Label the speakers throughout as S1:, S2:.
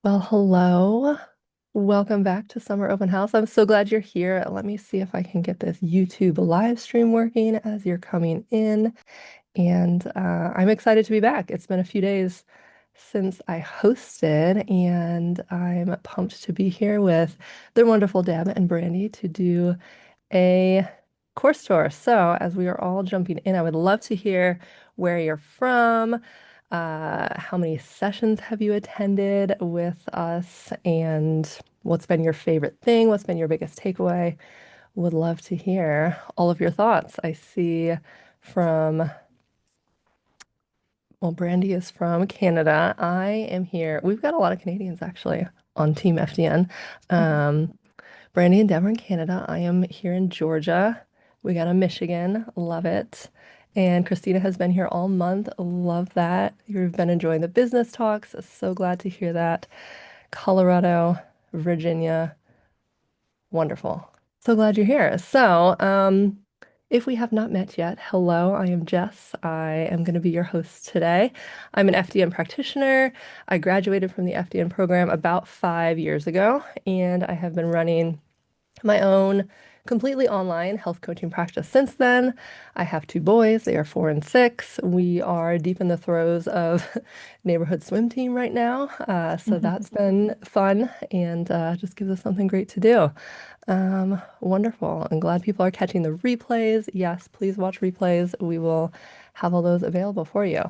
S1: Well, hello. Welcome back to Summer Open House. I'm so glad you're here. Let me see if I can get this YouTube live stream working as you're coming in. And I'm excited to be back. It's been a few days since I hosted, and I'm pumped to be here with the wonderful Deb and Brandy to do a course tour. So, as we are all jumping in, I would love to hear where you're from, how many sessions have you attended with us, and what's been your favorite thing? What's been your biggest takeaway? Would love to hear all of your thoughts. I see from, well, Brandy is from Canada. I am here. We've got a lot of Canadians actually on Team FDN.
S2: Mhm.
S1: Um, Brandy and Deborah in Canada. I am here in Georgia. We got a Michigan. Love it. And Christina has been here all month. Love that. You've been enjoying the business talks. So glad to hear that. Colorado, Virginia. Wonderful. So glad you're here. If we have not met yet, hello, I am Jess. I am going to be your host today. I'm an FDN practitioner. I graduated from the FDN program about 5 years ago, and I have been running my own completely online health coaching practice since then. I have two boys, they are 4 and 6. We are deep in the throes of neighborhood swim team right now. So that's been fun and just gives us something great to do. Wonderful. I'm glad people are catching the replays. Yes, please watch replays. We will have all those available for you.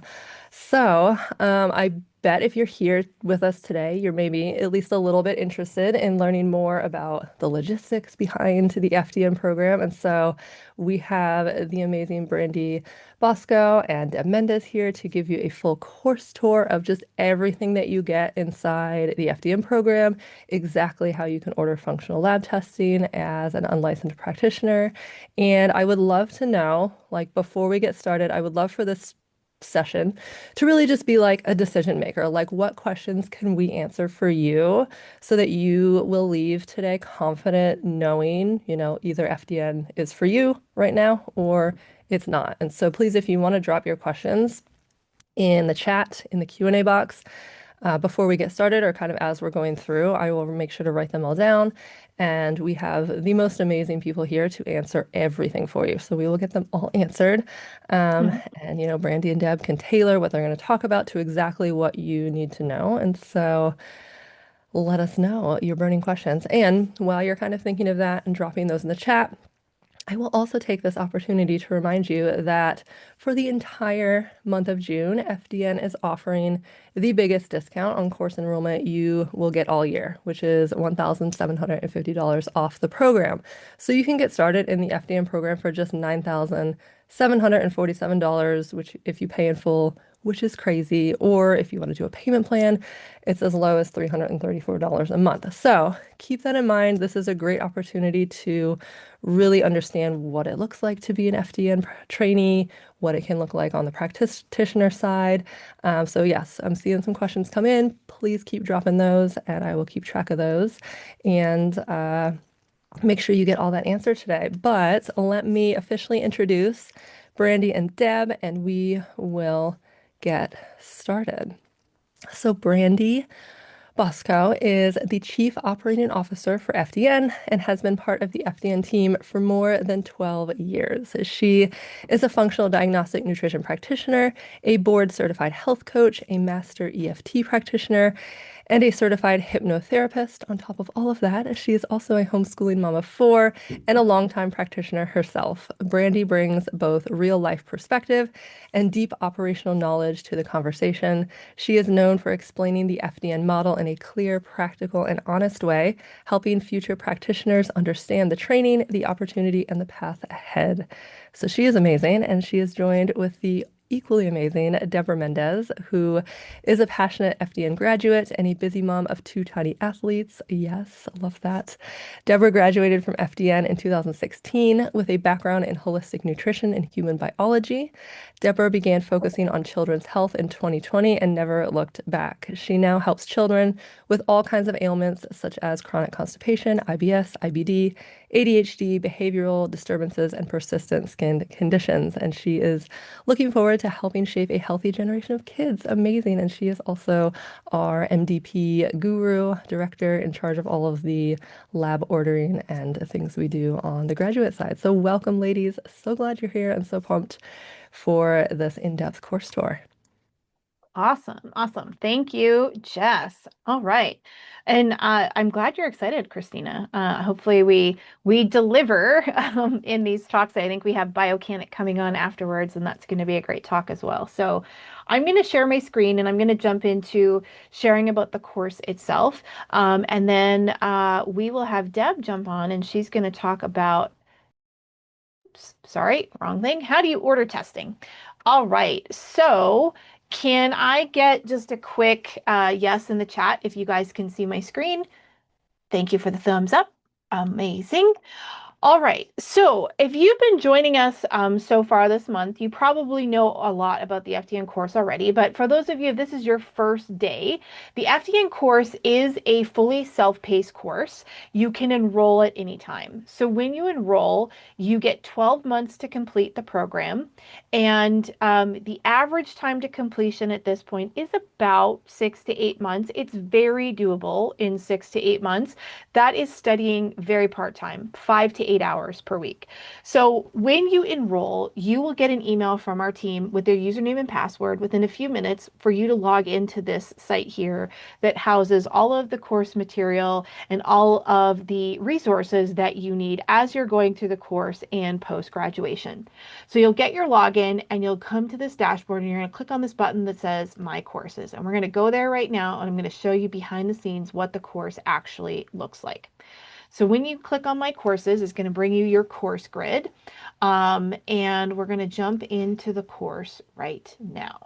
S1: I bet if you're here with us today, you're maybe at least a little bit interested in learning more about the logistics behind the FDN program. And so we have the amazing Brandy Bosco and Deb Mendez here to give you a full course tour of just everything that you get inside the FDN program, exactly how you can order functional lab testing as an unlicensed practitioner. And I would love to know, like before we get started, I would love for this session to really just be like a decision maker. Like, what questions can we answer for you so that you will leave today confident knowing, either FDN is for you right now or it's not. And so please, if you want to drop your questions in the chat, in the Q&A box, before we get started or kind of as we're going through, I will make sure to write them all down. And we have the most amazing people here to answer everything for you. So we will get them all answered.
S2: Mhm.
S1: Brandy and Deb can tailor what they're going to talk about to exactly what you need to know. And so let us know your burning questions. And while you're kind of thinking of that and dropping those in the chat, I will also take this opportunity to remind you that for the entire month of June, FDN is offering the biggest discount on course enrollment you will get all year, which is $1,750 off the program. So you can get started in the FDN program for just $9,747, which if you pay in full, which is crazy, or if you want to do a payment plan, it's as low as $334 a month. So keep that in mind. This is a great opportunity to really understand what it looks like to be an FDN trainee, what it can look like on the practitioner side. Yes, I'm seeing some questions come in. Please keep dropping those, and I will keep track of those and make sure you get all that answered today. But let me officially introduce Brandy and Deb, and we will get started. So, Brandy Bosco is the Chief Operating Officer for FDN and has been part of the FDN team for more than 12 years. She is a functional diagnostic nutrition practitioner, a board certified health coach, a master EFT practitioner, and a certified hypnotherapist. On top of all of that, she is also a homeschooling mom of four and a longtime practitioner herself. Brandy brings both real life perspective and deep operational knowledge to the conversation. She is known for explaining the FDN model in a clear, practical, and honest way, helping future practitioners understand the training, the opportunity, and the path ahead. So she is amazing, and she is joined with the equally amazing Deborah Mendez, who is a passionate FDN graduate and a busy mom of two tiny athletes. Yes, love that. Deborah graduated from FDN in 2016 with a background in holistic nutrition and human biology. Deborah began focusing on children's health in 2020 and never looked back. She now helps children with all kinds of ailments such as chronic constipation, IBS, IBD, ADHD, behavioral disturbances, and persistent skin conditions. And she is looking forward to helping shape a healthy generation of kids. Amazing. And she is also our MDP guru, director in charge of all of the lab ordering and things we do on the graduate side. So welcome, ladies. So glad you're here and so pumped for this in-depth course tour.
S2: Awesome. Awesome. Thank you, Jess. All right. And I'm glad you're excited, Christina. Hopefully we deliver in these talks. I think we have Biocanic coming on afterwards, and that's going to be a great talk as well. So I'm going to share my screen and I'm going to jump into sharing about the course itself. And then we will have Deb jump on and she's going to talk about sorry, wrong thing. How do you order testing? All right. So can I get just a quick yes in the chat if you guys can see my screen? Thank you for the thumbs up. Amazing. All right. So if you've been joining us so far this month, you probably know a lot about the FDN course already. But for those of you, if this is your first day, the FDN course is a fully self-paced course. You can enroll at any time. So when you enroll, you get 12 months to complete the program. And the average time to completion at this point is about 6 to 8 months. It's very doable in 6 to 8 months. That is studying very part-time, 5 to 8 hours per week. So when you enroll, you will get an email from our team with their username and password within a few minutes for you to log into this site here that houses all of the course material and all of the resources that you need as you're going through the course and post-graduation. So you'll get your login and you'll come to this dashboard and you're going to click on this button that says My Courses. And we're going to go there right now and I'm going to show you behind the scenes what the course actually looks like. So when you click on My Courses, it's going to bring you your course grid. And we're going to jump into the course right now.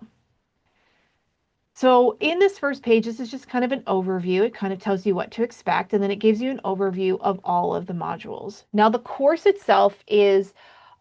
S2: So in this first page, this is just kind of an overview. It kind of tells you what to expect, and then it gives you an overview of all of the modules. Now, the course itself is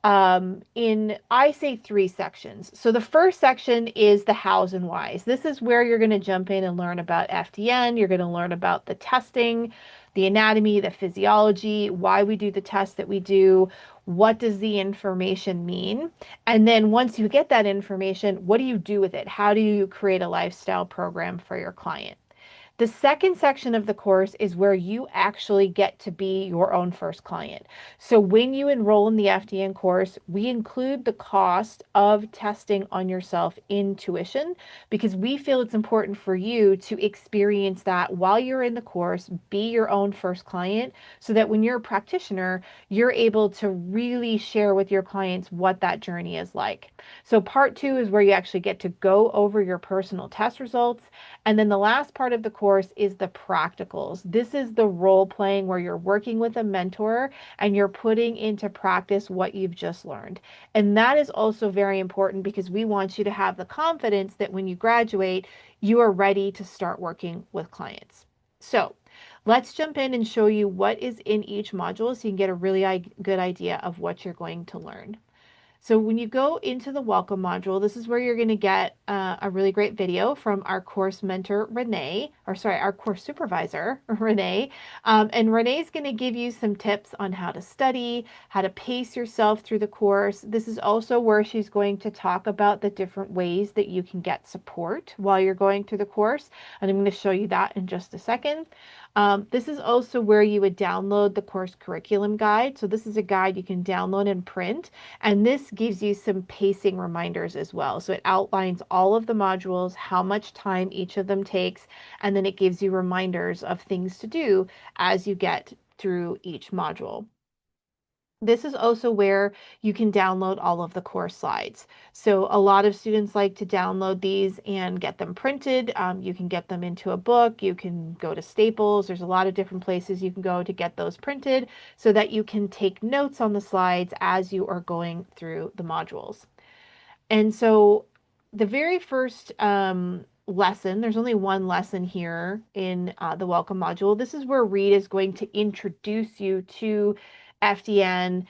S2: in, I say, 3 sections. So the first section is the hows and whys. This is where you're going to jump in and learn about FDN. You're going to learn about the testing, the anatomy, the physiology, why we do the tests that we do, what does the information mean? And then once you get that information, what do you do with it? How do you create a lifestyle program for your client? The second section of the course is where you actually get to be your own first client. So when you enroll in the FDN course, we include the cost of testing on yourself in tuition because we feel it's important for you to experience that while you're in the course, be your own first client, so that when you're a practitioner, you're able to really share with your clients what that journey is like. So part 2 is where you actually get to go over your personal test results. And then the last part of the course is the practicals. This is the role playing where you're working with a mentor and you're putting into practice what you've just learned. And that is also very important because we want you to have the confidence that when you graduate, you are ready to start working with clients. So let's jump in and show you what is in each module so you can get a really good idea of what you're going to learn. So when you go into the welcome module, this is where you're going to get a really great video from our course mentor, Renee, or sorry, our course supervisor, Renee. And Renee's going to give you some tips on how to study, how to pace yourself through the course. This is also where she's going to talk about the different ways that you can get support while you're going through the course. And I'm going to show you that in just a second. This is also where you would download the course curriculum guide. So this is a guide you can download and print. And this gives you some pacing reminders as well. So it outlines all of the modules, how much time each of them takes, and then it gives you reminders of things to do as you get through each module. This is also where you can download all of the course slides. So a lot of students like to download these and get them printed. You can get them into a book. You can go to Staples. There's a lot of different places you can go to get those printed so that you can take notes on the slides as you are going through the modules. And so the very first lesson, there's only one lesson here in the welcome module. This is where Reed is going to introduce you to FDN,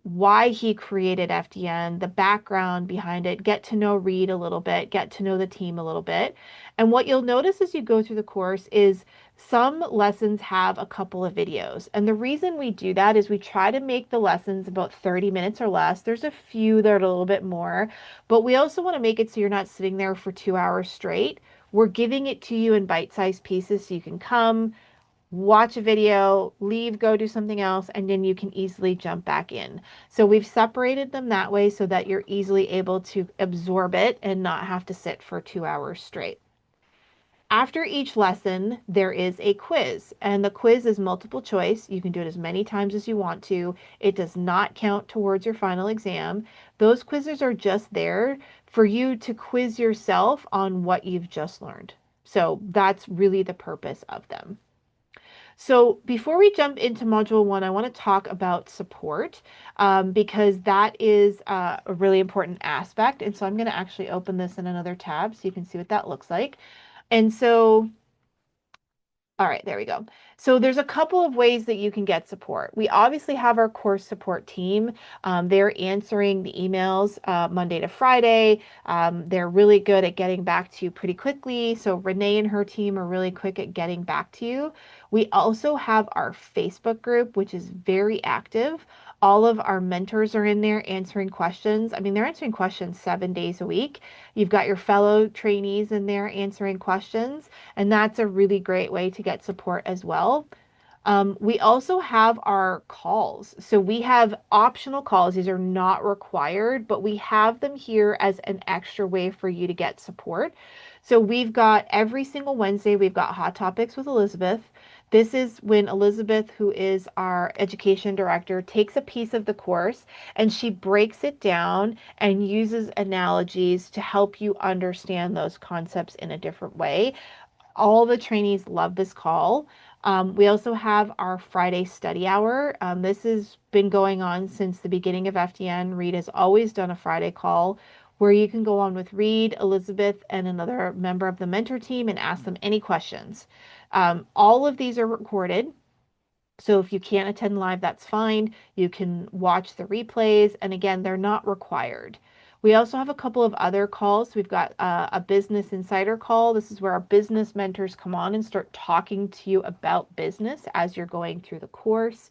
S2: why he created FDN, the background behind it, get to know Reed a little bit, get to know the team a little bit. And what you'll notice as you go through the course is some lessons have a couple of videos. And the reason we do that is we try to make the lessons about 30 minutes or less. There's a few that are a little bit more, but we also want to make it so you're not sitting there for 2 hours straight. We're giving it to you in bite-sized pieces so you can come, watch a video, leave, go do something else, and then you can easily jump back in. So we've separated them that way so that you're easily able to absorb it and not have to sit for 2 hours straight. After each lesson, there is a quiz, and the quiz is multiple choice. You can do it as many times as you want to. It does not count towards your final exam. Those quizzes are just there for you to quiz yourself on what you've just learned. So that's really the purpose of them. So before we jump into module one, I want to talk about support because that is a really important aspect. And so I'm going to actually open this in another tab so you can see what that looks like. And so all right, there we go. So there's a couple of ways that you can get support. We obviously have our course support team. They're answering the emails Monday to Friday. They're really good at getting back to you pretty quickly. So Renee and her team are really quick at getting back to you. We also have our Facebook group, which is very active. All of our mentors are in there answering questions. I mean, they're answering questions 7 days a week. You've got your fellow trainees in there answering questions. And that's a really great way to get support as well. We also have our calls. So we have optional calls. These are not required, but we have them here as an extra way for you to get support. So we've got every single Wednesday, we've got Hot Topics with Elizabeth. This is when Elizabeth, who is our education director, takes a piece of the course and she breaks it down and uses analogies to help you understand those concepts in a different way. All the trainees love this call. We also have our Friday study hour. This has been going on since the beginning of FDN. Reed has always done a Friday call where you can go on with Reed, Elizabeth, and another member of the mentor team and ask them any questions. All of these are recorded. So if you can't attend live, that's fine. You can watch the replays. And again, they're not required. We also have a couple of other calls. We've got a business insider call. This is where our business mentors come on and start talking to you about business as you're going through the course.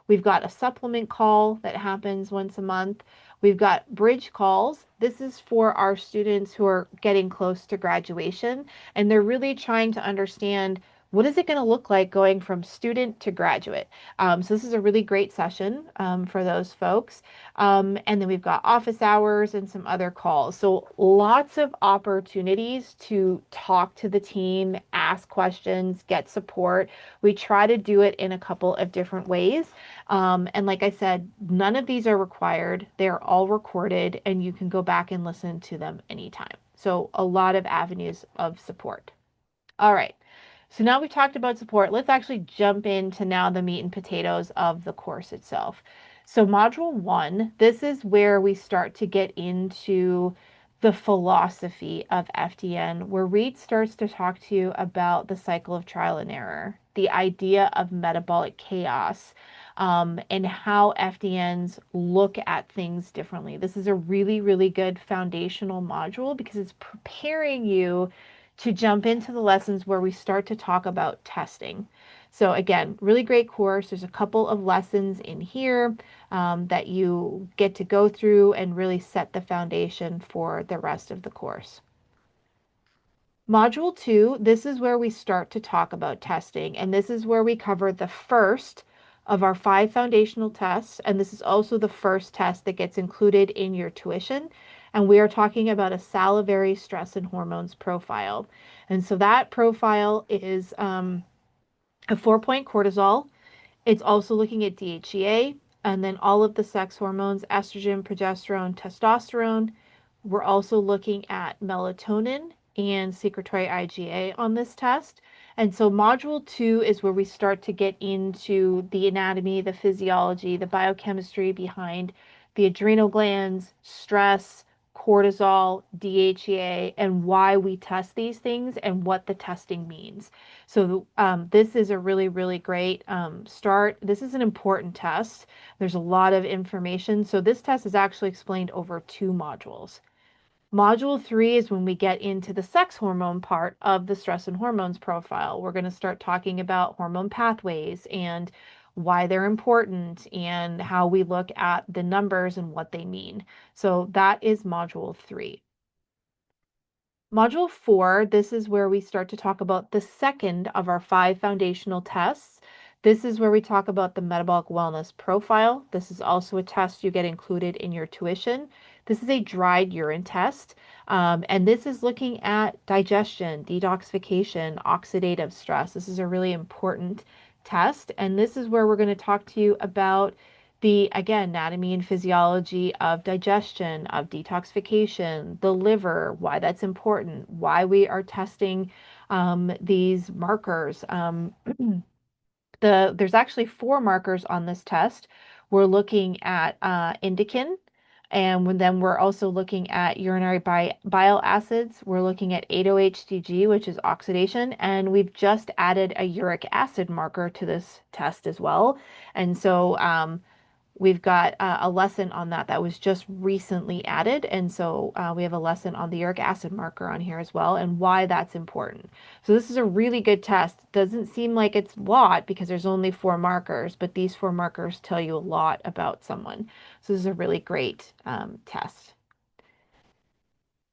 S2: We've got a supplement call that happens once a month. We've got bridge calls. This is for our students who are getting close to graduation, and they're really trying to understand what is it going to look like going from student to graduate. So this is a really great session for those folks. And then we've got office hours and some other calls. So lots of opportunities to talk to the team, ask questions, get support. We try to do it in a couple of different ways. And like I said, none of these are required. They're all recorded and you can go back and listen to them anytime. So a lot of avenues of support. All right. So now we've talked about support. Let's actually jump into now the meat and potatoes of the course itself. So module one, this is where we start to get into the philosophy of FDN, where Reed starts to talk to you about the cycle of trial and error, the idea of metabolic chaos, and how FDNs look at things differently. This is a really, really good foundational module because it's preparing you to jump into the lessons where we start to talk about testing. So again, really great course. There's a couple of lessons in here that you get to go through and really set the foundation for the rest of the course. Module two, this is where we start to talk about testing, and this is where we cover the first of our 5 foundational tests, and this is also the first test that gets included in your tuition, and we are talking about a salivary stress and hormones profile. And so that profile is a 4-point cortisol. It's also looking at DHEA and then all of the sex hormones, estrogen, progesterone, testosterone. We're also looking at melatonin and secretory IgA on this test. And so module 2 is where we start to get into the anatomy, the physiology, the biochemistry behind the adrenal glands, stress, cortisol, DHEA, and why we test these things and what the testing means. So this is a really, really great start. This is an important test. There's a lot of information. So this test is actually explained over 2 modules. Module 3 is when we get into the sex hormone part of the stress and hormones profile. We're going to start talking about hormone pathways and why they're important and how we look at the numbers and what they mean. So that is Module 3. Module 4, this is where we start to talk about the second of our 5 foundational tests. This is where we talk about the metabolic wellness profile. This is also a test you get included in your tuition. This is a dried urine test, and this is looking at digestion, detoxification, oxidative stress. This is a really important test, and this is where we're going to talk to you about the, again, anatomy and physiology of digestion, of detoxification, the liver, why that's important, why we are testing these markers. There's actually 4 markers on this test. We're looking at indican, and then we're also looking at urinary bile acids. We're looking at 8-OHDG, which is oxidation, and we've just added a uric acid marker to this test as well. And so we've got a lesson on that that was just recently added. And so we have a lesson on the uric acid marker on here as well and why that's important. So this is a really good test. Doesn't seem like it's a lot because there's only 4 markers, but these 4 markers tell you a lot about someone. So this is a really great test.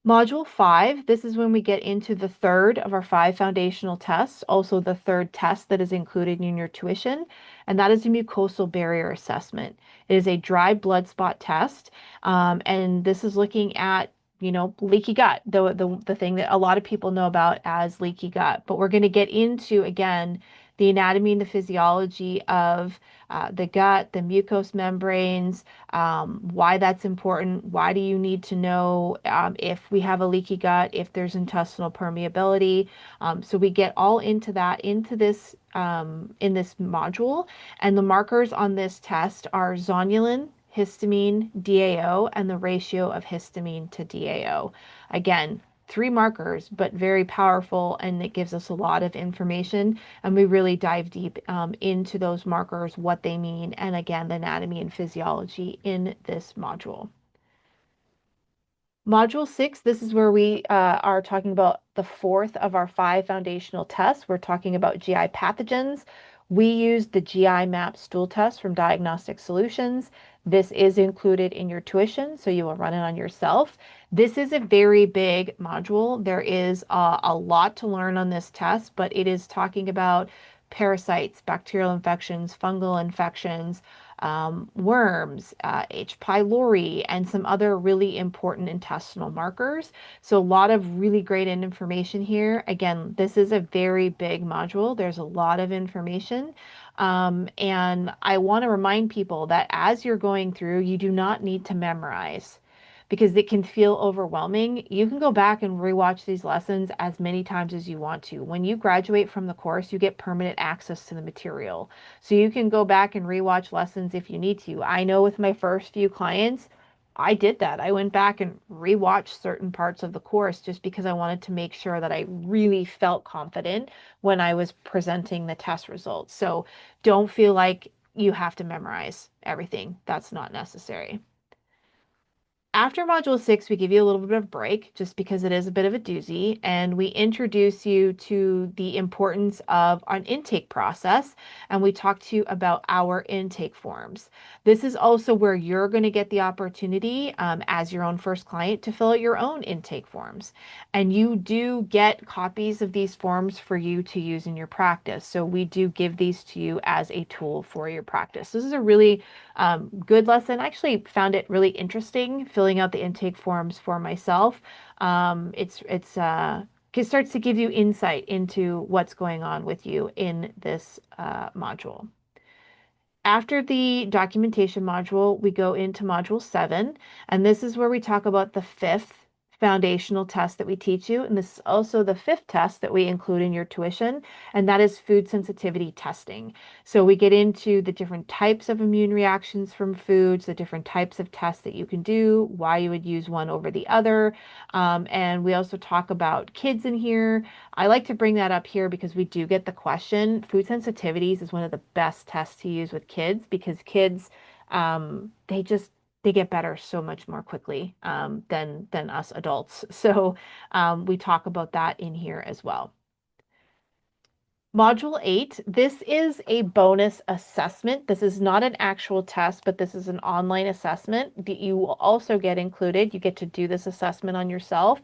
S2: Module 5, this is when we get into the third of our 5 foundational tests, also the third test that is included in your tuition, and that is a mucosal barrier assessment. It is a dry blood spot test, and this is looking at, leaky gut, the thing that a lot of people know about as leaky gut. But we're going to get into, again, the anatomy and the physiology of the gut, the mucous membranes, why that's important. Why do you need to know if we have a leaky gut, if there's intestinal permeability? So we get all into that into this in this module, and the markers on this test are zonulin, histamine, DAO, and the ratio of histamine to DAO. Again, 3 markers, but very powerful, and it gives us a lot of information. And we really dive deep into those markers, what they mean, and again, the anatomy and physiology in this module. Module 6, this is where we are talking about the fourth of our 5 foundational tests. We're talking about GI pathogens. We use the GI map stool test from Diagnostic Solutions. This is included in your tuition, so you will run it on yourself. This is a very big module. There is a lot to learn on this test, but it is talking about parasites, bacterial infections, fungal infections, worms, H. pylori, and some other really important intestinal markers. So a lot of really great information here. Again, this is a very big module. There's a lot of information. And I want to remind people that as you're going through, you do not need to memorize because it can feel overwhelming. You can go back and rewatch these lessons as many times as you want to. When you graduate from the course, you get permanent access to the material. So you can go back and rewatch lessons if you need to. I know with my first few clients, I did that. I went back and rewatched certain parts of the course just because I wanted to make sure that I really felt confident when I was presenting the test results. So don't feel like you have to memorize everything. That's not necessary. After Module 6, we give you a little bit of break just because it is a bit of a doozy, and we introduce you to the importance of an intake process, and we talk to you about our intake forms. This is also where you're going to get the opportunity as your own first client to fill out your own intake forms. And you do get copies of these forms for you to use in your practice. So we do give these to you as a tool for your practice. This is a really good lesson. I actually found it really interesting filling out the intake forms for myself. It starts to give you insight into what's going on with you in this module. After the documentation module, we go into module 7, and this is where we talk about the fifth foundational test that we teach you. And this is also the fifth test that we include in your tuition, and that is food sensitivity testing. So we get into the different types of immune reactions from foods, the different types of tests that you can do, why you would use one over the other. And we also talk about kids in here. I like to bring that up here because we do get the question. Food sensitivities is one of the best tests to use with kids because kids, they just they get better so much more quickly than us adults. So we talk about that in here as well. Module 8, this is a bonus assessment. This is not an actual test, but this is an online assessment that you will also get included. You get to do this assessment on yourself.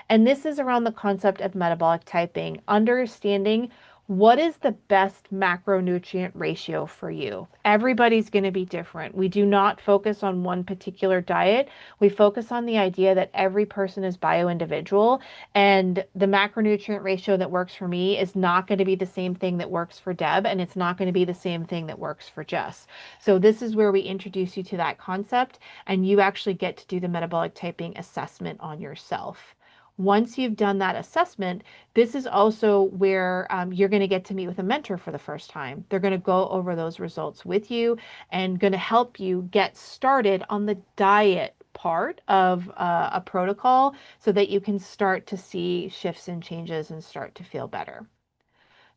S2: And this is around the concept of metabolic typing, understanding what is the best macronutrient ratio for you. Everybody's going to be different. We do not focus on one particular diet. We focus on the idea that every person is bio-individual, and the macronutrient ratio that works for me is not going to be the same thing that works for Deb, and it's not going to be the same thing that works for Jess. So this is where we introduce you to that concept, and you actually get to do the metabolic typing assessment on yourself. Once you've done that assessment, this is also where you're going to get to meet with a mentor for the first time. They're going to go over those results with you and going to help you get started on the diet part of a protocol so that you can start to see shifts and changes and start to feel better.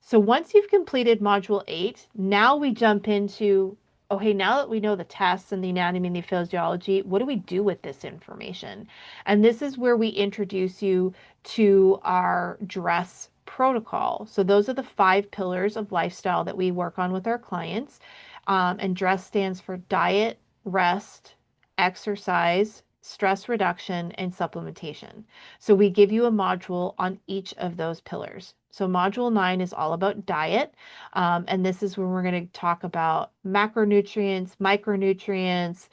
S2: So once you've completed module 8, now we jump into, okay, now that we know the tests and the anatomy and the physiology, what do we do with this information? And this is where we introduce you to our dress protocol. So those are the 5 pillars of lifestyle that we work on with our clients. And dress stands for diet, rest, exercise, stress reduction, and supplementation. So we give you a module on each of those pillars. So module 9 is all about diet. And this is when we're going to talk about macronutrients, micronutrients,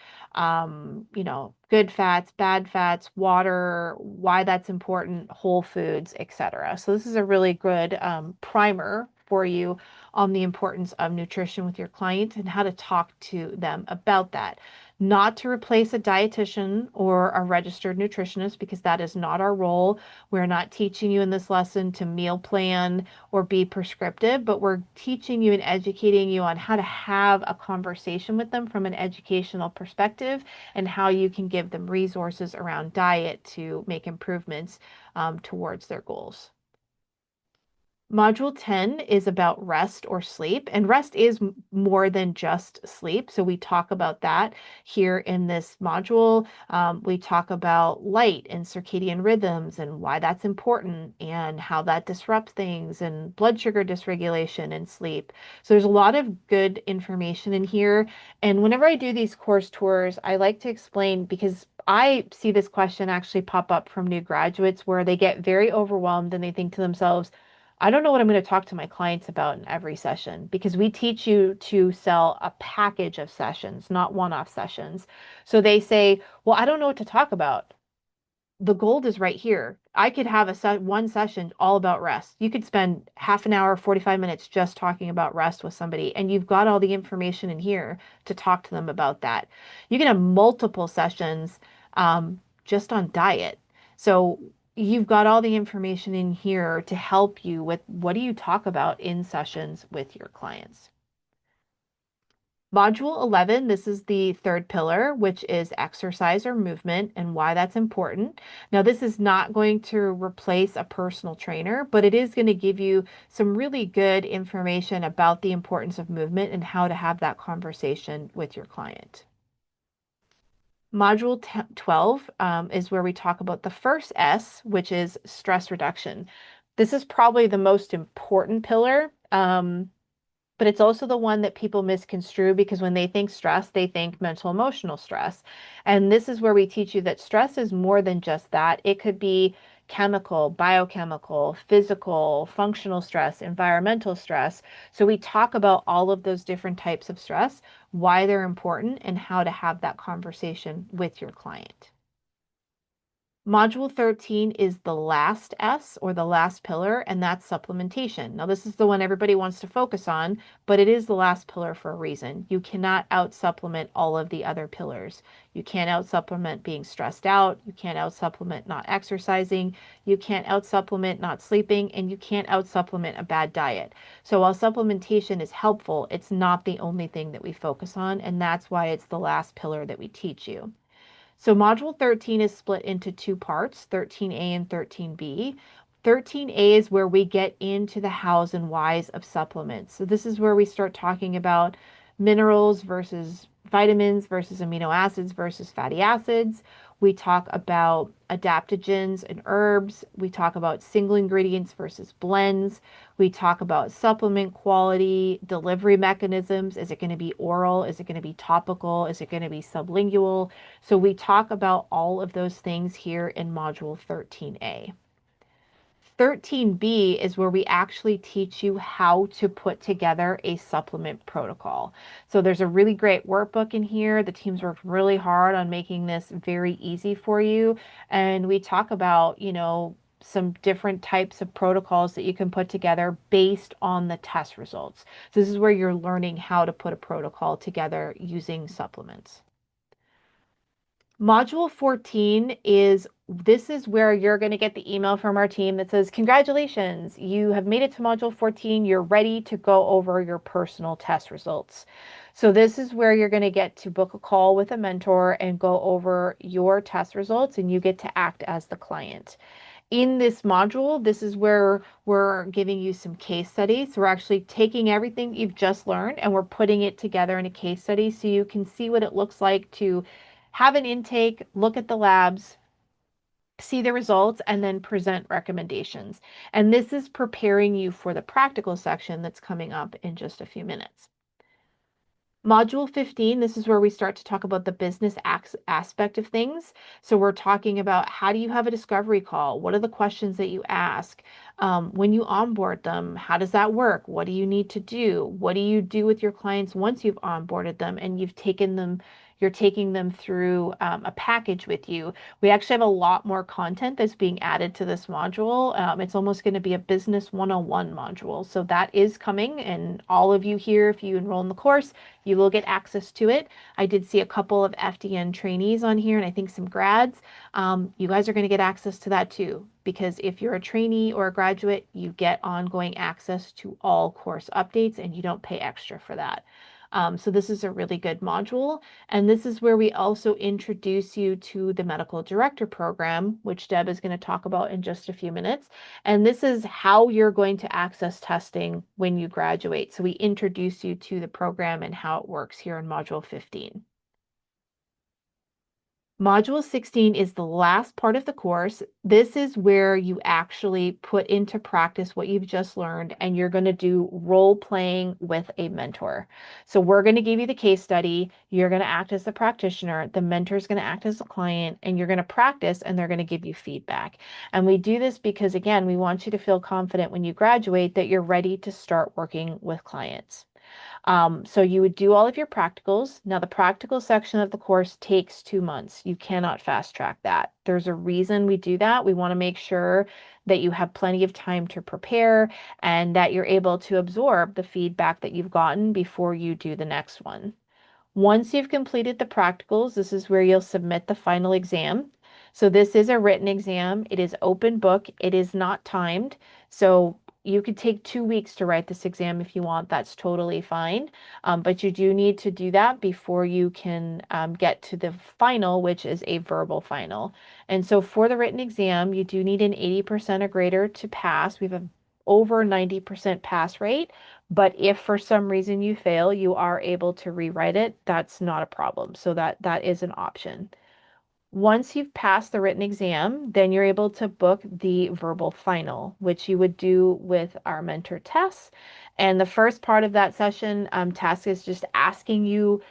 S2: good fats, water, why that's important, whole foods, etc. So this is a really good primer for you on the importance of nutrition with your client and how to talk to them about that. Not to replace a dietitian or a registered nutritionist, because that is not our role. We're not teaching you in this lesson to meal plan or be prescriptive, but we're teaching you and educating you on how to have a conversation with them from an educational perspective and how you can give them resources around diet to make improvements towards their goals. Module 10 is about rest or sleep, and rest is more than just sleep. So we talk about that here in this module. We talk about light and circadian rhythms and why that's important and how that disrupts things and blood sugar dysregulation and sleep. So there's a lot of good information in here. And whenever I do these course tours, I like to explain because I see this question actually pop up from new graduates where they get very overwhelmed and they think to themselves, I don't know what I'm going to talk to my clients about in every session, because we teach you to sell a package of sessions, not one-off sessions. So they say, well, I don't know what to talk about. The gold is right here. I could have one session all about rest. You could spend half an hour, 45 minutes just talking about rest with somebody, and you've got all the information in here to talk to them about that. You can have multiple sessions just on diet. So you've got all the information in here to help you with what do you talk about in sessions with your clients. Module 11, this is the third pillar, which is exercise or movement and why that's important. Now, this is not going to replace a personal trainer, but it is going to give you some really good information about the importance of movement and how to have that conversation with your client. Module 12 is where we talk about the first S, which is stress reduction. This is probably the most important pillar. But it's also the one that people misconstrue because when they think stress, they think mental emotional stress. And this is where we teach you that stress is more than just that. It could be chemical, biochemical, physical, functional stress, environmental stress. So we talk about all of those different types of stress, why they're important, and how to have that conversation with your client. Module 13 is the last S or the last pillar, and that's supplementation. Now, this is the one everybody wants to focus on, but it is the last pillar for a reason. You cannot out supplement all of the other pillars. You can't out supplement being stressed out. You can't out supplement not exercising. You can't out supplement not sleeping, and you can't out supplement a bad diet. So, while supplementation is helpful, it's not the only thing that we focus on, and that's why it's the last pillar that we teach you. So module 13 is split into two parts, 13A and 13B. 13A is where we get into the hows and whys of supplements. So this is where we start talking about minerals versus vitamins versus amino acids versus fatty acids. We talk about adaptogens and herbs. We talk about single ingredients versus blends. We talk about supplement quality, delivery mechanisms. Is it going to be oral? Is it going to be topical? Is it going to be sublingual? So we talk about all of those things here in module 13A. 13B is where we actually teach you how to put together a supplement protocol. So there's a really great workbook in here. The teams worked really hard on making this very easy for you. And we talk about, some different types of protocols that you can put together based on the test results. So this is where you're learning how to put a protocol together using supplements. Module 14 is this is where you're going to get the email from our team that says, congratulations, you have made it to module 14. You're ready to go over your personal test results. So this is where you're going to get to book a call with a mentor and go over your test results, and you get to act as the client. In this module, this is where we're giving you some case studies. We're actually taking everything you've just learned and we're putting it together in a case study so you can see what it looks like to have an intake, look at the labs, see the results, and then present recommendations. And this is preparing you for the practical section that's coming up in just a few minutes. Module 15, this is where we start to talk about the business aspect of things. So we're talking about how do you have a discovery call? What are the questions that you ask? When you onboard them, how does that work? What do you need to do? What do you do with your clients once you've onboarded them and you're taking them through a package with you? We actually have a lot more content that's being added to this module. It's almost going to be a business 101 module. So that is coming, and all of you here, if you enroll in the course, you will get access to it. I did see a couple of FDN trainees on here and I think some grads. You guys are going to get access to that too, because if you're a trainee or a graduate, you get ongoing access to all course updates and you don't pay extra for that. So this is a really good module. And this is where we also introduce you to the medical director program, which Deb is going to talk about in just a few minutes. And this is how you're going to access testing when you graduate. So we introduce you to the program and how it works here in module 15. Module 16 is the last part of the course. This is where you actually put into practice what you've just learned, and you're going to do role playing with a mentor. So we're going to give you the case study. You're going to act as the practitioner. The mentor is going to act as the client, and you're going to practice, and they're going to give you feedback. And we do this because, again, we want you to feel confident when you graduate that you're ready to start working with clients. So you would do all of your practicals. Now, the practical section of the course takes 2 months. You cannot fast track that. There's a reason we do that. We want to make sure that you have plenty of time to prepare and that you're able to absorb the feedback that you've gotten before you do the next one. Once you've completed the practicals, this is where you'll submit the final exam. So this is a written exam. It is open book. It is not timed. So you could take 2 weeks to write this exam if you want. That's totally fine. But you do need to do that before you can get to the final, which is a verbal final. And so for the written exam, you do need an 80% or greater to pass. We have a over 90% pass rate. But if for some reason you fail, you are able to rewrite it. That's not a problem. So that is an option. Once you've passed the written exam, then you're able to book the verbal final, which you would do with our mentor Tess. And the first part of that session, Tess is just asking you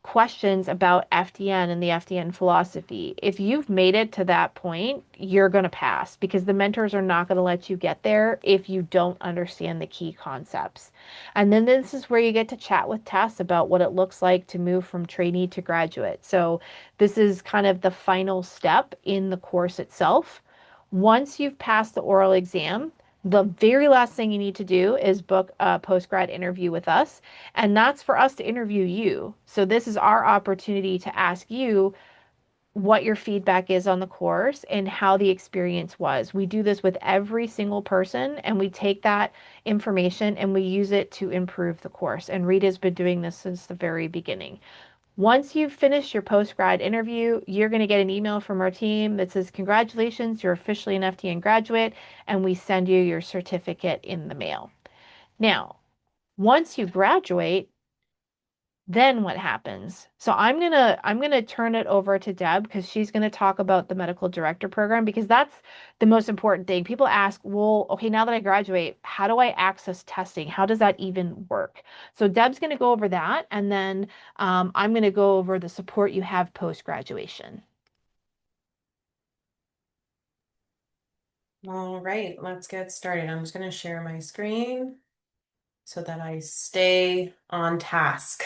S2: questions about FDN and the FDN philosophy. If you've made it to that point, you're going to pass because the mentors are not going to let you get there if you don't understand the key concepts. And then this is where you get to chat with Tess about what it looks like to move from trainee to graduate. So this is kind of the final step in the course itself. Once you've passed the oral exam, the very last thing you need to do is book a post grad interview with us. And that's for us to interview you. So this is our opportunity to ask you what your feedback is on the course and how the experience was. We do this with every single person and we take that information and we use it to improve the course. And Rita's been doing this since the very beginning. Once you've finished your post grad interview, you're going to get an email from our team that says, congratulations, you're officially an FDN graduate, and we send you your certificate in the mail. Now, once you graduate, then what happens? So I'm gonna turn it over to Deb because she's gonna talk about the medical director program because that's the most important thing. People ask, well, okay, now that I graduate, how do I access testing? How does that even work? So Deb's gonna go over that, and then I'm gonna go over the support you have post graduation.
S3: All right, let's get started. I'm just going to share my screen so that I stay on task.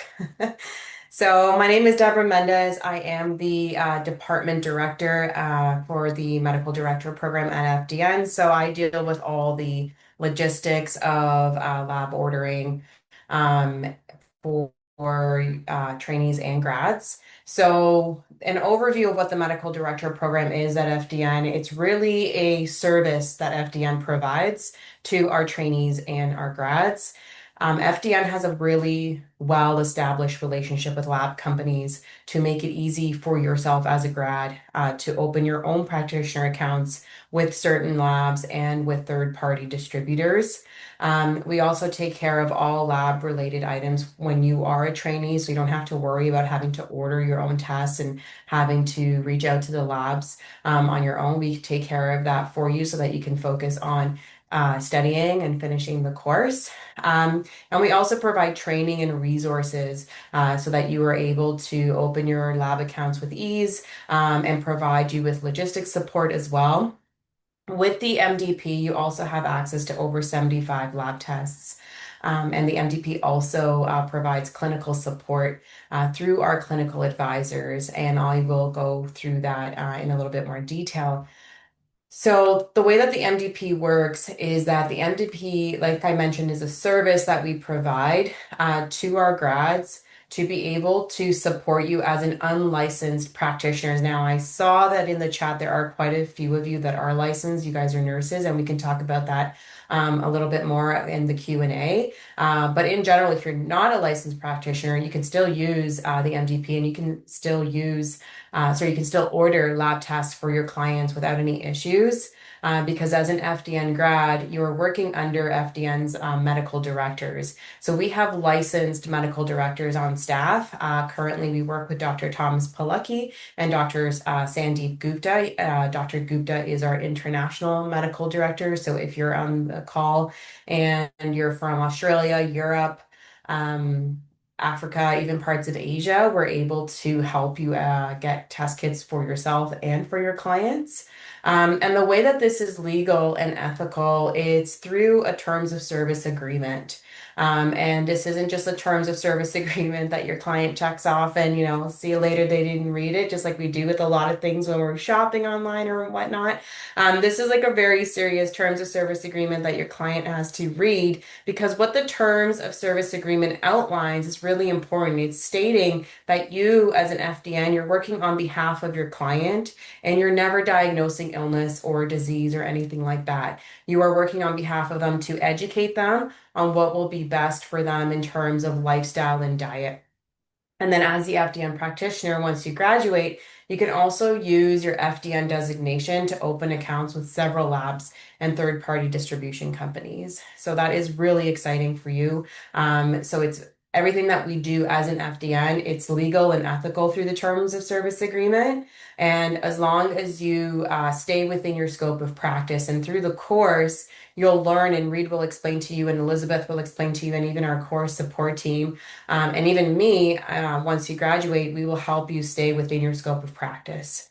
S3: So my name is Deborah Mendez. I am the department director for the medical director program at FDN. So I deal with all the logistics of lab ordering um, for trainees and grads. So an overview of what the medical director program is at FDN, it's really a service that FDN provides to our trainees and our grads. FDN has a really well-established relationship with lab companies to make it easy for yourself as a grad to open your own practitioner accounts with certain labs and with third-party distributors. We also take care of all lab-related items when you are a trainee, so you don't have to worry about having to order your own tests and having to reach out to the labs on your own. We take care of that for you so that you can focus on studying and finishing the course. And we also provide training and resources so that you are able to open your lab accounts with ease and provide you with logistics support as well. With the MDP, you also have access to over 75 lab tests. And the MDP also provides clinical support through our clinical advisors, and I will go through that in a little bit more detail. So the way that the MDP works is that the MDP, like I mentioned, is a service that we provide to our grads to be able to support you as an unlicensed practitioner. Now, I saw that in the chat there are quite a few of you that are licensed. You guys are nurses, and we can talk about that a little bit more in the Q&A. But in general, if you're not a licensed practitioner, you can still use the MDP, and you can still use so you can still order lab tests for your clients without any issues. Because as an FDN grad, you're working under FDN's medical directors. So we have licensed medical directors on staff. Currently, we work with Dr. Thomas Palucki and Dr. Sandeep Gupta. Dr. Gupta is our international medical director. So if you're on the call and you're from Australia, Europe, um, Africa, even parts of Asia, we're able to help you get test kits for yourself and for your clients. And the way that this is legal and ethical, it's through a terms of service agreement. And this isn't just a terms of service agreement that your client checks off and, see you later, they didn't read it, just like we do with a lot of things when we're shopping online or whatnot. This is like a very serious terms of service agreement that your client has to read because what the terms of service agreement outlines is really important. It's stating that you, as an FDN, you're working on behalf of your client and you're never diagnosing illness or disease or anything like that. You are working on behalf of them to educate them on what will be best for them in terms of lifestyle and diet. And then as the FDN practitioner, once you graduate, you can also use your FDN designation to open accounts with several labs and third-party distribution companies. So that is really exciting for you. So it's everything that we do as an FDN, it's legal and ethical through the terms of service agreement. And as long as you stay within your scope of practice and through the course, you'll learn and Reed will explain to you and Elizabeth will explain to you and even our core support team and even me, once you graduate, we will help you stay within your scope of practice.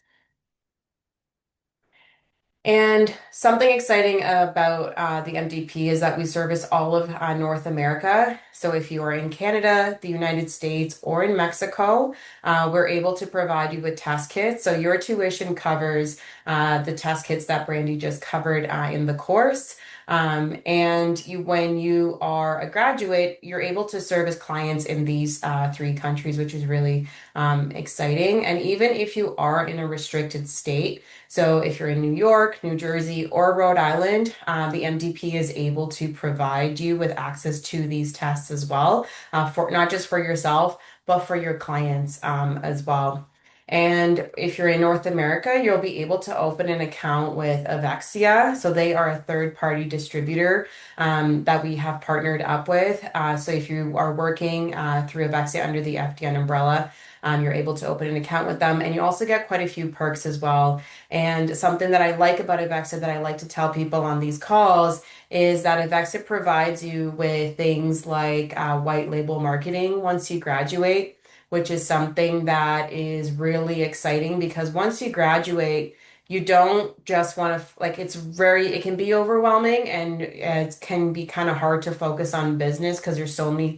S3: And something exciting about the MDP is that we service all of North America. So if you are in Canada, the United States, or in Mexico, we're able to provide you with test kits. So your tuition covers the test kits that Brandy just covered in the course. And when you are a graduate, you're able to service clients in these three countries, which is really exciting. And even if you are in a restricted state, so if you're in New York, New Jersey, or Rhode Island, the MDP is able to provide you with access to these tests as well, for not just for yourself, but for your clients as well. And if you're in North America, you'll be able to open an account with Avexia. So they are a third-party distributor that we have partnered up with. So if you are working through Avexia under the FDN umbrella, you're able to open an account with them, and you also get quite a few perks as well. And something that I like about Avexia that I like to tell people on these calls is that Avexia provides you with things like white label marketing once you graduate, which is something that is really exciting because once you graduate, you don't just want to, like, it can be overwhelming and it can be kind of hard to focus on business because there's so many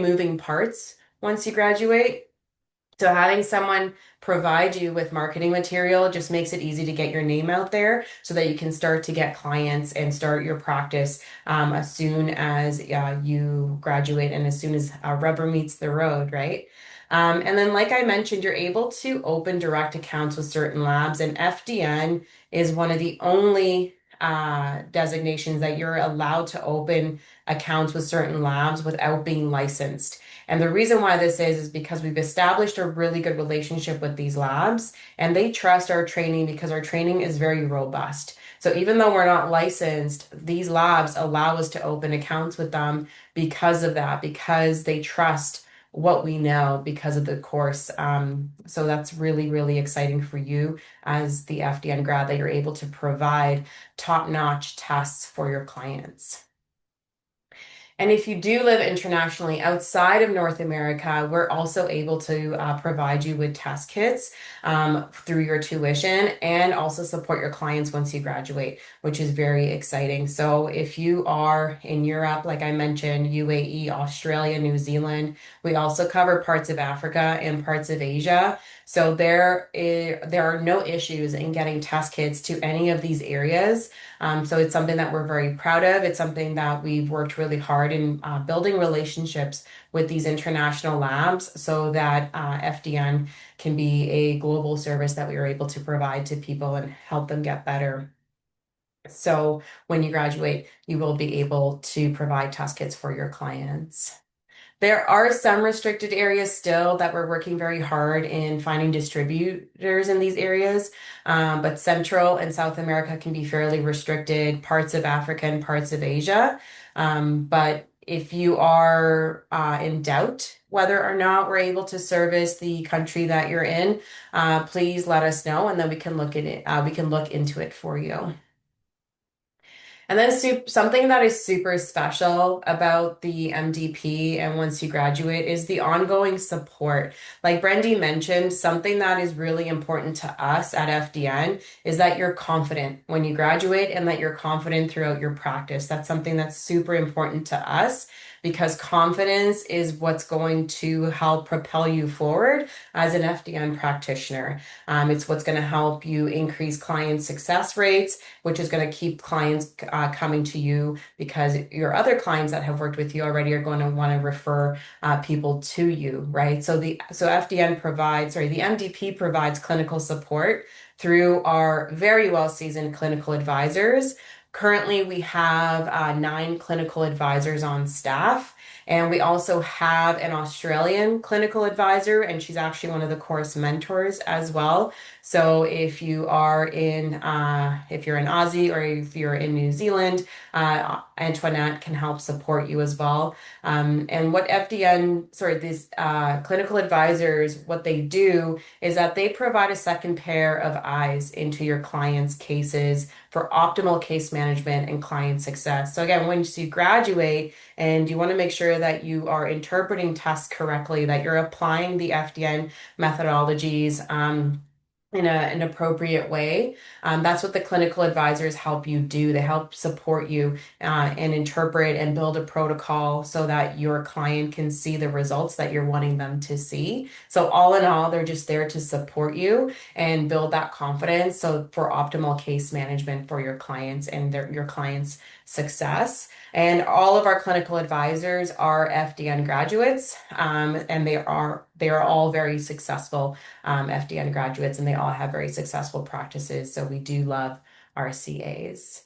S3: moving parts once you graduate. So having someone provide you with marketing material just makes it easy to get your name out there so that you can start to get clients and start your practice as soon as you graduate and as soon as rubber meets the road, right? And then, like I mentioned, you're able to open direct accounts with certain labs, and FDN is one of the only designations that you're allowed to open accounts with certain labs without being licensed. And the reason why this is because we've established a really good relationship with these labs and they trust our training because our training is very robust. So even though we're not licensed, these labs allow us to open accounts with them because of that, because they trust what we know because of the course. So that's really, really exciting for you as the FDN grad that you're able to provide top-notch tests for your clients. And if you do live internationally outside of North America, we're also able to provide you with test kits through your tuition and also support your clients once you graduate, which is very exciting. So if you are in Europe, like I mentioned, UAE, Australia, New Zealand, we also cover parts of Africa and parts of Asia. So there are no issues in getting test kits to any of these areas. So it's something that we're very proud of. It's something that we've worked really hard in building relationships with these international labs so that FDN can be a global service that we are able to provide to people and help them get better. So when you graduate, you will be able to provide test kits for your clients. There are some restricted areas still that we're working very hard in finding distributors in these areas, but Central and South America can be fairly restricted, parts of Africa and parts of Asia. But if you are in doubt whether or not we're able to service the country that you're in, please let us know, and then we can look at it. We can look into it for you. And then something that is super special about the MDP and once you graduate is the ongoing support. Like Brendy mentioned, something that is really important to us at FDN is that you're confident when you graduate and that you're confident throughout your practice. That's something that's super important to us because confidence is what's going to help propel you forward as an FDN practitioner. It's what's going to help you increase client success rates, which is going to keep clients coming to you because your other clients that have worked with you already are going to want to refer people to you, right? The MDP provides clinical support through our very well seasoned clinical advisors, Currently, we have 9 clinical advisors on staff, and we also have an Australian clinical advisor, and she's actually one of the course mentors as well. So if you're in Aussie or if you're in New Zealand, Antoinette can help support you as well. And what these clinical advisors, what they do is that they provide a second pair of eyes into your clients' cases for optimal case management and client success. So again, once you graduate and you want to make sure that you are interpreting tests correctly, that you're applying the FDN methodologies, in an appropriate way. That's what the clinical advisors help you do. They help support you and interpret and build a protocol so that your client can see the results that you're wanting them to see. So all in all, they're just there to support you and build that confidence. So for optimal case management for your clients and your clients' success. And all of our clinical advisors are FDN graduates, and they are all very successful FDN graduates, and they all have very successful practices. So we do love our CAs.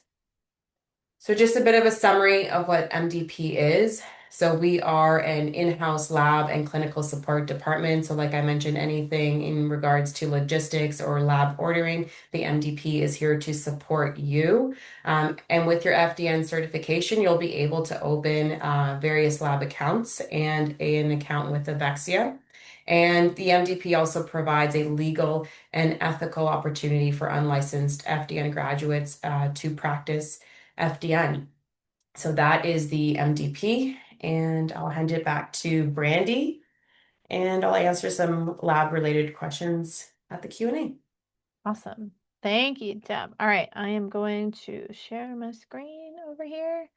S3: So just a bit of a summary of what MDP is. So we are an in-house lab and clinical support department. So like I mentioned, anything in regards to logistics or lab ordering, the MDP is here to support you. And with your FDN certification, you'll be able to open various lab accounts and an account with Avexia. And the MDP also provides a legal and ethical opportunity for unlicensed FDN graduates to practice FDN. So that is the MDP, and I'll hand it back to Brandy, and I'll answer some lab-related questions at the Q&A.
S2: Awesome. Thank you, Deb. All right, I am going to share my screen over here.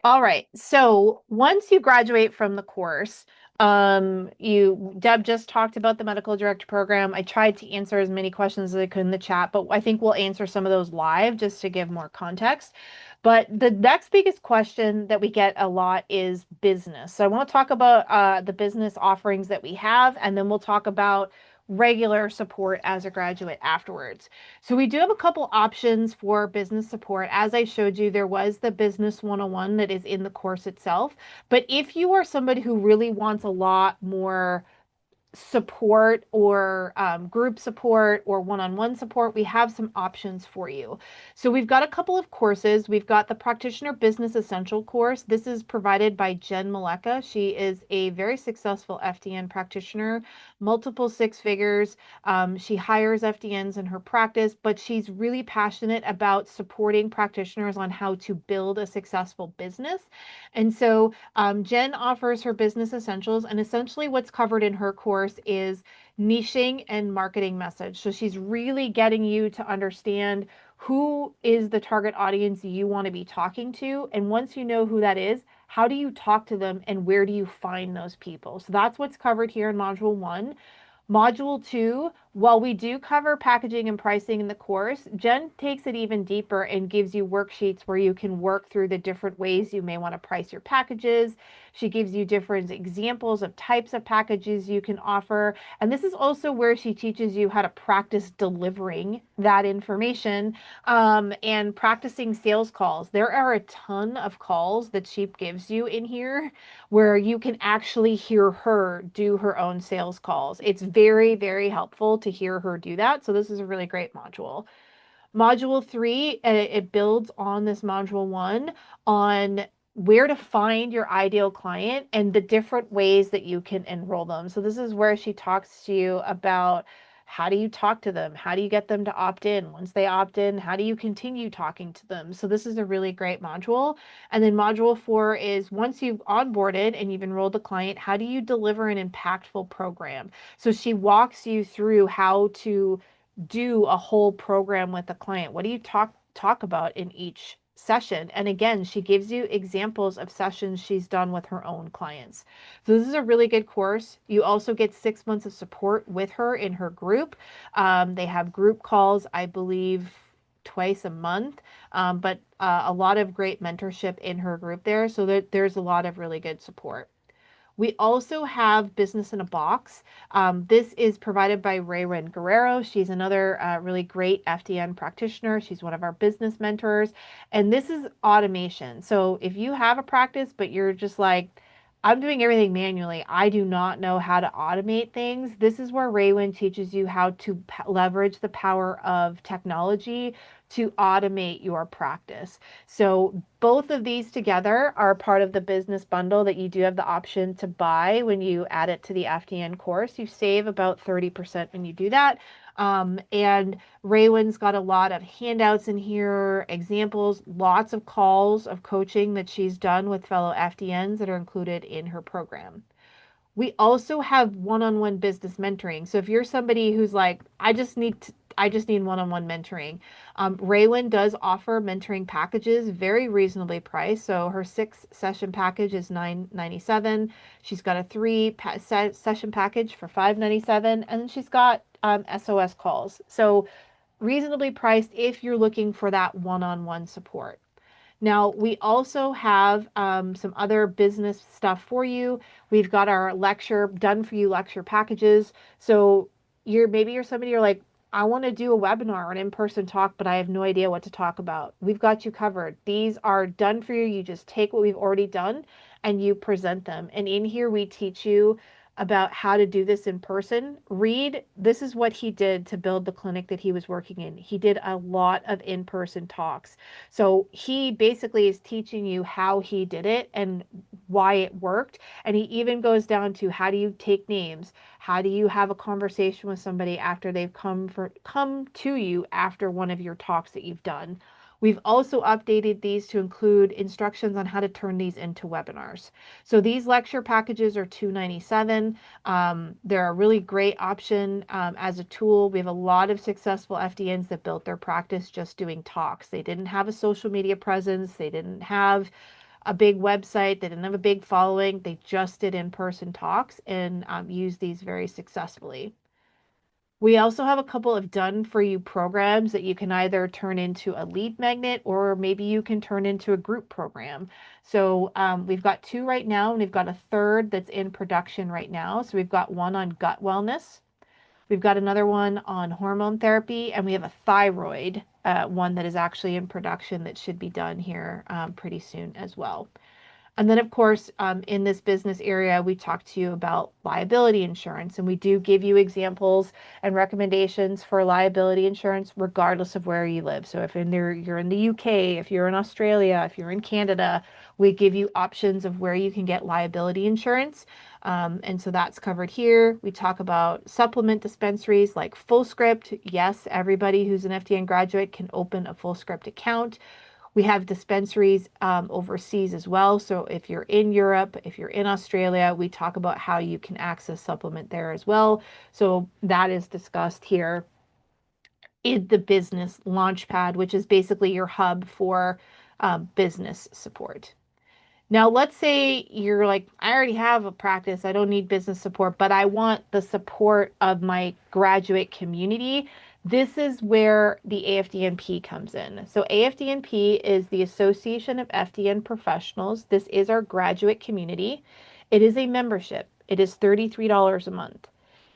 S2: All right. So once you graduate from the course, Deb just talked about the medical director program. I tried to answer as many questions as I could in the chat, but I think we'll answer some of those live just to give more context. But the next biggest question that we get a lot is business. So I want to talk about the business offerings that we have, and then we'll talk about regular support as a graduate afterwards. So we do have a couple options for business support. As I showed you, there was the business 101 that is in the course itself. But if you are somebody who really wants a lot more support or group support or one-on-one support, we have some options for you. So we've got a couple of courses. We've got the Practitioner Business Essential course. This is provided by Jen Malecha. She is a very successful FDN practitioner, multiple six figures. She hires FDNs in her practice, but she's really passionate about supporting practitioners on how to build a successful business. And so Jen offers her business essentials, and essentially what's covered in her course is niching and marketing message. So she's really getting you to understand who is the target audience you want to be talking to. And once you know who that is, how do you talk to them and where do you find those people? So that's what's covered here in Module 1. Module 2, while we do cover packaging and pricing in the course, Jen takes it even deeper and gives you worksheets where you can work through the different ways you may want to price your packages. She gives you different examples of types of packages you can offer. And this is also where she teaches you how to practice delivering that information and practicing sales calls. There are a ton of calls that she gives you in here where you can actually hear her do her own sales calls. It's very, very helpful to hear her do that. So this is a really great module. Module 3, it builds on this module 1 on where to find your ideal client and the different ways that you can enroll them. So this is where she talks to you about how do you talk to them? How do you get them to opt in? Once they opt in, how do you continue talking to them? So this is a really great module. And then module 4 is once you've onboarded and you've enrolled the client, how do you deliver an impactful program? So she walks you through how to do a whole program with a client. What do you talk about in each session? And again, she gives you examples of sessions she's done with her own clients. So this is a really good course. You also get 6 months of support with her in her group. They have group calls, I believe, twice a month, but a lot of great mentorship in her group there. So there's a lot of really good support. We also have Business in a Box. This is provided by Raywin Guerrero. She's another really great FDN practitioner. She's one of our business mentors. And this is automation. So if you have a practice, but you're just like, I'm doing everything manually, I do not know how to automate things. This is where Raywin teaches you how to leverage the power of technology to automate your practice. So both of these together are part of the business bundle that you do have the option to buy when you add it to the FDN course. You save about 30% when you do that. And Raywin's got a lot of handouts in here, examples, lots of calls of coaching that she's done with fellow FDNs that are included in her program. We also have one-on-one business mentoring. So if you're somebody who's like, I just need one-on-one mentoring. Raywin does offer mentoring packages, very reasonably priced. So her 6 session package is $9.97. She's got a session package for $5.97, and then she's got SOS calls. So reasonably priced if you're looking for that one-on-one support. Now, we also have some other business stuff for you. We've got our lecture, done for you lecture packages. So maybe you're somebody you're like, I want to do a webinar or an in-person talk, but I have no idea what to talk about. We've got you covered. These are done for you. You just take what we've already done and you present them. And in here, we teach you about how to do this in person. Reed, this is what he did to build the clinic that he was working in. He did a lot of in-person talks. So he basically is teaching you how he did it and why it worked. And he even goes down to how do you take names? How do you have a conversation with somebody after they've come to you after one of your talks that you've done? We've also updated these to include instructions on how to turn these into webinars. So these lecture packages are $297. They're a really great option as a tool. We have a lot of successful FDNs that built their practice just doing talks. They didn't have a social media presence. They didn't have a big website. They didn't have a big following. They just did in-person talks and used these very successfully. We also have a couple of done for you programs that you can either turn into a lead magnet or maybe you can turn into a group program. So we've got 2 right now, and we've got a third that's in production right now. So we've got one on gut wellness. We've got another one on hormone therapy, and we have a thyroid one that is actually in production that should be done here pretty soon as well. And then, of course, in this business area, we talk to you about liability insurance, and we do give you examples and recommendations for liability insurance, regardless of where you live. So if you're in the UK, if you're in Australia, if you're in Canada, we give you options of where you can get liability insurance. And so that's covered here. We talk about supplement dispensaries like FullScript. Yes, everybody who's an FDN graduate can open a FullScript account. We have dispensaries overseas as well. So if you're in Europe, if you're in Australia, we talk about how you can access supplement there as well. So that is discussed here in the business launchpad, which is basically your hub for business support. Now, let's say you're like, I already have a practice. I don't need business support, but I want the support of my graduate community. This is where the AFDNP comes in. So AFDNP is the Association of FDN Professionals. This is our graduate community. It is a membership. It is $33 a month.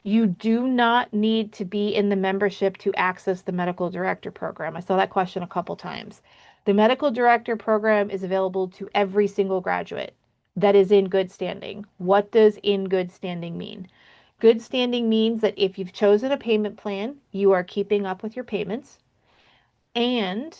S2: You do not need to be in the membership to access the medical director program. I saw that question a couple times. The medical director program is available to every single graduate that is in good standing. What does in good standing mean? Good standing means that if you've chosen a payment plan, you are keeping up with your payments. And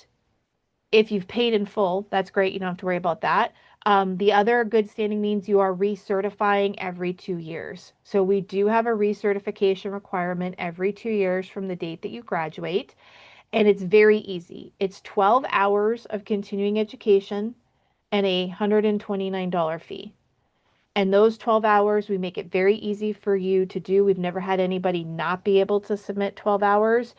S2: if you've paid in full, that's great. You don't have to worry about that. The other good standing means you are recertifying every 2 years. So we do have a recertification requirement every 2 years from the date that you graduate. And it's very easy. It's 12 hours of continuing education and a $129 fee. And those 12 hours, we make it very easy for you to do. We've never had anybody not be able to submit 12 hours.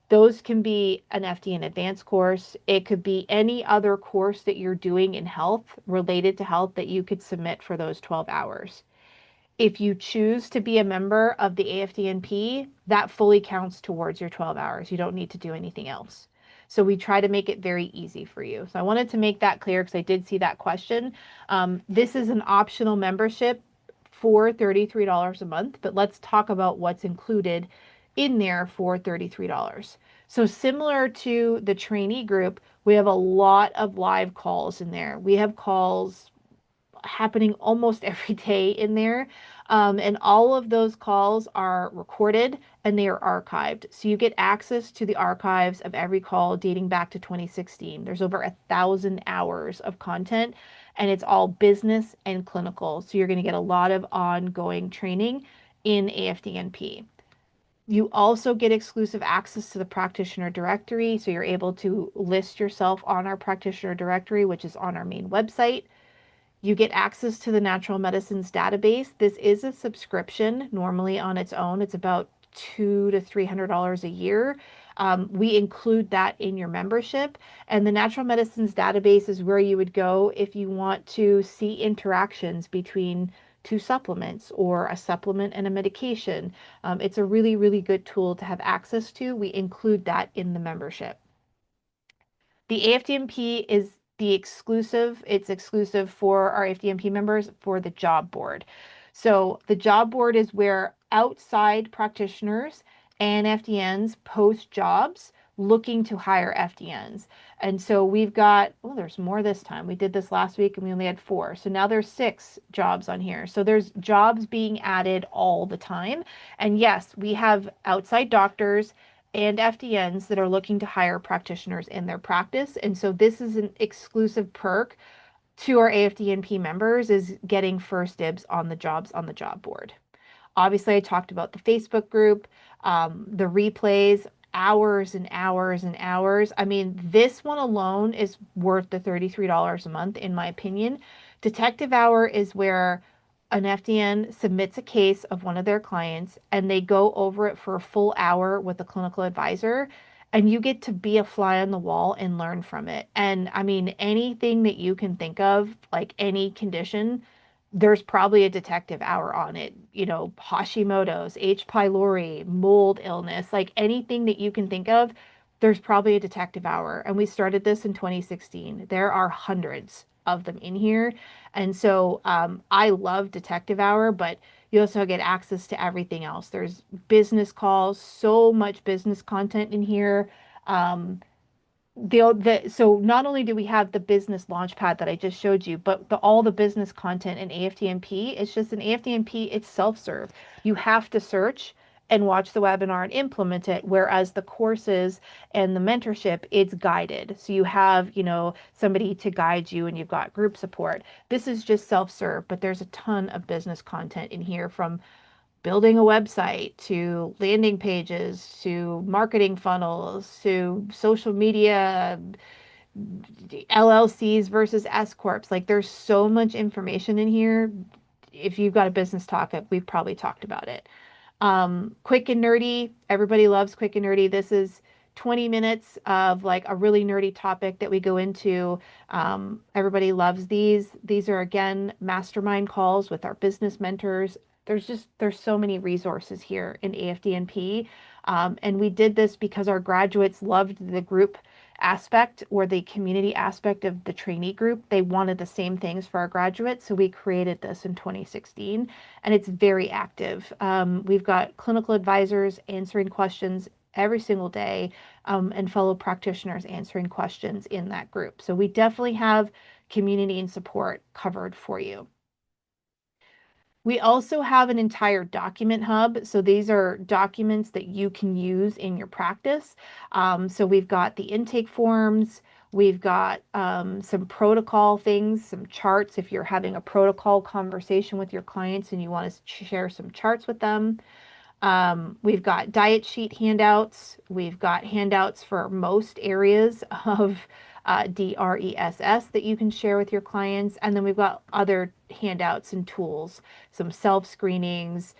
S2: Those can be an FDN advanced course. It could be any other course that you're doing in health, related to health, that you could submit for those 12 hours. If you choose to be a member of the AFDNP, that fully counts towards your 12 hours. You don't need to do anything else. So we try to make it very easy for you. So I wanted to make that clear because I did see that question. This is an optional membership for $33 a month, but let's talk about what's included in there for $33. So similar to the trainee group, we have a lot of live calls in there. We have calls happening almost every day in there. And all of those calls are recorded and they are archived. So you get access to the archives of every call dating back to 2016. There's over 1,000 hours of content and it's all business and clinical. So you're going to get a lot of ongoing training in AFDNP. You also get exclusive access to the practitioner directory. So you're able to list yourself on our practitioner directory, which is on our main website. You get access to the natural medicines database. This is a subscription. Normally on its own, it's about $200 to $300 a year. We include that in your membership. And the natural medicines database is where you would go if you want to see interactions between two supplements or a supplement and a medication. It's a really, really good tool to have access to. We include that in the membership. The AFDMP is it's exclusive for our AFDMP members for the job board. So the job board is where outside practitioners and FDNs post jobs looking to hire FDNs. And so we've got, oh, there's more this time. We did this last week and we only had 4. So now there's 6 jobs on here. So there's jobs being added all the time. And yes, we have outside doctors and FDNs that are looking to hire practitioners in their practice. And so this is an exclusive perk to our AFDNP members is getting first dibs on the jobs on the job board. Obviously, I talked about the Facebook group, the replays, hours and hours and hours. I mean, this one alone is worth the $33 a month, in my opinion. Detective Hour is where an FDN submits a case of one of their clients and they go over it for a full hour with a clinical advisor. And you get to be a fly on the wall and learn from it. And I mean, anything that you can think of, like any condition, there's probably a detective hour on it. You know, Hashimoto's, H. pylori, mold illness, like anything that you can think of, there's probably a detective hour. And we started this in 2016. There are hundreds of them in here. And so I love detective hour, but you also get access to everything else. There's business calls, so much business content in here. Um, so not only do we have the business launchpad that I just showed you, but all the business content in AFDMP, it's just an AFDMP, it's self-serve. You have to search and watch the webinar and implement it, whereas the courses and the mentorship, it's guided. So you have, somebody to guide you and you've got group support. This is just self-serve, but there's a ton of business content in here from building a website to landing pages to marketing funnels to social media, LLCs versus S corps. Like there's so much information in here. If you've got a business topic, we've probably talked about it. Quick and nerdy. Everybody loves quick and nerdy. This is 20 minutes of like a really nerdy topic that we go into. Everybody loves these. These are again mastermind calls with our business mentors. There's so many resources here in AFDNP. And we did this because our graduates loved the group aspect or the community aspect of the trainee group. They wanted the same things for our graduates. So we created this in 2016 and it's very active. We've got clinical advisors answering questions every single day and fellow practitioners answering questions in that group. So we definitely have community and support covered for you. We also have an entire document hub. So these are documents that you can use in your practice. So we've got the intake forms, we've got some protocol things, some charts if you're having a protocol conversation with your clients and you want to share some charts with them. We've got diet sheet handouts. We've got handouts for most areas of DRESS that you can share with your clients. And then we've got other handouts and tools, some self-screenings.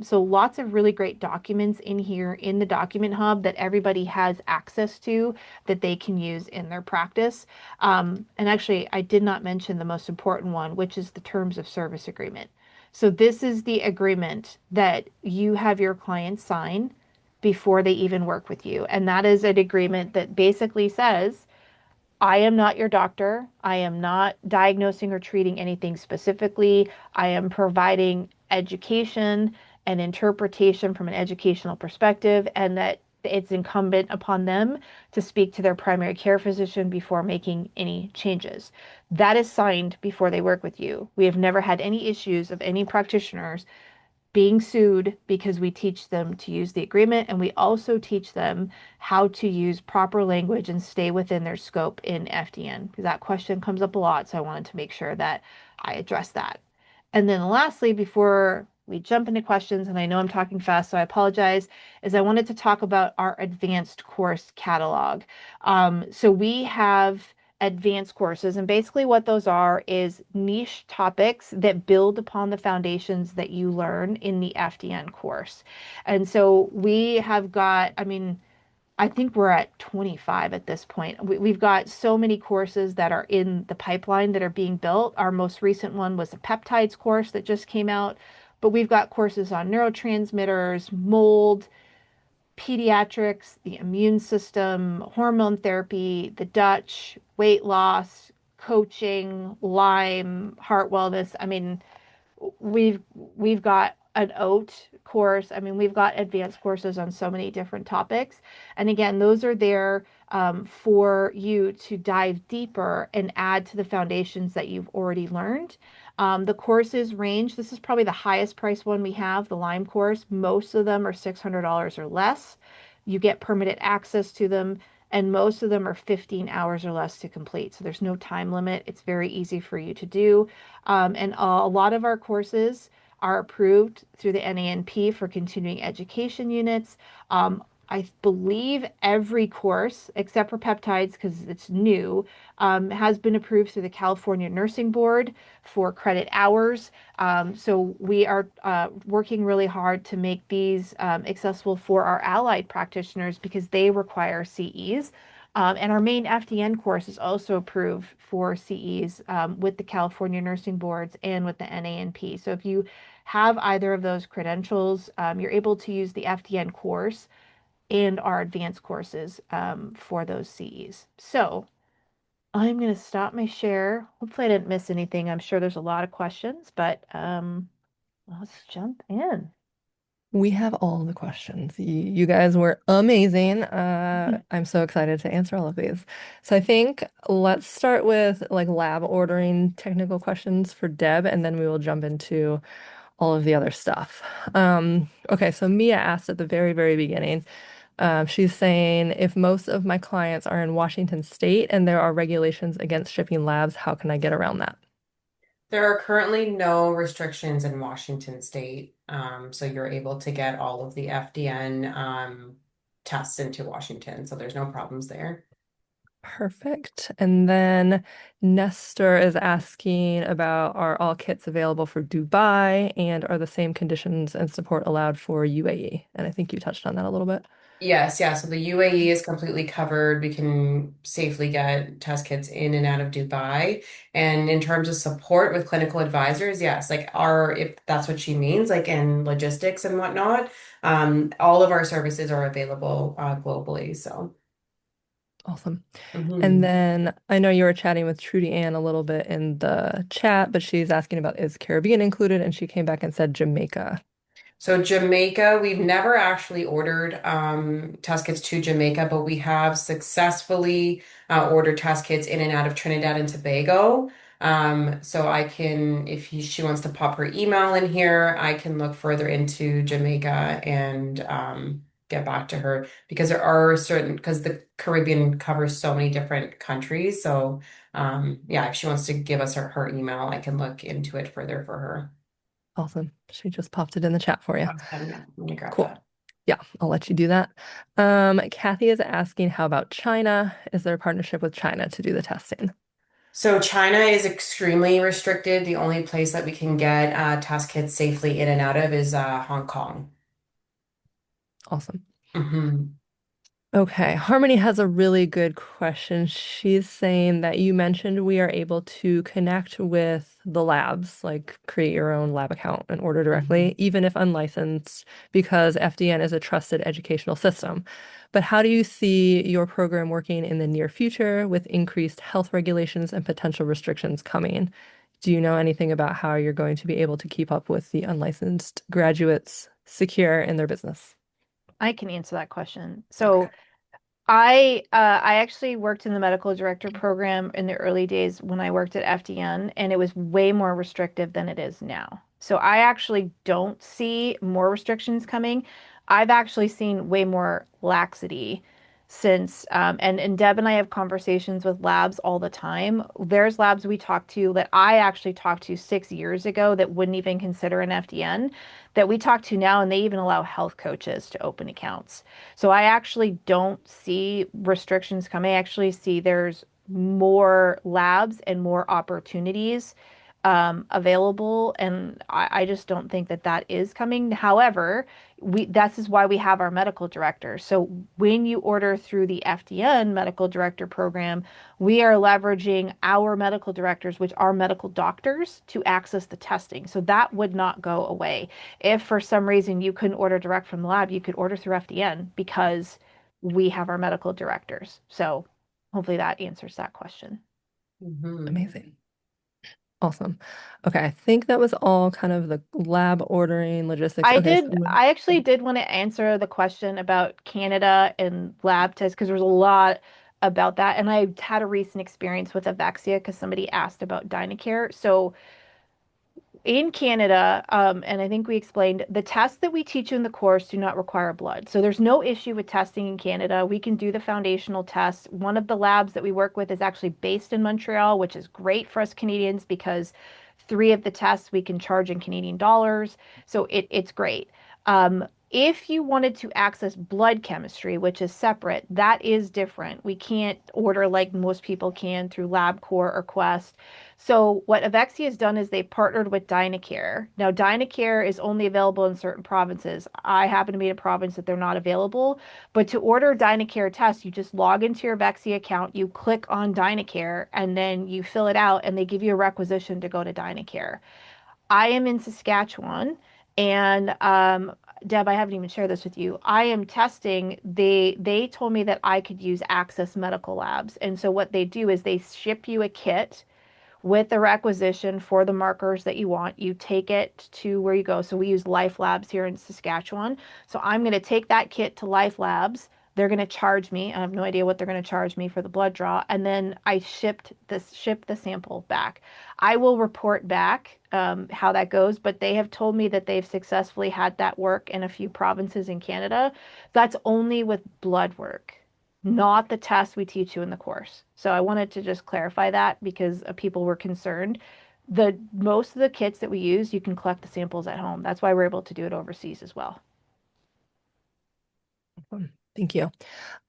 S2: So lots of really great documents in here in the document hub that everybody has access to that they can use in their practice. And actually, I did not mention the most important one, which is the terms of service agreement. So this is the agreement that you have your clients sign before they even work with you. And that is an agreement that basically says, I am not your doctor. I am not diagnosing or treating anything specifically. I am providing education and interpretation from an educational perspective, and that it's incumbent upon them to speak to their primary care physician before making any changes. That is signed before they work with you. We have never had any issues of any practitioners being sued because we teach them to use the agreement, and we also teach them how to use proper language and stay within their scope in FDN, because that question comes up a lot. So I wanted to make sure that I address that. And then lastly, before we jump into questions, and I know I'm talking fast, so I apologize, is I wanted to talk about our advanced course catalog. So we have advanced courses, and basically what those are is niche topics that build upon the foundations that you learn in the FDN course. And so we have got, I mean, I think we're at 25 at this point. We've got so many courses that are in the pipeline that are being built. Our most recent one was a peptides course that just came out, but we've got courses on neurotransmitters, mold, pediatrics, the immune system, hormone therapy, the Dutch, weight loss, coaching, Lyme, heart wellness. I mean, we've got an oat course. I mean, we've got advanced courses on so many different topics. And again, those are there for you to dive deeper and add to the foundations that you've already learned. The courses range. This is probably the highest price one we have, the Lyme course. Most of them are $600 or less. You get permanent access to them, and most of them are 15 hours or less to complete. So there's no time limit. It's very easy for you to do. And a lot of our courses are approved through the NANP for continuing education units. I believe every course, except for peptides because it's new, has been approved through the California Nursing Board for credit hours. So we are working really hard to make these accessible for our allied practitioners because they require CEs. And our main FDN course is also approved for CEs with the California Nursing Boards and with the NANP. So if you have either of those credentials, you're able to use the FDN course and our advanced courses for those CEs. So I'm going to stop my share. Hopefully I didn't miss anything. I'm sure there's a lot of questions, but let's jump in.
S1: We have all the questions. You guys were amazing. I'm so excited to answer all of these. So I think let's start with like lab ordering technical questions for Deb, and then we will jump into all of the other stuff. Okay, so Mia asked at the very, very beginning. She's saying, if most of my clients are in Washington State and there are regulations against shipping labs, how can I get around that?
S3: There are currently no restrictions in Washington State, so you're able to get all of the FDN tests into Washington, so there's no problems there.
S1: Perfect. And then Nestor is asking about, are all kits available for Dubai and are the same conditions and support allowed for UAE? And I think you touched on that a little bit.
S3: Yes, yeah. So the UAE is completely covered. We can safely get test kits in and out of Dubai. And in terms of support with clinical advisors, yes, like our, if that's what she means, like in logistics and whatnot, all of our services are available globally. So,
S1: Awesome. And
S3: mhm.
S1: then I know you were chatting with Trudy Ann a little bit in the chat, but she's asking about is Caribbean included? And she came back and said Jamaica.
S3: So Jamaica, we've never actually ordered test kits to Jamaica, but we have successfully ordered test kits in and out of Trinidad and Tobago. So I can, if she wants to pop her email in here, I can look further into Jamaica and get back to her because there are certain, because the Caribbean covers so many different countries. So yeah, if she wants to give us her email, I can look into it further for her.
S1: Awesome. She just popped it in the chat for you.
S3: Awesome. Yeah, let me grab
S1: Cool.
S3: that.
S1: Yeah, I'll let you do that. Kathy is asking, how about China? Is there a partnership with China to do the testing?
S3: So China is extremely restricted. The only place that we can get test kits safely in and out of is Hong Kong.
S1: Awesome.
S3: Hmm.
S1: Okay, Harmony has a really good question. She's saying that you mentioned we are able to connect with the labs, like create your own lab account and order directly,
S3: Hmm.
S1: even if unlicensed, because FDN is a trusted educational system. But how do you see your program working in the near future with increased health regulations and potential restrictions coming? Do you know anything about how you're going to be able to keep up with the unlicensed graduates secure in their business?
S2: I can answer that question.
S1: Okay.
S2: So I actually worked in the medical director program in the early days when I worked at FDN, and it was way more restrictive than it is now. So I actually don't see more restrictions coming. I've actually seen way more laxity since and Deb and I have conversations with labs all the time. There's labs we talk to that I actually talked to 6 years ago that wouldn't even consider an FDN that we talk to now, and they even allow health coaches to open accounts. So I actually don't see restrictions coming. I actually see there's more labs and more opportunities available, and I just don't think that that is coming. However, this is why we have our medical director. So when you order through the FDN medical director program, we are leveraging our medical directors, which are medical doctors, to access the testing. So that would not go away. If for some reason you couldn't order direct from the lab, you could order through FDN because we have our medical directors. So hopefully that answers that question.
S3: Mhm.
S1: Amazing. Awesome. Okay, I think that was all kind of the lab ordering logistics. Okay, so
S2: I actually did want to answer the question about Canada and lab tests because there's a lot about that. And I had a recent experience with Avexia because somebody asked about Dynacare. So in Canada, and I think we explained, the tests that we teach you in the course do not require blood. So there's no issue with testing in Canada. We can do the foundational tests. One of the labs that we work with is actually based in Montreal, which is great for us Canadians because three of the tests we can charge in Canadian dollars. So it's great. If you wanted to access blood chemistry, which is separate, that is different. We can't order like most people can through LabCorp or Quest. So what Avexia has done is they partnered with Dynacare. Now, Dynacare is only available in certain provinces. I happen to be in a province that they're not available, but to order Dynacare tests, you just log into your Avexia account, you click on Dynacare, and then you fill it out, and they give you a requisition to go to Dynacare. I am in Saskatchewan, and Deb, I haven't even shared this with you. I am testing. They told me that I could use Access Medical Labs, and so what they do is they ship you a kit with the requisition for the markers that you want. You take it to where you go. So we use Life Labs here in Saskatchewan. So I'm going to take that kit to Life Labs. They're going to charge me. I have no idea what they're going to charge me for the blood draw. And then I ship the sample back. I will report back how that goes, but they have told me that they've successfully had that work in a few provinces in Canada. That's only with blood work, not the test we teach you in the course. So I wanted to just clarify that because people were concerned. The most of the kits that we use, you can collect the samples at home. That's why we're able to do it overseas as well.
S1: thank you.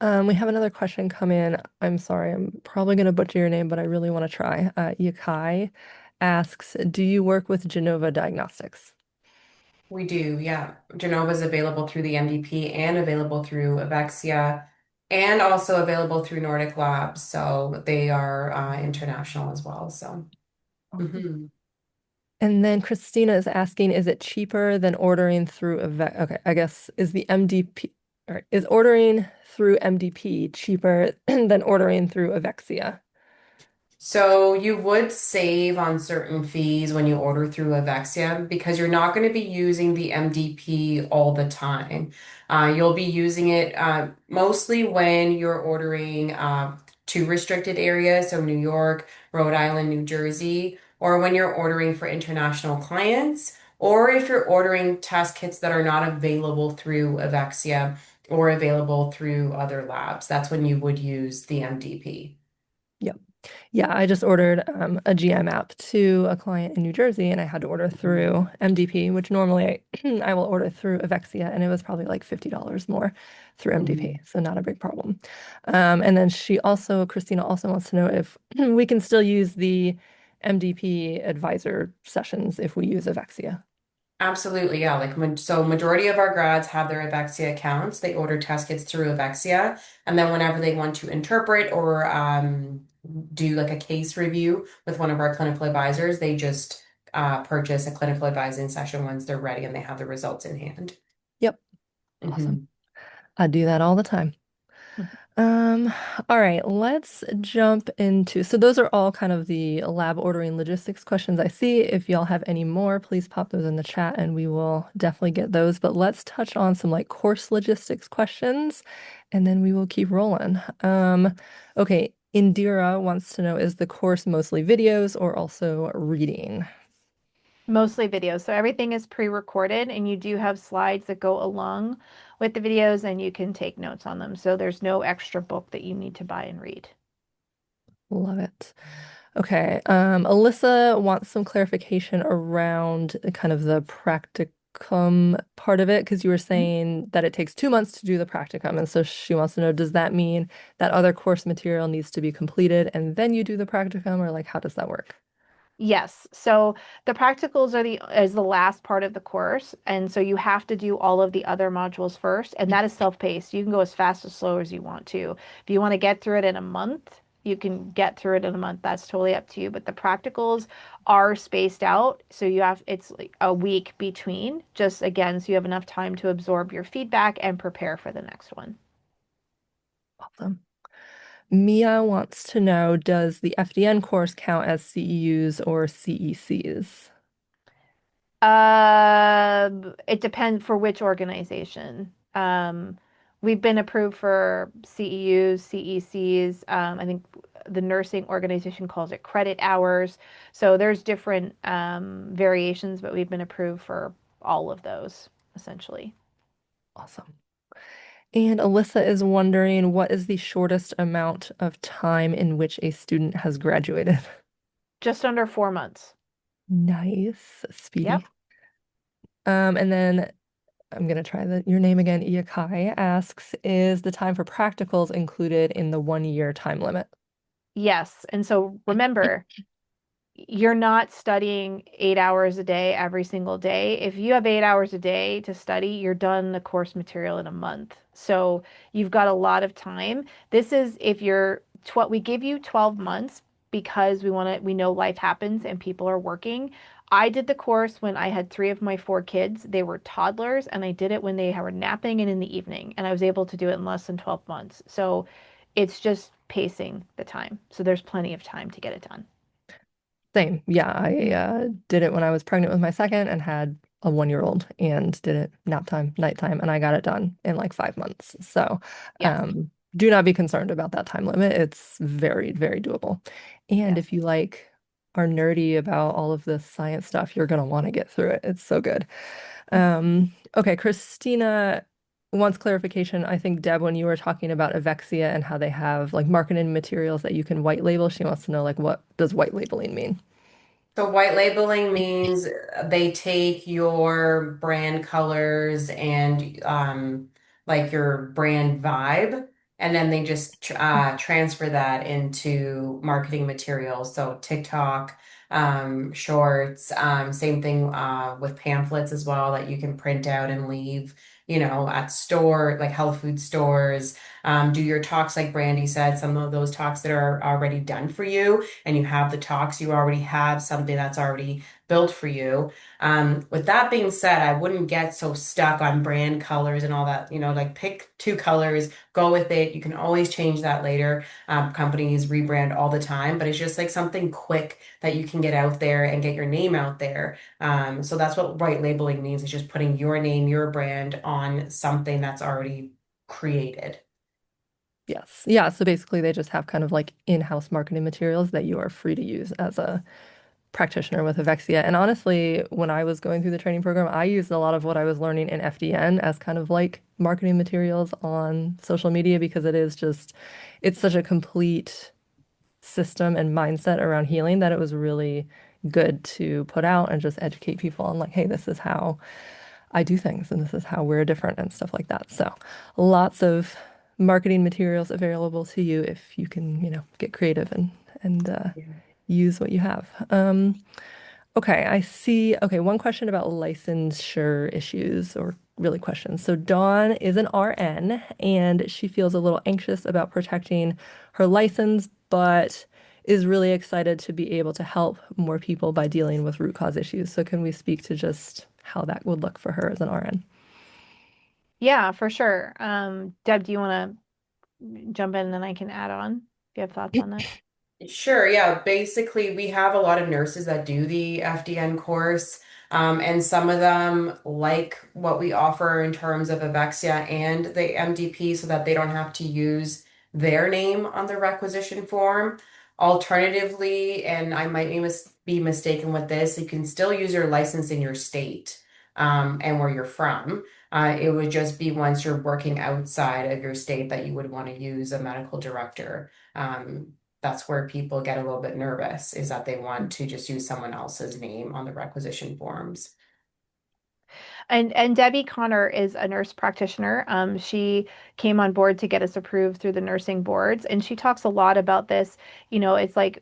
S1: We have another question come in. I'm sorry, I'm probably going to butcher your name, but I really want to try. Yakai asks, do you work with Genova Diagnostics?
S3: We do, yeah. Genova is available through the MDP and available through Avexia and also available through Nordic Labs. So they are international as well. So,
S1: Awesome.
S3: mhm.
S1: And then Christina is asking, is it cheaper than ordering through a vet? Okay, I guess is the MDP or is ordering through MDP cheaper than ordering through Avexia?
S3: So you would save on certain fees when you order through Avexia because you're not going to be using the MDP all the time. You'll be using it mostly when you're ordering to restricted areas, so New York, Rhode Island, New Jersey, or when you're ordering for international clients, or if you're ordering test kits that are not available through Avexia or available through other labs. That's when you would use the MDP.
S1: Yep. Yeah, I just ordered a GM app to a client in New Jersey, and I had to order through MDP, which normally I will order through Avexia, and it was probably like $50 more through
S3: Mhm.
S1: MDP, so not a big problem. And then Christina also wants to know if we can still use the MDP advisor sessions if we use Avexia.
S3: Absolutely, yeah. So majority of our grads have their Avexia accounts. They order test kits through Avexia, and then whenever they want to interpret or do like a case review with one of our clinical advisors, they just purchase a clinical advising session once they're ready and they have the results in hand.
S1: Yep, awesome.
S3: Mhm.
S1: I do that all the time. Um, all right, let's jump into, so those are all kind of the lab ordering logistics questions I see. If y'all have any more, please pop those in the chat and we will definitely get those. But let's touch on some like course logistics questions and then we will keep rolling. Okay, Indira wants to know, is the course mostly videos or also reading?
S2: Mostly videos. So everything is pre-recorded and you do have slides that go along with the videos and you can take notes on them. So there's no extra book that you need to buy and read.
S1: Love it. Okay. Alyssa wants some clarification around kind of the practicum part of it, because you were saying that it takes 2 months to do the practicum. And so she wants to know, does that mean that other course material needs to be completed and then you do the practicum, or like how does that work?
S2: Yes. So the practicals are the is the last part of the course, and so you have to do all of the other modules first, and that is self-paced. You can go as fast or slow as you want to. If you want to get through it in a month, you can get through it in a month. That's totally up to you. But the practicals are spaced out, so you have it's like a week between, just again, so you have enough time to absorb your feedback and prepare for the next one.
S1: Awesome. Mia wants to know, does the FDN course count as CEUs or CECs?
S2: It depends for which organization. We've been approved for CEUs, CECs. I think the nursing organization calls it credit hours. So there's different variations, but we've been approved for all of those essentially.
S1: Awesome. And Alyssa is wondering, what is the shortest amount of time in which a student has graduated?
S2: Just under 4 months.
S1: Nice,
S2: Yep.
S1: speedy. And then I'm gonna try your name again. Iyakai asks, is the time for practicals included in the 1 year time limit?
S2: Yes. And so remember, you're not studying 8 hours a day every single day. If you have 8 hours a day to study, you're done the course material in a month. So you've got a lot of time. This is if you're 12, we give you 12 months because we know life happens and people are working. I did the course when I had three of my four kids. They were toddlers, and I did it when they were napping and in the evening, and I was able to do it in less than 12 months. So it's just pacing the time. So there's plenty of time to get it done.
S1: Same. Yeah, I did it when I was pregnant with my second and had a 1 year old and did it nap time, nighttime, and I got it done in like 5 months. So
S2: Yes.
S1: do not be concerned about that time limit. It's very, very doable. And
S2: Yes.
S1: if you like are nerdy about all of this science stuff, you're gonna want to get through it. It's so good. Okay, Christina wants clarification. I think Deb, when you were talking about Avexia and how they have like marketing materials that you can white label, she wants to know like what does white labeling mean?
S3: So white labeling means they take your brand colors and like your brand vibe, and then they just transfer that into marketing materials. So TikTok, shorts, same thing with pamphlets as well that you can print out and leave, at store like health food stores. Do your talks like Brandy said, some of those talks that are already done for you and you have the talks, you already have something that's already built for you. With that being said, I wouldn't get so stuck on brand colors and all that, like pick two colors, go with it. You can always change that later. Companies rebrand all the time, but it's just like something quick that you can get out there and get your name out there. So that's what white labeling means. It's just putting your name, your brand on something that's already created.
S1: Yes. Yeah. So basically, they just have kind of like in-house marketing materials that you are free to use as a practitioner with Avexia. And honestly, when I was going through the training program, I used a lot of what I was learning in FDN as kind of like marketing materials on social media because it's such a complete system and mindset around healing that it was really good to put out and just educate people on like, hey, this is how I do things and this is how we're different and stuff like that. So lots of marketing materials available to you if you can, get creative and use what you have. Okay, I see. Okay, one question about licensure issues or really questions. So Dawn is an RN and she feels a little anxious about protecting her license, but is really excited to be able to help more people by dealing with root cause issues. So can we speak to just how that would look for her as an RN?
S2: Yeah, for sure. Deb, do you want to jump in and then I can add on if you have thoughts on that.
S3: Sure, yeah. Basically, we have a lot of nurses that do the FDN course, and some of them like what we offer in terms of Avexia and the MDP so that they don't have to use their name on the requisition form. Alternatively, and I might be mistaken with this, you can still use your license in your state, and where you're from. It would just be once you're working outside of your state that you would want to use a medical director. That's where people get a little bit nervous, is that they want to just use someone else's name on the requisition forms.
S2: And Debbie Connor is a nurse practitioner. She came on board to get us approved through the nursing boards, and she talks a lot about this. You know, it's like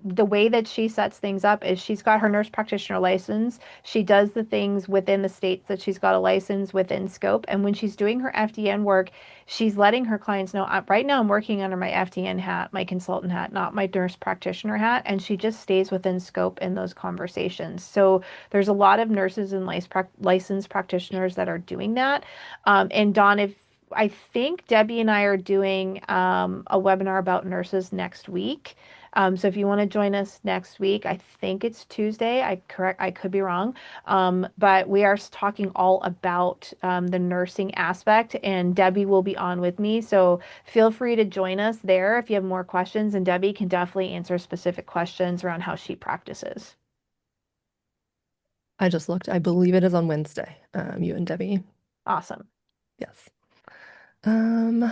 S2: the way that she sets things up is she's got her nurse practitioner license. She does the things within the states that she's got a license within scope, and when she's doing her FDN work, she's letting her clients know, right now I'm working under my FDN hat, my consultant hat, not my nurse practitioner hat, and she just stays within scope in those conversations. So there's a lot of nurses and licensed practitioners that are doing that. And Dawn, if I think Debbie and I are doing a webinar about nurses next week. So if you want to join us next week, I think it's Tuesday. I could be wrong. But we are talking all about the nursing aspect, and Debbie will be on with me. So feel free to join us there if you have more questions, and Debbie can definitely answer specific questions around how she practices.
S1: I just looked. I believe it is on Wednesday. You and Debbie.
S2: Awesome.
S1: Yes. Um,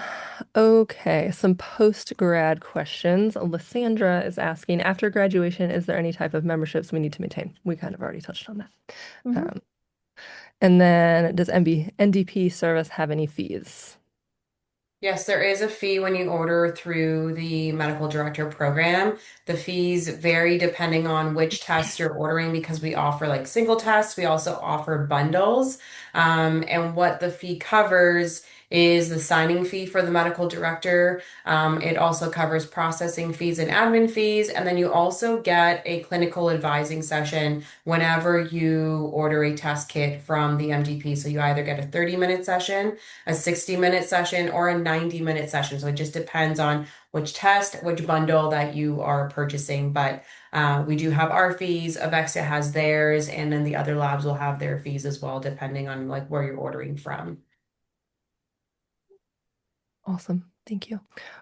S1: okay, some post-grad questions. Lysandra is asking, after graduation, is there any type of memberships we need to maintain? We kind of already touched on that.
S2: Mhm.
S1: Um, and then does NDP service have any fees?
S3: Yes, there is a fee when you order through the medical director program. The fees vary depending on which tests you're ordering because we offer like single tests. We also offer bundles. And what the fee covers is the signing fee for the medical director. It also covers processing fees and admin fees. And then you also get a clinical advising session whenever you order a test kit from the MDP. So you either get a 30-minute session, a 60-minute session, or a 90-minute session. So it just depends on which test, which bundle that you are purchasing. But we do have our fees. Avexia has theirs, and then the other labs will have their fees as well, depending on like where you're ordering from.
S1: Awesome. Thank you.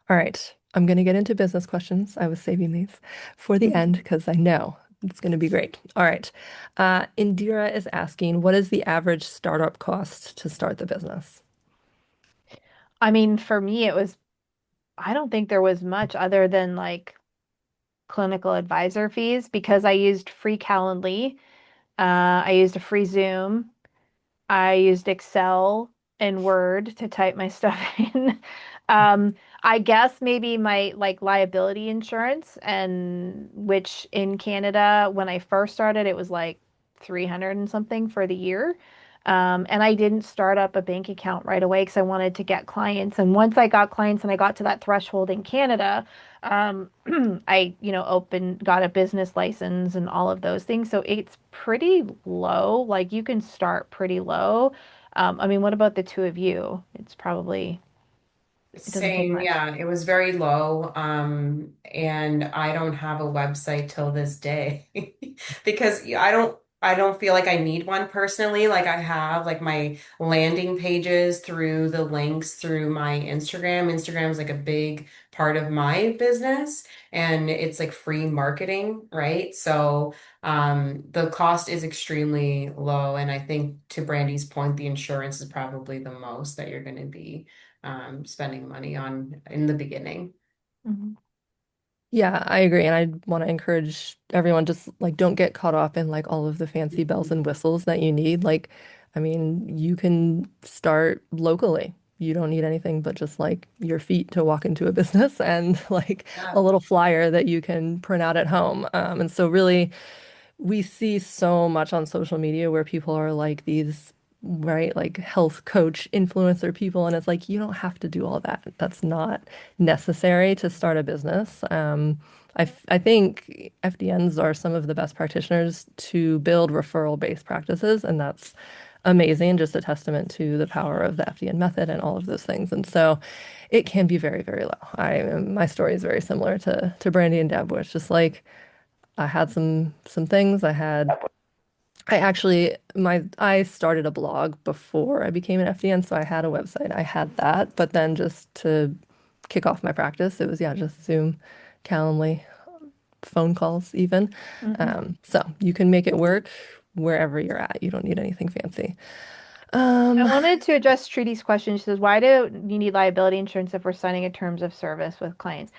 S1: All right. I'm going to get into business questions. I was saving these for the end because I know it's going to be great. All right. Indira is asking, what is the average startup cost to start the business?
S2: I mean, for me, I don't think there was much other than like clinical advisor fees because I used free Calendly. I used a free Zoom. I used Excel and Word to type my stuff in. Um, I guess maybe my like liability insurance, and which in Canada, when I first started, it was like 300 and something for the year. And I didn't start up a bank account right away because I wanted to get clients. And once I got clients and I got to that threshold in Canada, um, got a business license and all of those things. So it's pretty low. Like you can start pretty low. I mean, what about the two of you? It doesn't take
S3: Same,
S2: much.
S3: yeah, it was very low. And I don't have a website till this day because I don't feel like I need one personally. Like I have like my landing pages through the links through my Instagram. Instagram is like a big part of my business and it's like free marketing, right? So the cost is extremely low. And I think to Brandy's point, the insurance is probably the most that you're going to be spending money on in the beginning.
S2: Mhm.
S1: Yeah, I agree. And I want to encourage everyone just like don't get caught up in like all of the fancy bells and whistles that you need. Like, I mean, you can start locally. You don't need anything but just like your feet to walk into a business and like a
S3: Yeah.
S1: little flyer that you can print out at home. And so really we see so much on social media where people are like these, right, like health coach influencer people, and it's like you don't have to do all that. That's not necessary to start a business. I think FDNs are some of the best practitioners to build referral-based practices, and that's amazing, just a testament to the power of the FDN method and all of those things. And so it can be very, very low. My story is very similar to Brandy and Deb, where it's just like I had some things. I actually I started a blog before I became an FDN, so I had a website. I had that, but then just to kick off my practice, it was yeah, just Zoom, Calendly, phone calls even.
S2: Hmm.
S1: So you can make it work wherever you're at. You don't need anything fancy.
S2: I
S1: Um,
S2: wanted to address Trudy's question. She says, why do you need liability insurance if we're signing a terms of service with clients?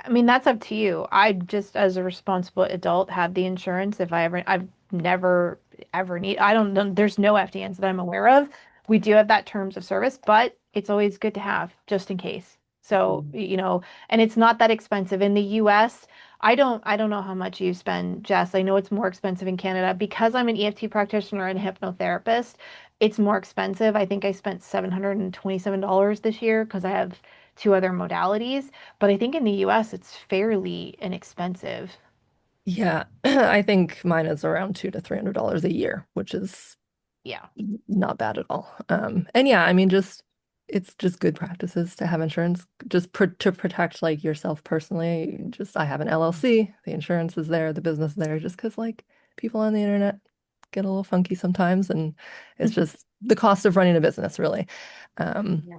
S2: I mean, that's up to you. I just, as a responsible adult, have the insurance. If I ever, I've never ever need, I don't know, there's no FDNs that I'm aware of. We do have that terms of service, but it's always good to have just in case. So, and it's not that expensive in the US. I don't know how much you spend, Jess. I know it's more expensive in Canada because I'm an EFT practitioner and a hypnotherapist. It's more expensive. I think I spent $727 this year because I have two other modalities. But I think in the US, it's fairly inexpensive.
S1: yeah, I think mine is around $200 to $300 a year, which is
S2: Yeah.
S1: not bad at all. And yeah, I mean, just it's just good practices to have insurance, just to protect like yourself personally. Just I have an LLC, the insurance is there, the business is there, just because like people on the internet get a little funky sometimes, and it's just the cost of running a business, really. Um,
S2: Yeah.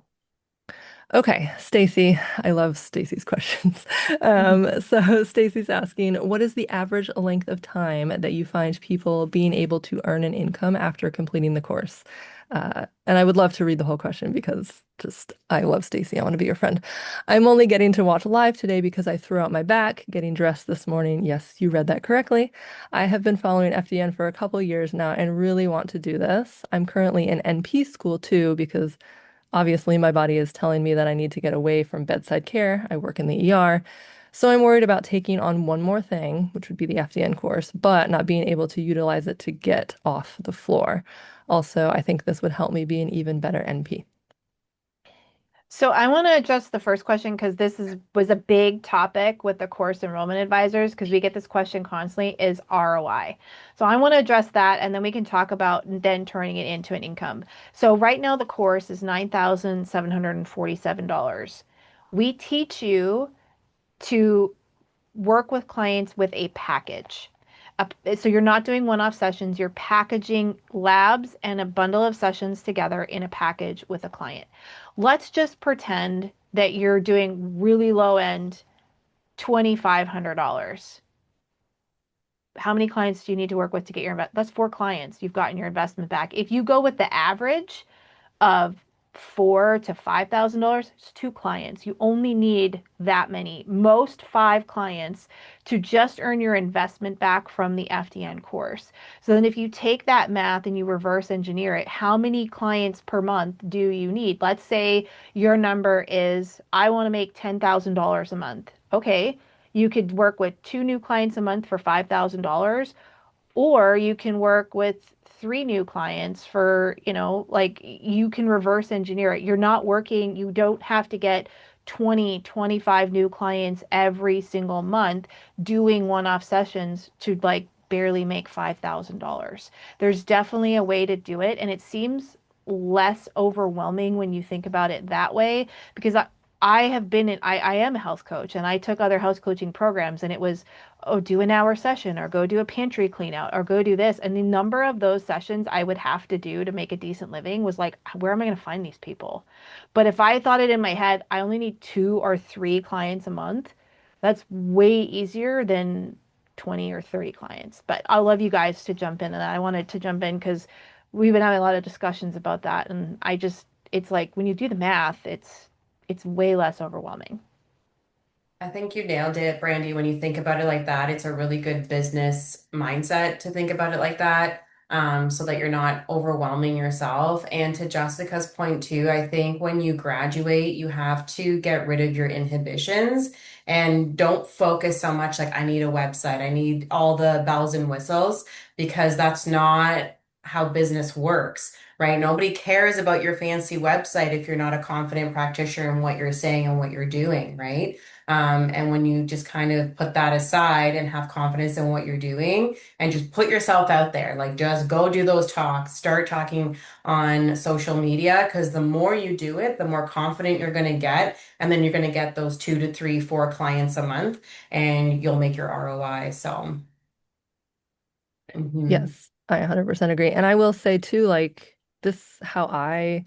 S1: Okay, Stacy, I love Stacy's questions. So Stacy's asking, what is the average length of time that you find people being able to earn an income after completing the course? And I would love to read the whole question because just I love Stacy. I want to be your friend. I'm only getting to watch live today because I threw out my back getting dressed this morning. Yes, you read that correctly. I have been following FDN for a couple years now and really want to do this. I'm currently in NP school too because obviously, my body is telling me that I need to get away from bedside care. I work in the ER. So I'm worried about taking on one more thing, which would be the FDN course, but not being able to utilize it to get off the floor. Also, I think this would help me be an even better NP.
S2: So I want to address the first question because this is was a big topic with the course enrollment advisors because we get this question constantly is ROI. So I want to address that and then we can talk about then turning it into an income. So right now the course is $9,747. We teach you to work with clients with a package. So you're not doing one-off sessions, you're packaging labs and a bundle of sessions together in a package with a client. Let's just pretend that you're doing really low end $2,500. How many clients do you need to work with to get your investment? That's four clients you've gotten your investment back. If you go with the average of $4,000 to $5,000, it's two clients. You only need that many, most five clients to just earn your investment back from the FDN course. So then if you take that math and you reverse engineer it, how many clients per month do you need? Let's say your number is, I want to make $10,000 a month. Okay, you could work with two new clients a month for $5,000, or you can work with three new clients for, like you can reverse engineer it. You're not working, you don't have to get 20, 25 new clients every single month doing one-off sessions to like barely make $5,000. There's definitely a way to do it, and it seems less overwhelming when you think about it that way because I have been I am a health coach and I took other health coaching programs and it was, oh, do an hour session or go do a pantry clean out or go do this. And the number of those sessions I would have to do to make a decent living was like, where am I going to find these people? But if I thought it in my head, I only need two or three clients a month, that's way easier than 20 or 30 clients. But I love you guys to jump in. And I wanted to jump in because we've been having a lot of discussions about that. And it's like when you do the math, it's way less overwhelming.
S3: I think you nailed it, Brandy. When you think about it like that, it's a really good business mindset to think about it like that, so that you're not overwhelming yourself. And to Jessica's point too, I think when you graduate, you have to get rid of your inhibitions and don't focus so much like, I need a website, I need all the bells and whistles, because that's not how business works, right? Nobody cares about your fancy website if you're not a confident practitioner in what you're saying and what you're doing, right? And when you just kind of put that aside and have confidence in what you're doing and just put yourself out there, like just go do those talks, start talking on social media, because the more you do it, the more confident you're going to get. And then you're going to get those 2 to 3, 4 clients a month and you'll make your ROI. So, mhm.
S1: Yes, I 100% agree. And I will say too, like this, how I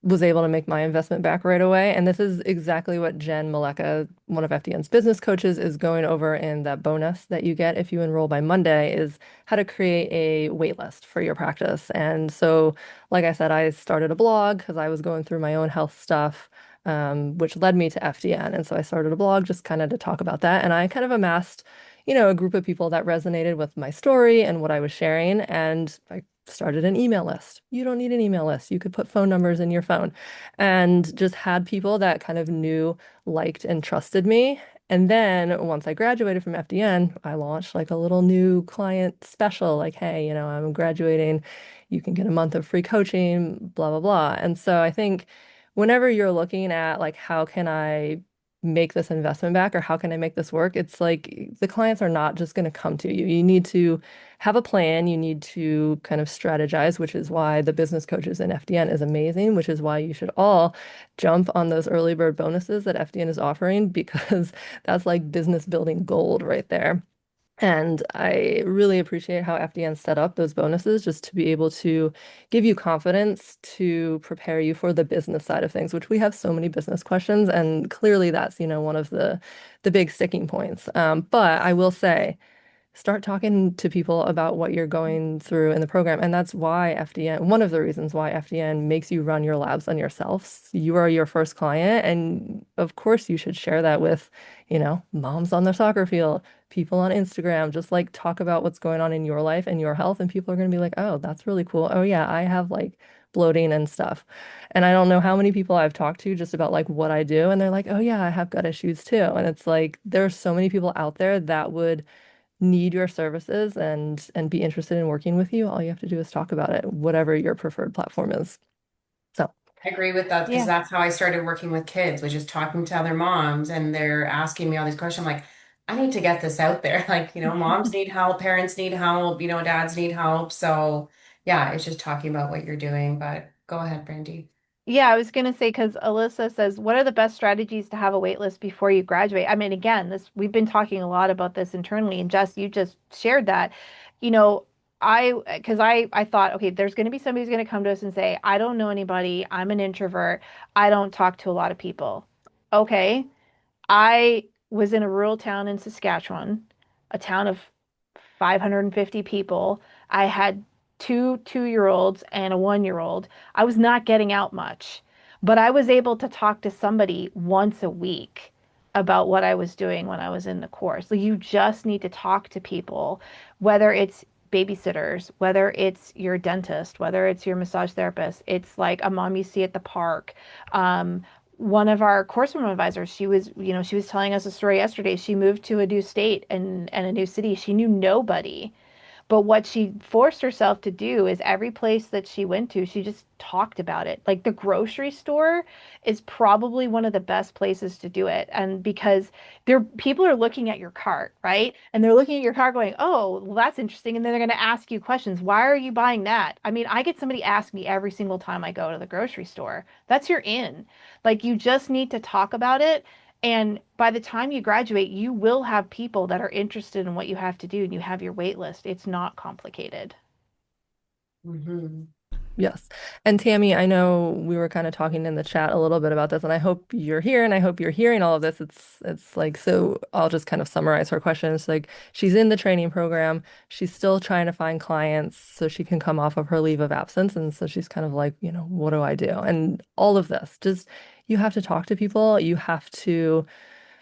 S1: was able to make my investment back right away. And this is exactly what Jen Malecha, one of FDN's business coaches, is going over in that bonus that you get if you enroll by Monday is how to create a wait list for your practice. And so, like I said, I started a blog because I was going through my own health stuff, which led me to FDN. And so I started a blog just kind of to talk about that. And I kind of amassed, a group of people that resonated with my story and what I was sharing. And I started an email list. You don't need an email list. You could put phone numbers in your phone and just had people that kind of knew, liked, and trusted me. And then once I graduated from FDN, I launched like a little new client special, like, hey, I'm graduating. You can get a month of free coaching, blah, blah, blah. And so I think whenever you're looking at like, how can I make this investment back or how can I make this work? It's like the clients are not just going to come to you. You need to have a plan. You need to kind of strategize, which is why the business coaches in FDN is amazing, which is why you should all jump on those early bird bonuses that FDN is offering because that's like business building gold right there. And I really appreciate how FDN set up those bonuses just to be able to give you confidence to prepare you for the business side of things, which we have so many business questions, and clearly that's, one of the big sticking points. But I will say, start talking to people about what you're going through in the program. And that's why FDN, one of the reasons why FDN makes you run your labs on yourself. You are your first client. And of course, you should share that with, moms on the soccer field, people on Instagram, just like talk about what's going on in your life and your health. And people are going to be like, oh, that's really cool. Oh, yeah, I have like bloating and stuff. And I don't know how many people I've talked to just about like what I do. And they're like, oh, yeah, I have gut issues too. And it's like, there's so many people out there that would need your services and be interested in working with you, all you have to do is talk about it, whatever your preferred platform is. So,
S3: I agree with that because
S2: Yeah.
S3: that's how I started working with kids, was just talking to other moms and they're asking me all these questions. I'm like, I need to get this out there. Like, moms need help, parents need help, dads need help. So yeah, it's just talking about what you're doing. But go ahead, Brandy.
S2: Yeah, I was gonna say because Alyssa says, what are the best strategies to have a wait list before you graduate? I mean, again, this we've been talking a lot about this internally, and Jess, you just shared that. You know, I thought, okay, there's gonna be somebody who's gonna come to us and say, I don't know anybody, I'm an introvert, I don't talk to a lot of people. Okay, I was in a rural town in Saskatchewan, a town of 550 people. I had two 2 year olds and a 1 year old. I was not getting out much, but I was able to talk to somebody once a week about what I was doing when I was in the course. So you just need to talk to people, whether it's babysitters, whether it's your dentist, whether it's your massage therapist. It's like a mom you see at the park. One of our course room advisors, she was telling us a story yesterday. She moved to a new state and a new city. She knew nobody. But what she forced herself to do is every place that she went to, she just talked about it. Like the grocery store is probably one of the best places to do it. And because there people are looking at your cart, right? And they're looking at your cart going, "Oh, well, that's interesting." And then they're going to ask you questions. Why are you buying that? I mean, I get somebody ask me every single time I go to the grocery store. That's your in. Like you just need to talk about it, and by the time you graduate, you will have people that are interested in what you have to do and you have your wait list. It's not complicated.
S3: Hmm.
S1: yes. And Tammy, I know we were kind of talking in the chat a little bit about this, and I hope you're here and I hope you're hearing all of this. It's like so I'll just kind of summarize her question. It's like she's in the training program, she's still trying to find clients so she can come off of her leave of absence. And so she's kind of like, what do I do? And all of this, just you have to talk to people, you have to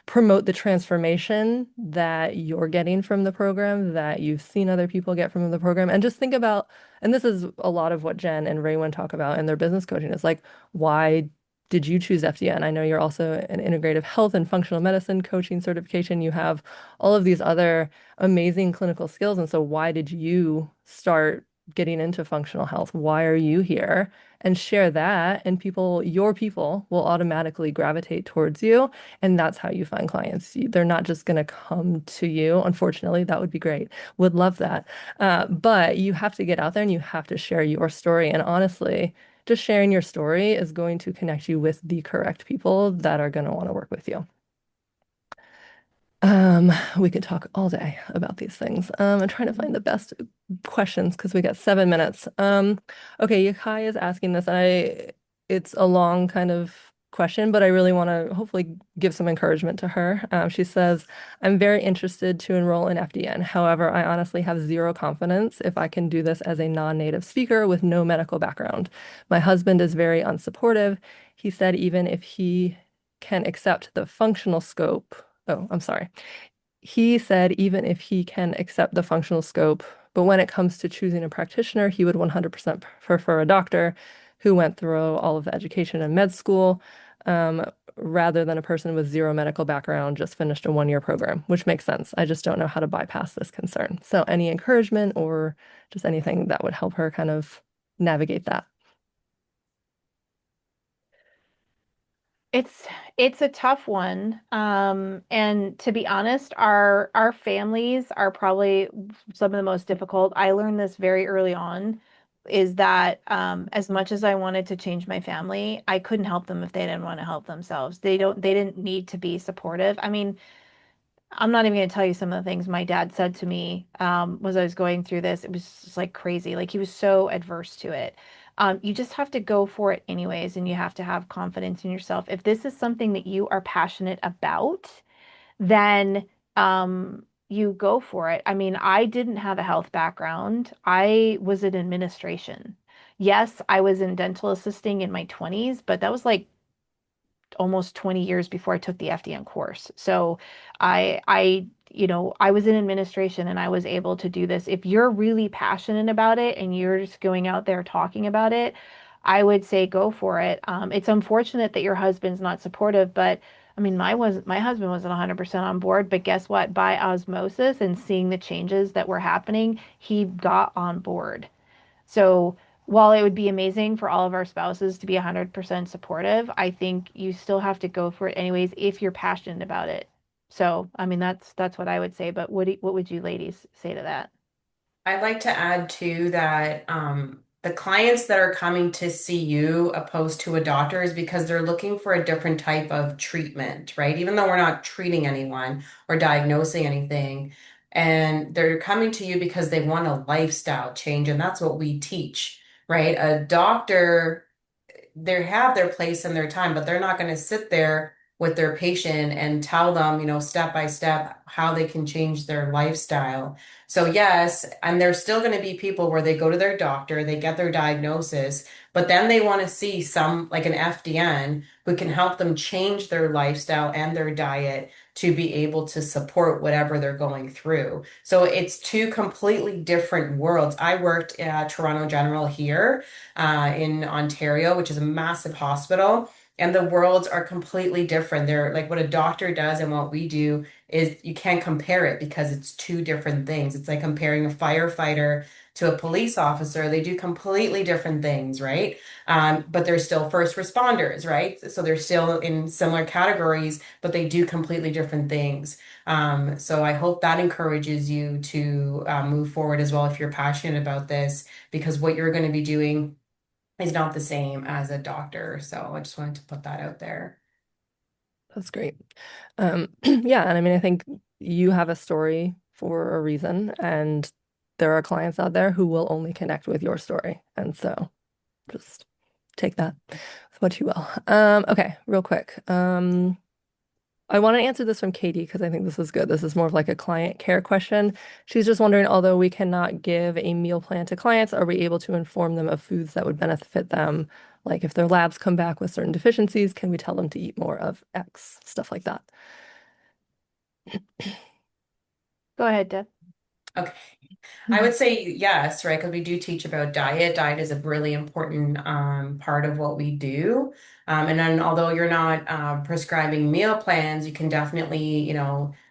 S1: promote the transformation that you're getting from the program, that you've seen other people get from the program. And just think about, and this is a lot of what Jen and Raywin talk about in their business coaching is like, why did you choose FDN? I know you're also an integrative health and functional medicine coaching certification. You have all of these other amazing clinical skills. And so why did you start getting into functional health? Why are you here? And share that, and your people will automatically gravitate towards you. And that's how you find clients. They're not just going to come to you. Unfortunately, that would be great. Would love that. But you have to get out there and you have to share your story. And honestly, just sharing your story is going to connect you with the correct people that are going to want to work with you. We could talk all day about these things. I'm trying to find the best questions because we got 7 minutes. Okay, Yakai is asking this, and it's a long kind of question, but I really want to hopefully give some encouragement to her. She says, I'm very interested to enroll in FDN. However, I honestly have zero confidence if I can do this as a non-native speaker with no medical background. My husband is very unsupportive. He said even if he can accept the functional scope. Oh, I'm sorry. He said even if he can accept the functional scope, but when it comes to choosing a practitioner, he would 100% prefer a doctor who went through all of the education and med school, rather than a person with zero medical background, just finished a 1 year program, which makes sense. I just don't know how to bypass this concern. So any encouragement or just anything that would help her kind of navigate that.
S2: It's it's a tough one. And to be honest, our families are probably some of the most difficult. I learned this very early on, is that as much as I wanted to change my family, I couldn't help them if they didn't want to help themselves. They didn't need to be supportive. I mean, I'm not even going to tell you some of the things my dad said to me was I was going through this. It was just like crazy. Like he was so adverse to it. You just have to go for it anyways, and you have to have confidence in yourself. If this is something that you are passionate about, then you go for it. I mean, I didn't have a health background. I was in administration. Yes, I was in dental assisting in my 20s, but that was like almost 20 years before I took the FDN course. So I was in administration and I was able to do this. If you're really passionate about it and you're just going out there talking about it, I would say go for it. It's unfortunate that your husband's not supportive, but I mean, my husband wasn't 100% on board, but guess what? By osmosis and seeing the changes that were happening, he got on board. So while it would be amazing for all of our spouses to be 100% supportive, I think you still have to go for it anyways if you're passionate about it. So, I mean, that's what I would say. But what would you ladies say to that?
S3: I'd like to add too that the clients that are coming to see you opposed to a doctor is because they're looking for a different type of treatment, right? Even though we're not treating anyone or diagnosing anything, and they're coming to you because they want a lifestyle change, and that's what we teach, right? A doctor, they have their place and their time, but they're not going to sit there with their patient and tell them, step by step how they can change their lifestyle. So yes, and there's still going to be people where they go to their doctor, they get their diagnosis, but then they want to see some like an FDN who can help them change their lifestyle and their diet to be able to support whatever they're going through. So it's two completely different worlds. I worked at Toronto General here in Ontario, which is a massive hospital. And the worlds are completely different. They're like what a doctor does and what we do is you can't compare it because it's two different things. It's like comparing a firefighter to a police officer. They do completely different things, right? But they're still first responders, right? So they're still in similar categories, but they do completely different things. So I hope that encourages you to move forward as well if you're passionate about this, because what you're going to be doing is not the same as a doctor. So I just wanted to put that out there.
S1: That's great. Yeah, and I mean, I think you have a story for a reason, and there are clients out there who will only connect with your story. And so just take that with what you will. Okay, real quick. I want to answer this from Katie because I think this is good. This is more of like a client care question. She's just wondering, although we cannot give a meal plan to clients, are we able to inform them of foods that would benefit them? Like if their labs come back with certain deficiencies, can we tell them to eat more of X? Stuff like that.
S2: Go ahead, Deb.
S3: Okay. I would say yes, right? Because we do teach about diet. Diet is a really important part of what we do. And then although you're not prescribing meal plans, you can definitely,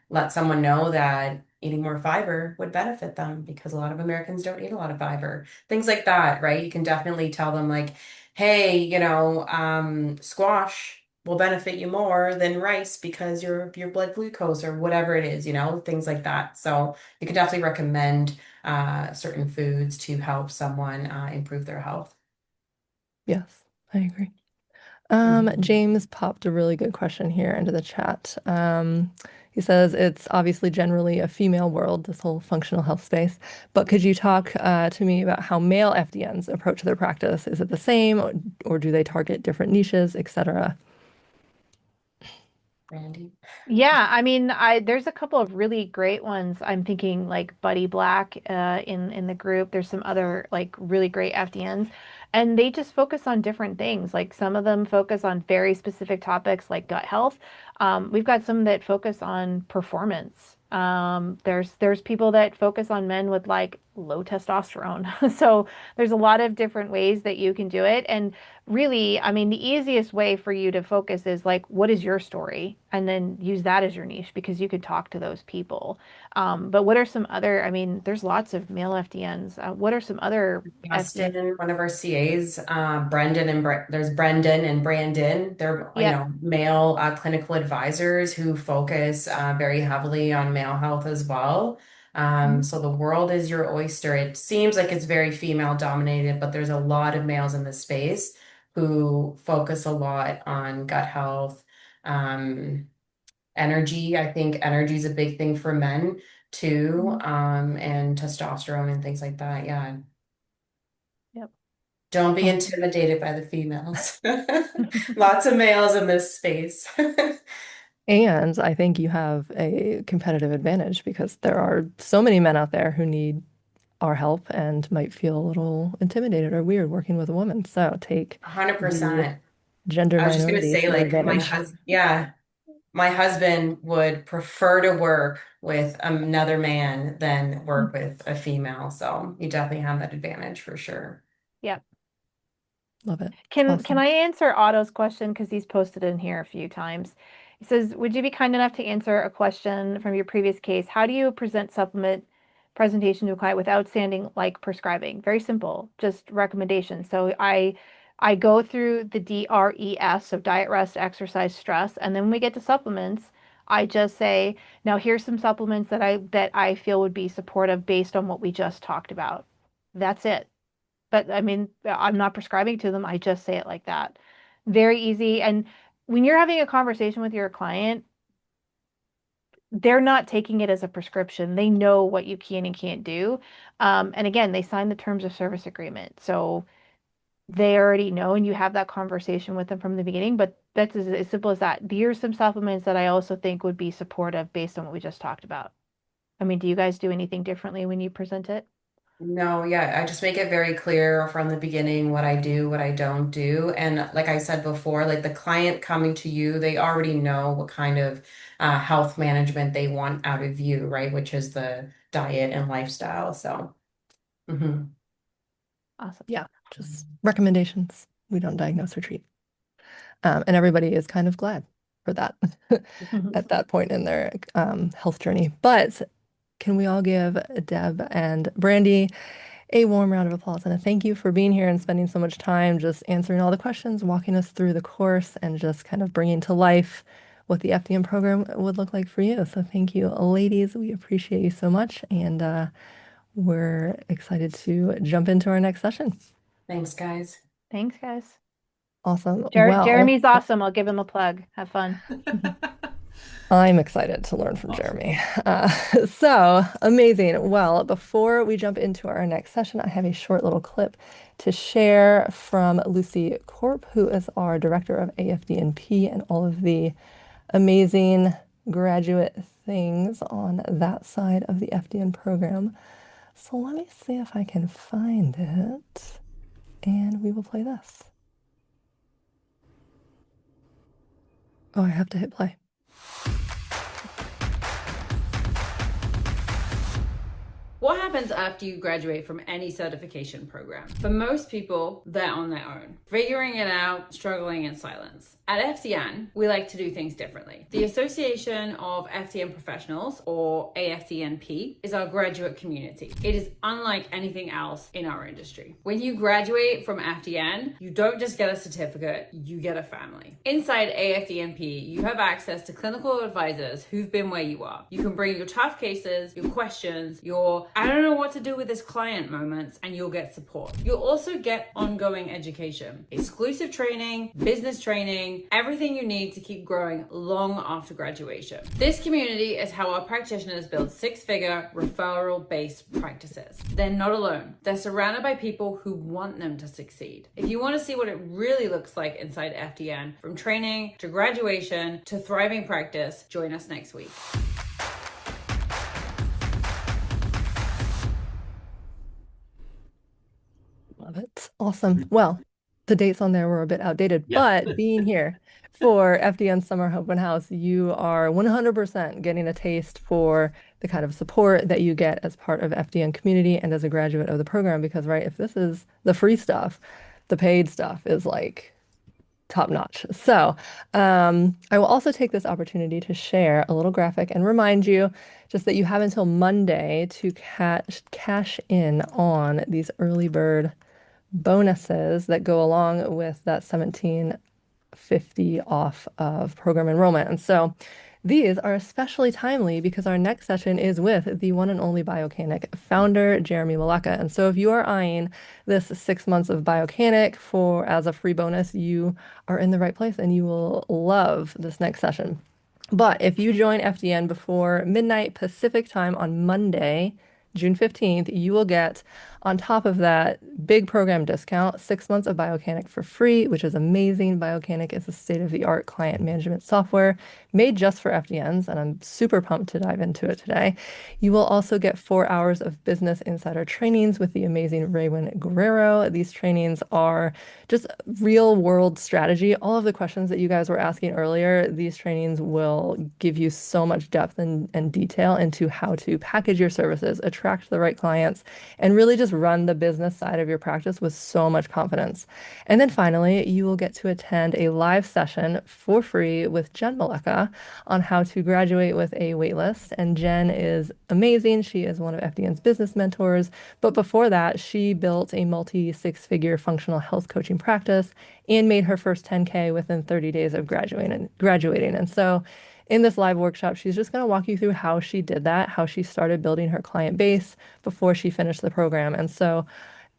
S3: let someone know that, eating more fiber would benefit them because a lot of Americans don't eat a lot of fiber. Things like that, right? You can definitely tell them like, hey, squash will benefit you more than rice because your blood glucose or whatever it is, things like that. So you can definitely recommend certain foods to help someone improve their health.
S1: Yes, I agree.
S3: Mhm.
S1: James popped a really good question here into the chat. He says it's obviously generally a female world, this whole functional health space, but could you talk to me about how male FDNs approach their practice? Is it the same, or do they target different niches, etc.?
S3: Randy.
S2: Yeah, I mean, I there's a couple of really great ones. I'm thinking like Buddy Black in the group. There's some other like really great FDNs, and they just focus on different things. Like some of them focus on very specific topics like gut health. We've got some that focus on performance. There's people that focus on men with like low testosterone. So there's a lot of different ways that you can do it, and really, I mean, the easiest way for you to focus is like, what is your story? And then use that as your niche because you could talk to those people. But what are some other, I mean, there's lots of male FDNs. What are some other FDNs?
S3: Justin, one of our CAs, Brendan and there's Brendan and Brandon. They're,
S2: Yep.
S3: male clinical advisors who focus very heavily on male health as well.
S2: Mhm.
S3: So the world is your oyster. It seems like it's very female dominated, but there's a lot of males in this space who focus a lot on gut health, um, energy. I think energy is a big thing for men too,
S2: Mhm.
S3: and testosterone and things like that. Yeah.
S2: Yep.
S3: Don't be
S1: Awesome.
S3: intimidated by the females. Lots of males in this space.
S1: And I think you have a competitive advantage because there are so many men out there who need our help and might feel a little intimidated or weird working with a woman. So take the
S3: 100%.
S1: gender
S3: I was just gonna
S1: minority
S3: say,
S1: to your
S3: like,
S1: advantage.
S3: my husband would prefer to work with another man than work with a female. So you definitely have that advantage for sure.
S2: Yep.
S1: Love it. It's
S2: Can
S1: awesome.
S2: I answer Otto's question because he's posted in here a few times? He says, "Would you be kind enough to answer a question from your previous case? How do you present supplement presentation to a client without sounding like prescribing? Very simple, just recommendations. So I go through the DRES of diet, rest, exercise, stress, and then when we get to supplements, I just say, now here's some supplements that I feel would be supportive based on what we just talked about. That's it. But I mean, I'm not prescribing to them. I just say it like that. Very easy. And when you're having a conversation with your client, they're not taking it as a prescription. They know what you can and can't do. And again, they sign the terms of service agreement. So they already know, and you have that conversation with them from the beginning. But that's as simple as that. Here's some supplements that I also think would be supportive based on what we just talked about. I mean, do you guys do anything differently when you present it?
S3: No, yeah, I just make it very clear from the beginning what I do, what I don't do. And like I said before, like the client coming to you, they already know what kind of health management they want out of you, right? Which is the diet and lifestyle. So, mhm.
S2: Awesome.
S1: Yeah, just recommendations. We don't diagnose or treat. And everybody is kind of glad for that at that point in their health journey. But can we all give Deb and Brandy a warm round of applause and a thank you for being here and spending so much time just answering all the questions, walking us through the course, and just kind of bringing to life what the FDM program would look like for you. So thank you, ladies. We appreciate you so much, and we're excited to jump into our next session.
S3: Thanks, guys.
S2: Thanks, guys.
S1: Awesome. Well,
S2: Jeremy's awesome. I'll give him a plug. Have fun.
S1: I'm excited to learn from
S3: Awesome.
S1: Jeremy. So amazing. Well, before we jump into our next session, I have a short little clip to share from Lucy Corp, who is our director of AFDNP and all of the amazing graduate things on that side of the FDN program. So let me see if I can find it, and we will play this. Oh, I have to hit play.
S4: what happens after you graduate from any certification program? For most people, they're on their own, figuring it out, struggling in silence. At FDN, we like to do things differently. The Association of FDN Professionals, or AFDNP, is our graduate community. It is unlike anything else in our industry. When you graduate from FDN, you don't just get a certificate, you get a family. Inside AFDNP, you have access to clinical advisors who've been where you are. You can bring your tough cases, your questions, your I don't know what to do with this client moments, and you'll get support. You'll also get ongoing education, exclusive training, business training, everything you need to keep growing long after graduation. This community is how our practitioners build six-figure referral-based practices. They're not alone. They're surrounded by people who want them to succeed. If you want to see what it really looks like inside FDN, from training to graduation to thriving practice, join us next week.
S1: Love it. Awesome. Well, the dates on there were a bit outdated, but being here for FDN Summer Open House, you are 100% getting a taste for the kind of support that you get as part of FDN community and as a graduate of the program. Because, right, if this is the free stuff, the paid stuff is like top notch. So I will also take this opportunity to share a little graphic and remind you just that you have until Monday to cash in on these early bird bonuses that go along with that 1750 off of program enrollment. And so these are especially timely because our next session is with the one and only Biocanic founder, Jeremy Malecha. And so if you are eyeing this 6 months of Biocanic as a free bonus, you are in the right place and you will love this next session. But if you join FDN before midnight Pacific time on Monday, June 15th, you will get, on top of that big program discount, 6 months of Biocanic for free, which is amazing. Biocanic is a state-of-the-art client management software made just for FDNs, and I'm super pumped to dive into it today. You will also get 4 hours of business insider trainings with the amazing Raywin Guerrero. These trainings are just real-world strategy. All of the questions that you guys were asking earlier, these trainings will give you so much depth and detail into how to package your services, attract the right clients, and really just run the business side of your practice with so much confidence. And then finally, you will get to attend a live session for free with Jen Malecha on how to graduate with a waitlist. And Jen is amazing. She is one of FDN's business mentors. But before that, she built a multi-six-figure functional health coaching practice and made her first 10K within 30 days of graduating. And so in this live workshop, she's just going to walk you through how she did that, how she started building her client base before she finished the program. And so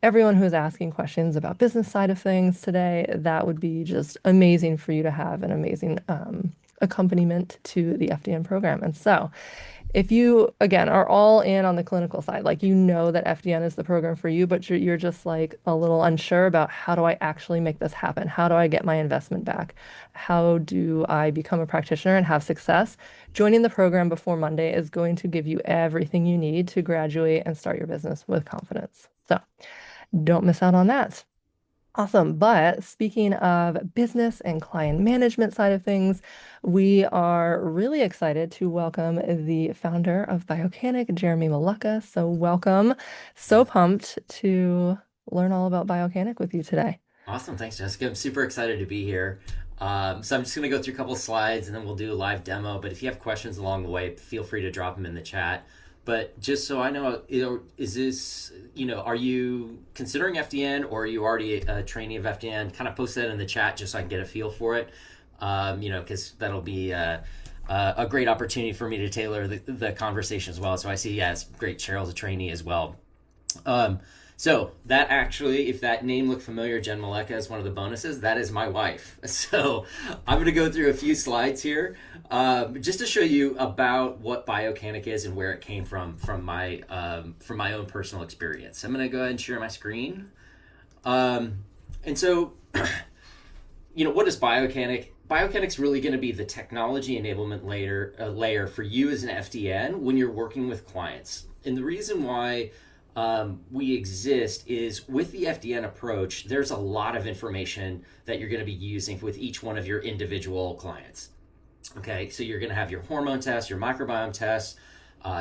S1: everyone who's asking questions about business side of things today, that would be just amazing for you to have an amazing accompaniment to the FDN program. And so if you, again, are all in on the clinical side, like you know that FDN is the program for you, but you're just like a little unsure about how do I actually make this happen? How do I get my investment back? How do I become a practitioner and have success? Joining the program before Monday is going to give you everything you need to graduate and start your business with confidence. So don't miss out on that. Awesome. But speaking of business and client management side of things, we are really excited to welcome the founder of Biocanic, Jeremy Malecha. So welcome. So pumped to learn all about Biocanic with you today.
S5: Awesome. Thanks, Jessica. I'm super excited to be here. So I'm just going to go through a couple of slides and then we'll do a live demo. But if you have questions along the way, feel free to drop them in the chat. But just so I know, is this, are you considering FDN or are you already a trainee of FDN? Kind of post that in the chat just so I can get a feel for it, because that'll be a great opportunity for me to tailor the conversation as well. So I see, yeah, it's great. Cheryl's a trainee as well. So that actually, if that name looked familiar, Jen Malecha is one of the bonuses. That is my wife. So I'm going to go through a few slides here just to show you about what Biocanic is and where it came from my own personal experience. I'm going to go ahead and share my screen. And so, what is Biocanic? Biocanic's really going to be the technology enablement layer for you as an FDN when you're working with clients. And the reason why we exist is with the FDN approach, there's a lot of information that you're going to be using with each one of your individual clients. Okay, so you're going to have your hormone tests, your microbiome tests,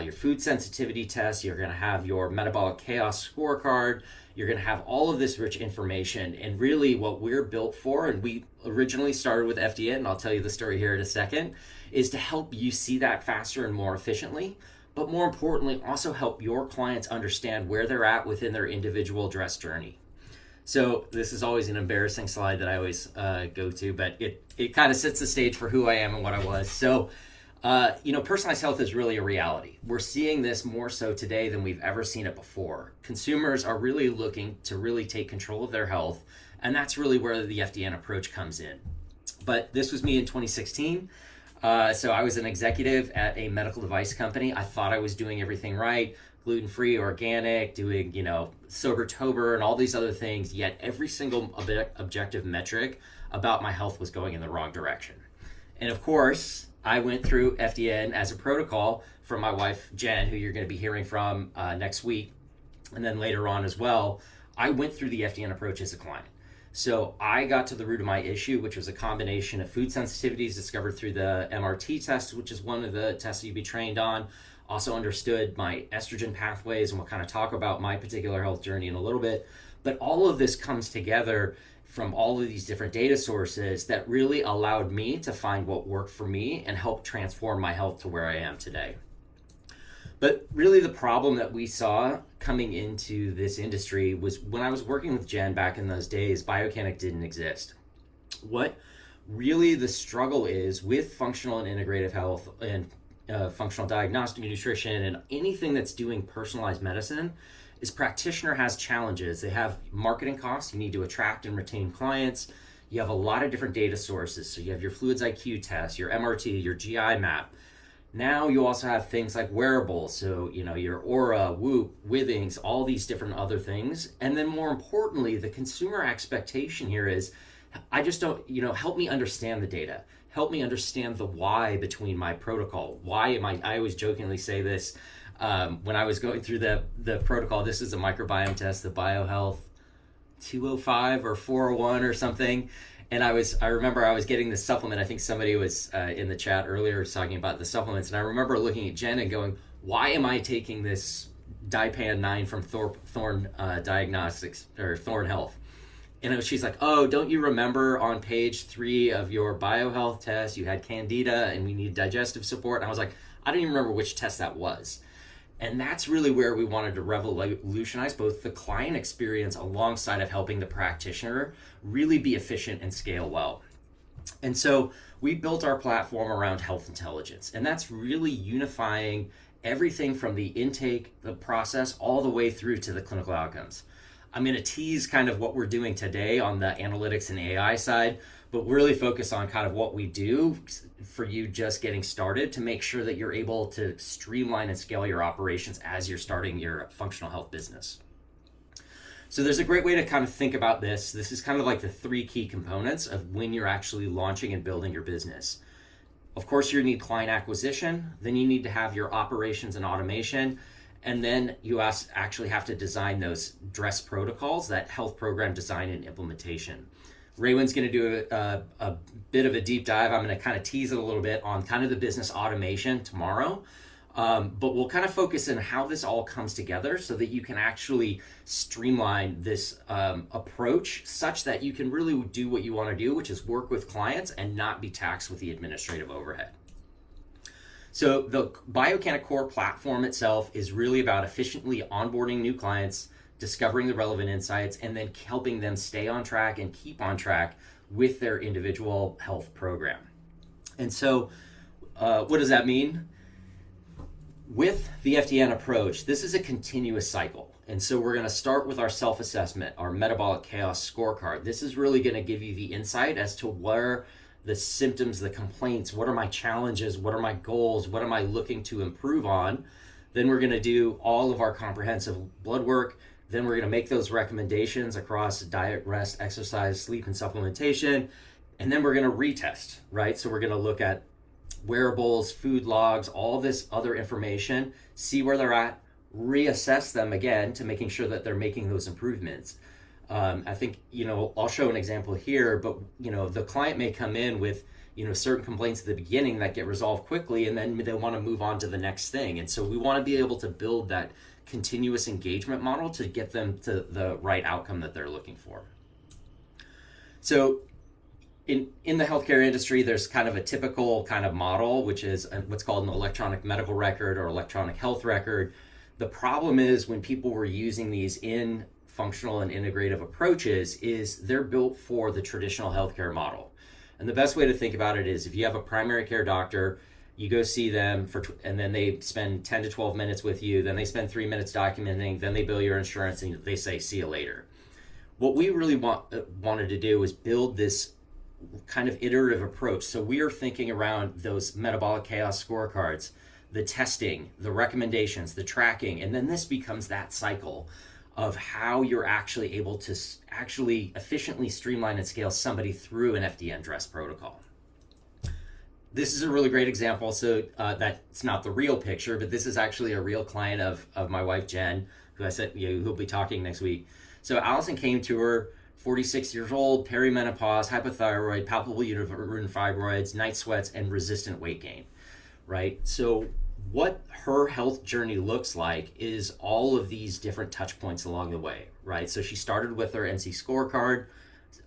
S5: your food sensitivity test, you're going to have your metabolic chaos scorecard, you're going to have all of this rich information. And really what we're built for, and we originally started with FDN, and I'll tell you the story here in a second, is to help you see that faster and more efficiently, but more importantly, also help your clients understand where they're at within their individual dress journey. So this is always an embarrassing slide that I always go to, but it kind of sets the stage for who I am and what I was. So, personalized health is really a reality. We're seeing this more so today than we've ever seen it before. Consumers are really looking to really take control of their health, and that's really where the FDN approach comes in. But this was me in 2016. So I was an executive at a medical device company. I thought I was doing everything right, gluten-free, organic, doing, Sobertober and all these other things, yet every single objective metric about my health was going in the wrong direction. And of course, I went through FDN as a protocol from my wife, Jen, who you're going to be hearing from next week, and then later on as well. I went through the FDN approach as a client. So I got to the root of my issue, which was a combination of food sensitivities discovered through the MRT test, which is one of the tests that you'd be trained on. Also understood my estrogen pathways, and we'll kind of talk about my particular health journey in a little bit. But all of this comes together from all of these different data sources that really allowed me to find what worked for me and help transform my health to where I am today. But really the problem that we saw coming into this industry was when I was working with Jen back in those days, Biocanic didn't exist. What really the struggle is with functional and integrative health and functional diagnostic nutrition and anything that's doing personalized medicine is practitioner has challenges. They have marketing costs. You need to attract and retain clients. You have a lot of different data sources. So you have your Fluids IQ test, your MRT, your GI map. Now you also have things like wearables, so your Aura, Whoop, Withings, all these different other things. And then more importantly, the consumer expectation here is, I just don't, help me understand the data. Help me understand the why between my protocol. Why am I always jokingly say this, when I was going through the protocol, this is a microbiome test, the BioHealth 205 or 401 or something. And I remember I was getting the supplement. I think somebody was in the chat earlier was talking about the supplements. And I remember looking at Jen and going, why am I taking this Dipan 9 from Thorne Diagnostics or Thorne Health? And she's like, oh, don't you remember on page 3 of your BioHealth test, you had Candida and we need digestive support? And I was like, I don't even remember which test that was. And that's really where we wanted to revolutionize both the client experience alongside of helping the practitioner really be efficient and scale well. And so we built our platform around health intelligence, and that's really unifying everything from the intake, the process, all the way through to the clinical outcomes. I'm going to tease kind of what we're doing today on the analytics and AI side, but really focus on kind of what we do for you just getting started to make sure that you're able to streamline and scale your operations as you're starting your functional health business. So there's a great way to kind of think about this. This is kind of like the 3 key components of when you're actually launching and building your business. Of course, you need client acquisition, then you need to have your operations and automation, and then you actually have to design those dress protocols, that health program design and implementation. Raywin's going to do a bit of a deep dive. I'm going to kind of tease it a little bit on kind of the business automation tomorrow. But we'll kind of focus on how this all comes together so that you can actually streamline this approach such that you can really do what you want to do, which is work with clients and not be taxed with the administrative overhead. So the Biocanic core platform itself is really about efficiently onboarding new clients, discovering the relevant insights, and then helping them stay on track and keep on track with their individual health program. And so what does that mean? With the FDN approach, this is a continuous cycle. And so we're going to start with our self-assessment, our metabolic chaos scorecard. This is really going to give you the insight as to where the symptoms, the complaints, what are my challenges, what are my goals, what am I looking to improve on. Then we're going to do all of our comprehensive blood work. Then we're going to make those recommendations across diet, rest, exercise, sleep, and supplementation. And then we're going to retest, right? So we're going to look at wearables, food logs, all this other information, see where they're at, reassess them again to making sure that they're making those improvements. I think, I'll show an example here, but, the client may come in with, certain complaints at the beginning that get resolved quickly, and then they want to move on to the next thing. And so we want to be able to build that continuous engagement model to get them to the right outcome that they're looking for. So in the healthcare industry, there's kind of a typical kind of model, which is what's called an electronic medical record or electronic health record. The problem is when people were using these in functional and integrative approaches is they're built for the traditional healthcare model. And the best way to think about it is if you have a primary care doctor, you go see them and then they spend 10 to 12 minutes with you, then they spend 3 minutes documenting, then they bill your insurance and they say, see you later. What we really wanted to do was build this kind of iterative approach. So we are thinking around those metabolic chaos scorecards, the testing, the recommendations, the tracking, and then this becomes that cycle of how you're actually able to actually efficiently streamline and scale somebody through an FDN dress protocol. This is a really great example. So that's not the real picture, but this is actually a real client of my wife, Jen, who I said, who'll be talking next week. So Allison came to her, 46 years old, perimenopause, hypothyroid, palpable uterine fibroids, night sweats, and resistant weight gain, right? So what her health journey looks like is all of these different touch points along the way, right? So she started with her NC scorecard,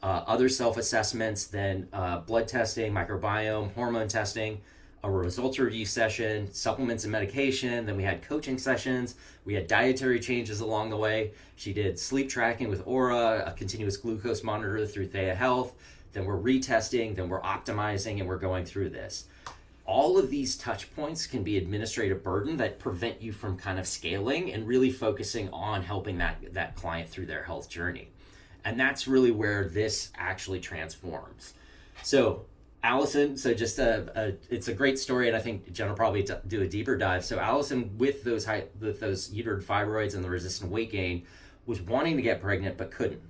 S5: other self-assessments, then blood testing, microbiome, hormone testing, a results review session, supplements and medication. Then we had coaching sessions. We had dietary changes along the way. She did sleep tracking with Aura, a continuous glucose monitor through Thea Health. Then we're retesting, then we're optimizing, and we're going through this. All of these touch points can be administrative burden that prevent you from kind of scaling and really focusing on helping that client through their health journey. And that's really where this actually transforms. So Allison, so just it's a great story, and I think Jen will probably do a deeper dive. So Allison, with those uterine fibroids and the resistant weight gain, was wanting to get pregnant but couldn't.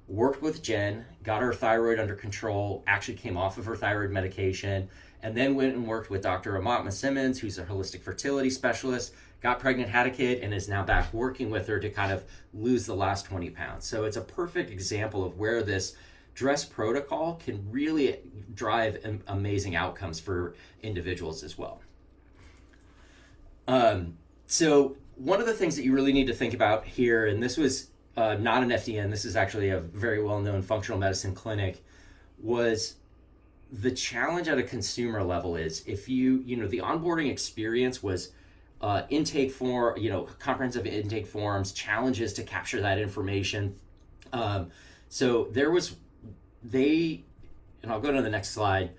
S5: Worked with Jen, got her thyroid under control, actually came off of her thyroid medication, and then went and worked with Dr. Amatma Simmons, who's a holistic fertility specialist, got pregnant, had a kid, and is now back working with her to kind of lose the last 20 pounds. So it's a perfect example of where this dress protocol can really drive amazing outcomes for individuals as well. So one of the things that you really need to think about here, and this was not an FDN, this is actually a very well-known functional medicine clinic, was the challenge at a consumer level is if the onboarding experience was intake form, comprehensive intake forms, challenges to capture that information. So there was, and I'll go to the next slide.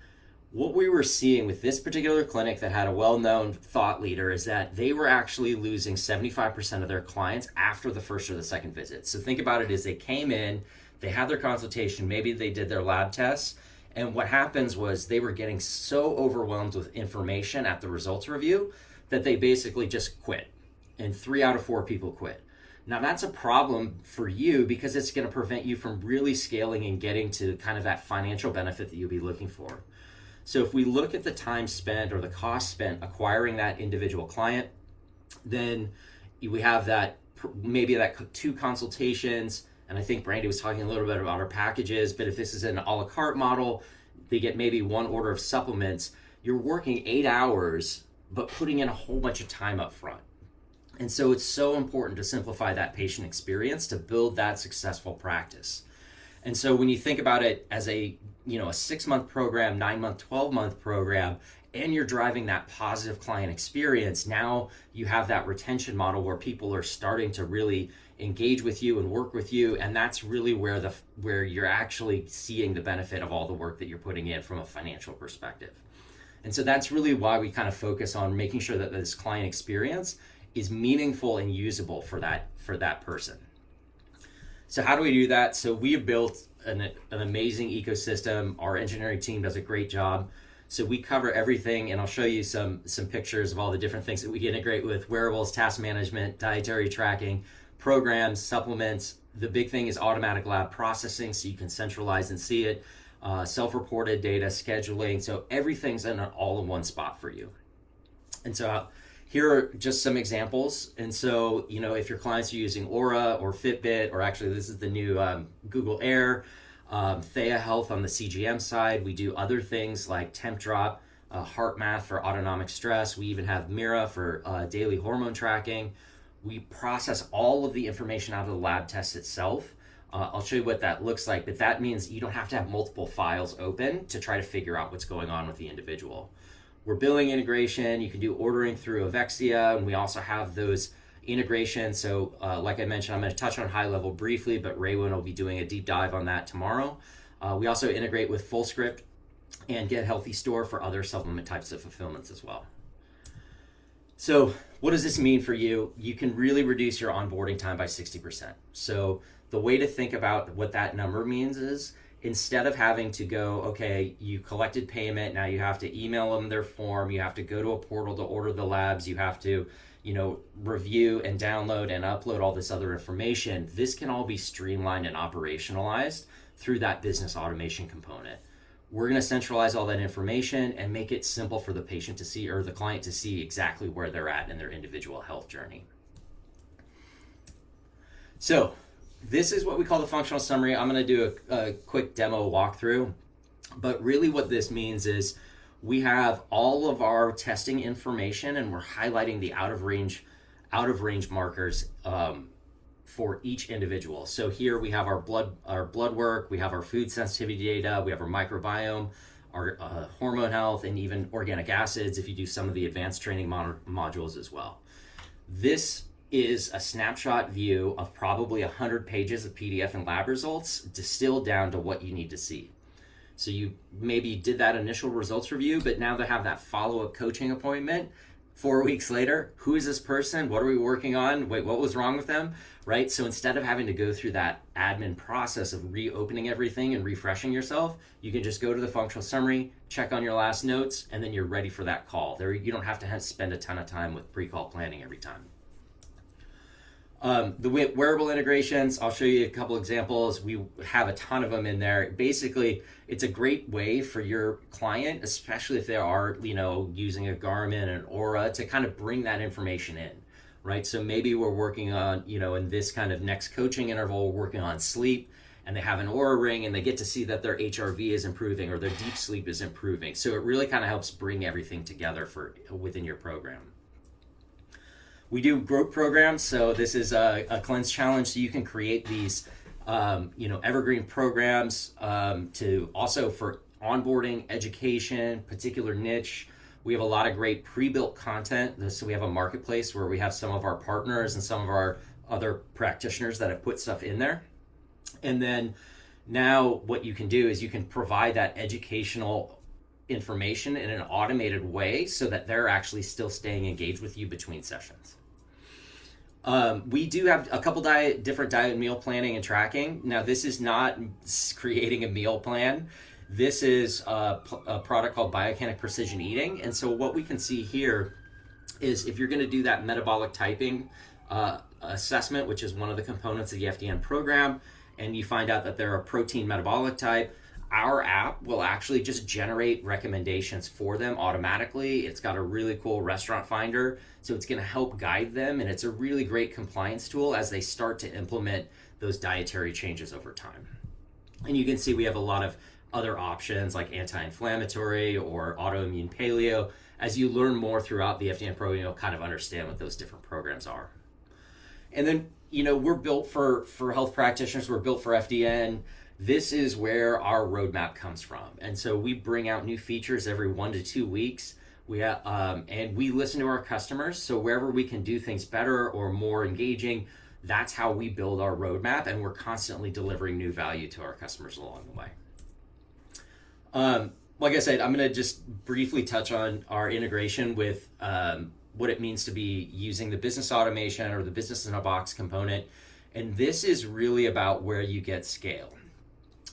S5: What we were seeing with this particular clinic that had a well-known thought leader is that they were actually losing 75% of their clients after the first or the second visit. So think about it as they came in, they had their consultation, maybe they did their lab tests, and what happens was they were getting so overwhelmed with information at the results review that they basically just quit. And 3 out of 4 people quit. Now that's a problem for you because it's going to prevent you from really scaling and getting to kind of that financial benefit that you'll be looking for. So if we look at the time spent or the cost spent acquiring that individual client, then we have that maybe that 2 consultations. And I think Brandy was talking a little bit about our packages, but if this is an a la carte model, they get maybe 1 order of supplements. You're working 8 hours, but putting in a whole bunch of time up front. And so it's so important to simplify that patient experience to build that successful practice. And so when you think about it as a 6-month program, 9-month, 12-month program, and you're driving that positive client experience, now you have that retention model where people are starting to really engage with you and work with you, and that's really where you're actually seeing the benefit of all the work that you're putting in from a financial perspective. And so that's really why we kind of focus on making sure that this client experience is meaningful and usable for that person. So how do we do that? So we have built an amazing ecosystem. Our engineering team does a great job. So we cover everything, and I'll show you some pictures of all the different things that we integrate with: wearables, task management, dietary tracking, programs, supplements. The big thing is automatic lab processing, so you can centralize and see it, self-reported data, scheduling. So everything's in all in one spot for you. And so here are just some examples. And so, if your clients are using Aura or Fitbit, or actually this is the new Google Air, Thea Health on the CGM side. We do other things like temp drop, heart math for autonomic stress. We even have Mira for daily hormone tracking. We process all of the information out of the lab test itself. I'll show you what that looks like, but that means you don't have to have multiple files open to try to figure out what's going on with the individual. We're billing integration. You can do ordering through Avexia, and we also have those integrations. So like I mentioned, I'm going to touch on high level briefly, but Raywin will be doing a deep dive on that tomorrow. We also integrate with FullScript and Get Healthy Store for other supplement types of fulfillments as well. So what does this mean for you? You can really reduce your onboarding time by 60%. So the way to think about what that number means is, instead of having to go, okay, you collected payment, now you have to email them their form, you have to go to a portal to order the labs, you have to, review and download and upload all this other information. This can all be streamlined and operationalized through that business automation component. We're going to centralize all that information and make it simple for the patient to see, or the client to see, exactly where they're at in their individual health journey. So this is what we call the functional summary. I'm going to do a quick demo walkthrough, but really what this means is we have all of our testing information, and we're highlighting the out of range markers for each individual. So here we have our blood work, we have our food sensitivity data, we have our microbiome, our hormone health, and even organic acids if you do some of the advanced training modules as well. This is a snapshot view of probably 100 pages of PDF and lab results distilled down to what you need to see. So you maybe did that initial results review, but now they have that follow-up coaching appointment 4 weeks later. Who is this person? What are we working on? Wait, what was wrong with them? Right? So instead of having to go through that admin process of reopening everything and refreshing yourself, you can just go to the functional summary, check on your last notes, and then you're ready for that call. There, you don't have to spend a ton of time with pre-call planning every time. The wearable integrations, I'll show you a couple examples. We have a ton of them in there. Basically, it's a great way for your client, especially if they are, using a Garmin and an Aura, to kind of bring that information in, right? So maybe we're working on, in this kind of next coaching interval, we're working on sleep, and they have an Aura ring, and they get to see that their HRV is improving or their deep sleep is improving. So it really kind of helps bring everything together within your program. We do group programs, so this is a cleanse challenge, so you can create these, evergreen programs to also for onboarding, education, particular niche. We have a lot of great pre-built content, so we have a marketplace where we have some of our partners and some of our other practitioners that have put stuff in there. And then now what you can do is you can provide that educational information in an automated way so that they're actually still staying engaged with you between sessions. We do have a couple different diet and meal planning and tracking. Now, this is not creating a meal plan. This is a product called Biocanic Precision Eating. And so what we can see here is if you're going to do that metabolic typing assessment, which is one of the components of the FDN program, and you find out that they're a protein metabolic type, our app will actually just generate recommendations for them automatically. It's got a really cool restaurant finder, so it's going to help guide them, and it's a really great compliance tool as they start to implement those dietary changes over time. And you can see we have a lot of other options like anti-inflammatory or autoimmune paleo. As you learn more throughout the FDN program, you'll kind of understand what those different programs are. And then, we're built for health practitioners, we're built for FDN. This is where our roadmap comes from. And so we bring out new features every 1 to 2 weeks. And we listen to our customers. So wherever we can do things better or more engaging, that's how we build our roadmap. And we're constantly delivering new value to our customers along the way. Like I said, I'm going to just briefly touch on our integration with what it means to be using the business automation or the business in a box component. And this is really about where you get scale.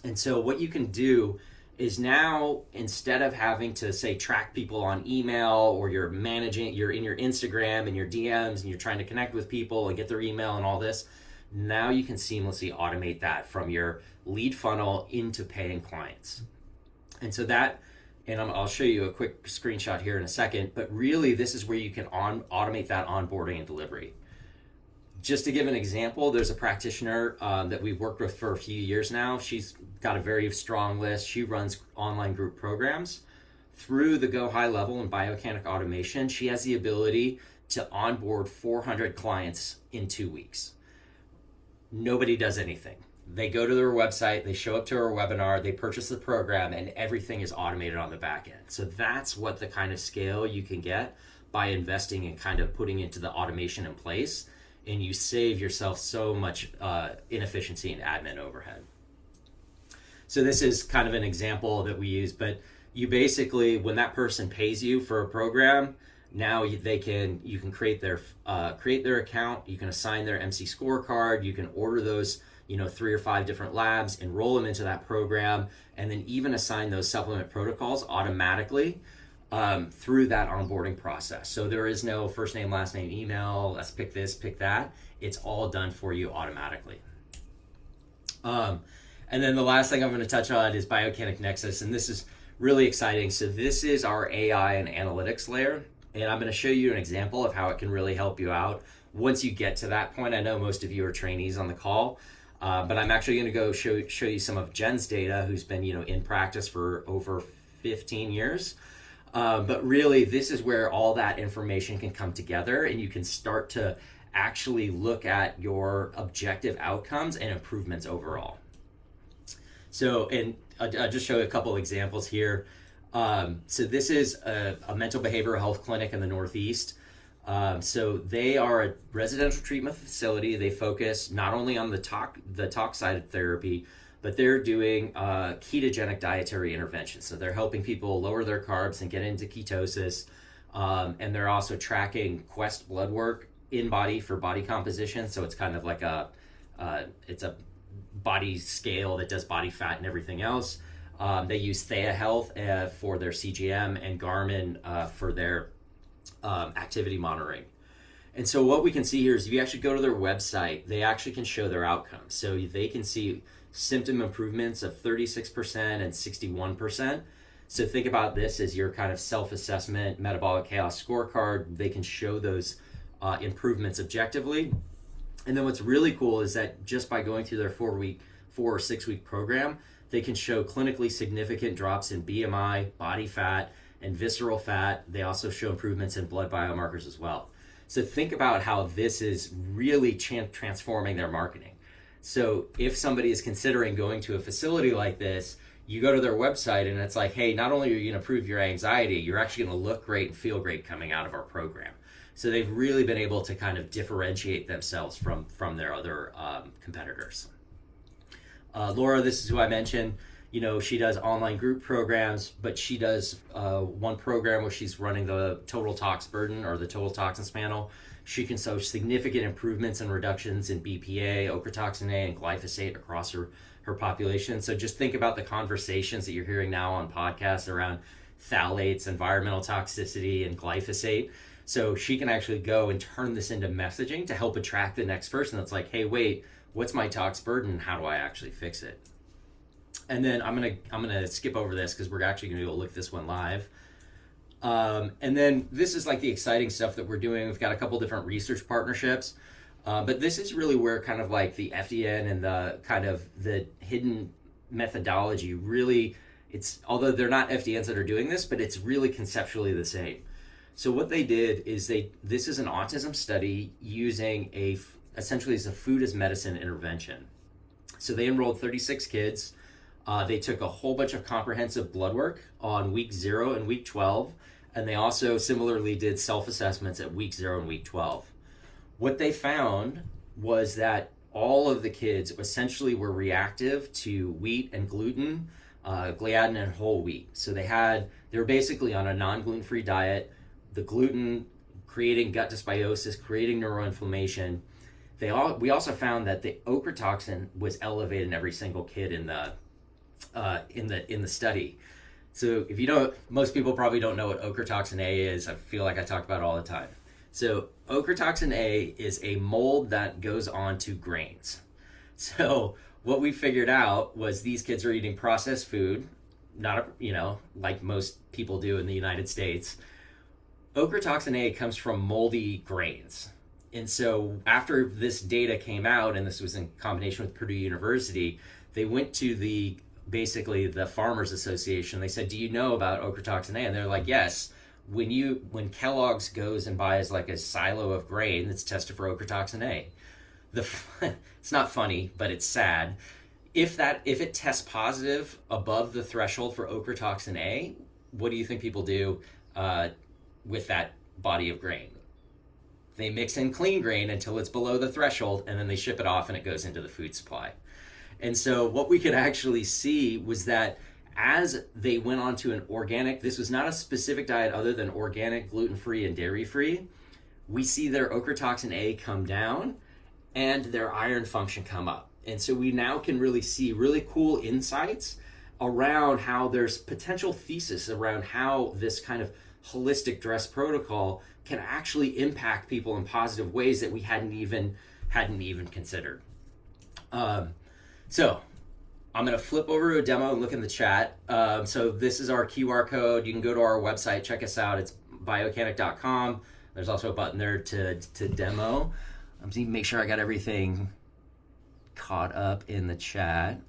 S5: And so what you can do is now, instead of having to say track people on email, or you're in your Instagram and your DMs and you're trying to connect with people and get their email and all this, now you can seamlessly automate that from your lead funnel into paying clients. And so I'll show you a quick screenshot here in a second, but really this is where you can automate that onboarding and delivery. Just to give an example, there's a practitioner that we've worked with for a few years now. She's got a very strong list. She runs online group programs. Through the Go High level and Biocanic automation, she has the ability to onboard 400 clients in 2 weeks. Nobody does anything. They go to their website, they show up to her webinar, they purchase the program, and everything is automated on the back end. So that's what the kind of scale you can get by investing and kind of putting into the automation in place, and you save yourself so much inefficiency and admin overhead. So this is kind of an example that we use, but you basically, when that person pays you for a program, now you can create their account, you can assign their MC scorecard, you can order those 3 or 5 different labs, enroll them into that program, and then even assign those supplement protocols automatically through that onboarding process. So there is no first name, last name, email, let's pick this, pick that. It's all done for you automatically. And then the last thing I'm going to touch on is Biocanic Nexus, and this is really exciting. So this is our AI and analytics layer, and I'm going to show you an example of how it can really help you out once you get to that point. I know most of you are trainees on the call, but I'm actually going to go show you some of Jen's data, who's been in practice for over 15 years. But really, this is where all that information can come together, and you can start to actually look at your objective outcomes and improvements overall. So, and I'll just show you a couple examples here. So this is a mental behavioral health clinic in the Northeast. So they are a residential treatment facility. They focus not only on the talk side of therapy, but they're doing ketogenic dietary interventions. So they're helping people lower their carbs and get into ketosis. And they're also tracking Quest blood work in body for body composition. So it's kind of like it's a body scale that does body fat and everything else. They use Thea Health for their CGM and Garmin for their activity monitoring. And so what we can see here is if you actually go to their website, they actually can show their outcomes. So they can see symptom improvements of 36% and 61%. So think about this as your kind of self-assessment metabolic chaos scorecard. They can show those improvements objectively. And then what's really cool is that just by going through their 4 or 6 week program, they can show clinically significant drops in BMI, body fat, and visceral fat. They also show improvements in blood biomarkers as well. So think about how this is really transforming their marketing. So if somebody is considering going to a facility like this, you go to their website and it's like, hey, not only are you going to improve your anxiety, you're actually going to look great and feel great coming out of our program. So they've really been able to kind of differentiate themselves from their other competitors. Laura, this is who I mentioned. She does online group programs, but she does one program where she's running the total tox burden or the total toxins panel. She can show significant improvements and reductions in BPA, ochratoxin A, and glyphosate across her population. So just think about the conversations that you're hearing now on podcasts around phthalates, environmental toxicity, and glyphosate. So she can actually go and turn this into messaging to help attract the next person that's like, hey, wait, what's my tox burden? How do I actually fix it? And then I'm gonna skip over this because we're actually gonna go look at this one live. And then this is like the exciting stuff that we're doing. We've got a couple different research partnerships, but this is really where kind of like the FDN and the kind of the hidden methodology really, although they're not FDNs that are doing this, but it's really conceptually the same. So what they did is this is an autism study using essentially as a food as medicine intervention. So they enrolled 36 kids. They took a whole bunch of comprehensive blood work on week 0 and week 12, and they also similarly did self-assessments at week 0 and week 12. What they found was that all of the kids essentially were reactive to wheat and gluten, gliadin and whole wheat. So they were basically on a non-gluten-free diet, the gluten creating gut dysbiosis, creating neuroinflammation. We also found that the ochratoxin was elevated in every single kid in the study. So if you don't, most people probably don't know what ochratoxin A is. I feel like I talk about it all the time. So ochratoxin A is a mold that goes onto grains. So what we figured out was these kids are eating processed food, like most people do in the United States. Ochratoxin A comes from moldy grains. And so after this data came out, and this was in combination with Purdue University, they went to basically the Farmers Association. They said, do you know about ochratoxin A? And they're like, yes. When Kellogg's goes and buys like a silo of grain that's tested for ochratoxin A, it's not funny, but it's sad. If it tests positive above the threshold for ochratoxin A, what do you think people do with that body of grain? They mix in clean grain until it's below the threshold, and then they ship it off and it goes into the food supply. And so what we could actually see was that as they went on to an organic, this was not a specific diet other than organic, gluten-free, and dairy-free, we see their ochratoxin A come down and their iron function come up. And so we now can really see really cool insights around how there's potential thesis around how this kind of holistic dress protocol can actually impact people in positive ways that we hadn't even considered. So I'm going to flip over to a demo and look in the chat. So this is our QR code. You can go to our website, check us out. It's biocanic.com. There's also a button there to demo. I'm just going to make sure I got everything caught up in the chat.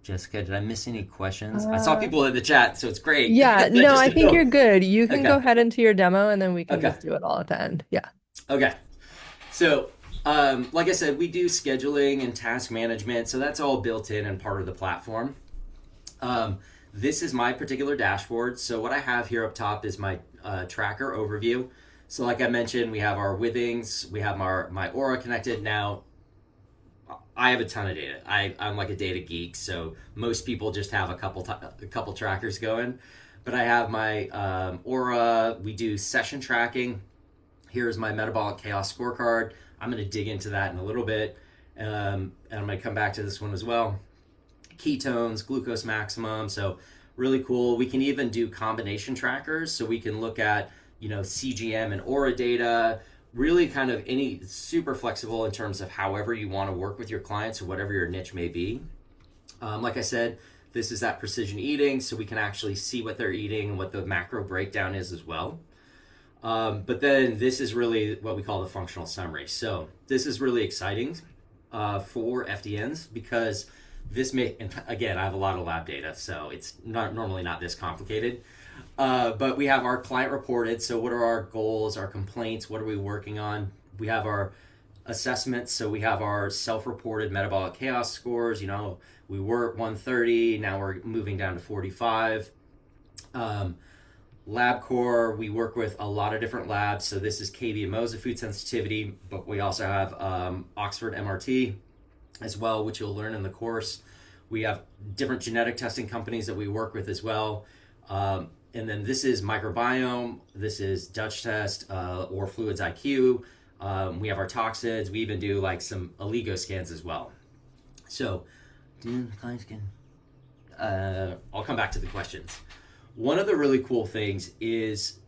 S5: Jessica, did I miss any questions? I saw people in the chat, so it's great.
S1: Yeah, no, I think you're good. You can
S5: Okay.
S1: go ahead into your demo and then we can
S5: Okay.
S1: just do it all at the end. Yeah.
S5: Okay. So, like I said, we do scheduling and task management, so that's all built in and part of the platform. This is my particular dashboard. So what I have here up top is my tracker overview. So like I mentioned, we have our withings, we have my Aura connected. Now, I have a ton of data. I'm like a data geek, so most people just have a couple trackers going. But I have my Aura. We do session tracking. Here's my metabolic chaos scorecard. I'm going to dig into that in a little bit, and I'm going to come back to this one as well. Ketones, glucose maximum, so really cool. We can even do combination trackers, so we can look at CGM and Aura data. Really kind of super flexible in terms of however you want to work with your clients or whatever your niche may be. Like I said, this is that precision eating, so we can actually see what they're eating and what the macro breakdown is as well. But then this is really what we call the functional summary. So this is really exciting for FDNs because and again, I have a lot of lab data, so it's normally not this complicated. But we have our client reported. So what are our goals, our complaints? What are we working on? We have our assessments. So we have our self-reported metabolic chaos scores. We were at 130. Now we're moving down to 45. LabCorp, we work with a lot of different labs. So this is KB and Mosa food sensitivity, but we also have Oxford MRT as well, which you'll learn in the course. We have different genetic testing companies that we work with as well. And then this is microbiome, this is Dutch test, or fluids IQ. We have our toxins. We even do like some oligo scans as well. So, I'll come back to the questions. One of the really cool things is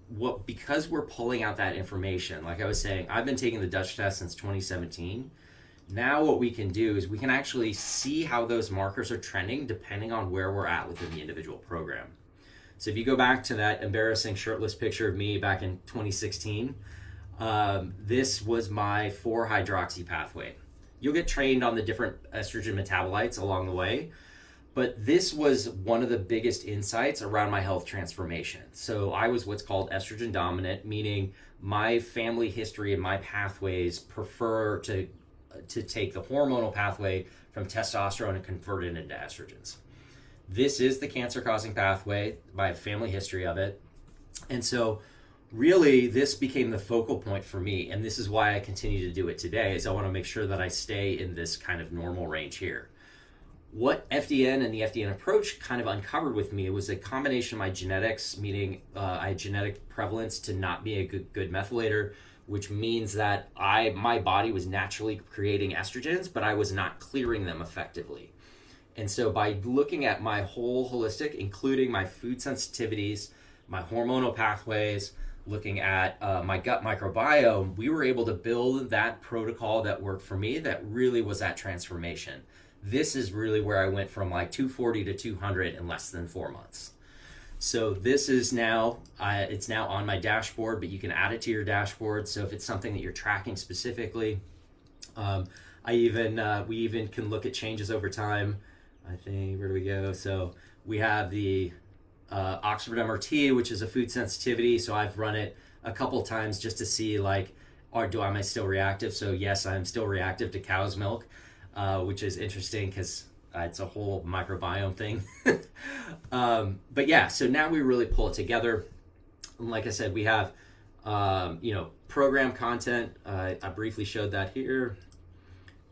S5: because we're pulling out that information, like I was saying, I've been taking the Dutch test since 2017. Now what we can do is we can actually see how those markers are trending depending on where we're at within the individual program. So if you go back to that embarrassing shirtless picture of me back in 2016, this was my 4-hydroxy pathway. You'll get trained on the different estrogen metabolites along the way, but this was one of the biggest insights around my health transformation. So I was what's called estrogen dominant, meaning my family history and my pathways prefer to take the hormonal pathway from testosterone and convert it into estrogens. This is the cancer-causing pathway by family history of it. And so really this became the focal point for me, and this is why I continue to do it today, is I want to make sure that I stay in this kind of normal range here. What FDN and the FDN approach kind of uncovered with me was a combination of my genetics, meaning I had genetic prevalence to not be a good methylator, which means that my body was naturally creating estrogens, but I was not clearing them effectively. And so by looking at my whole holistic, including my food sensitivities, my hormonal pathways, looking at my gut microbiome, we were able to build that protocol that worked for me that really was that transformation. This is really where I went from like 240 to 200 in less than 4 months. So this is now, it's now on my dashboard, but you can add it to your dashboard. So if it's something that you're tracking specifically, we even can look at changes over time. I think, where do we go? So we have the Oxford MRT, which is a food sensitivity. So I've run it a couple times just to see like, am I still reactive? So yes, I'm still reactive to cow's milk, which is interesting because it's a whole microbiome thing. But yeah, so now we really pull it together. And like I said, we have, program content. I briefly showed that here.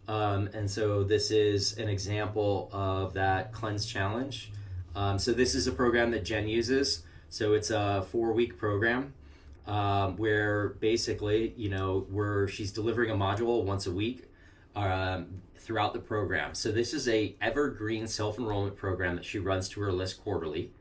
S5: And so this is an example of that cleanse challenge. So this is a program that Jen uses. So it's a 4-week program where basically, she's delivering a module once a week throughout the program. So this is a evergreen self-enrollment program that she runs to her list quarterly.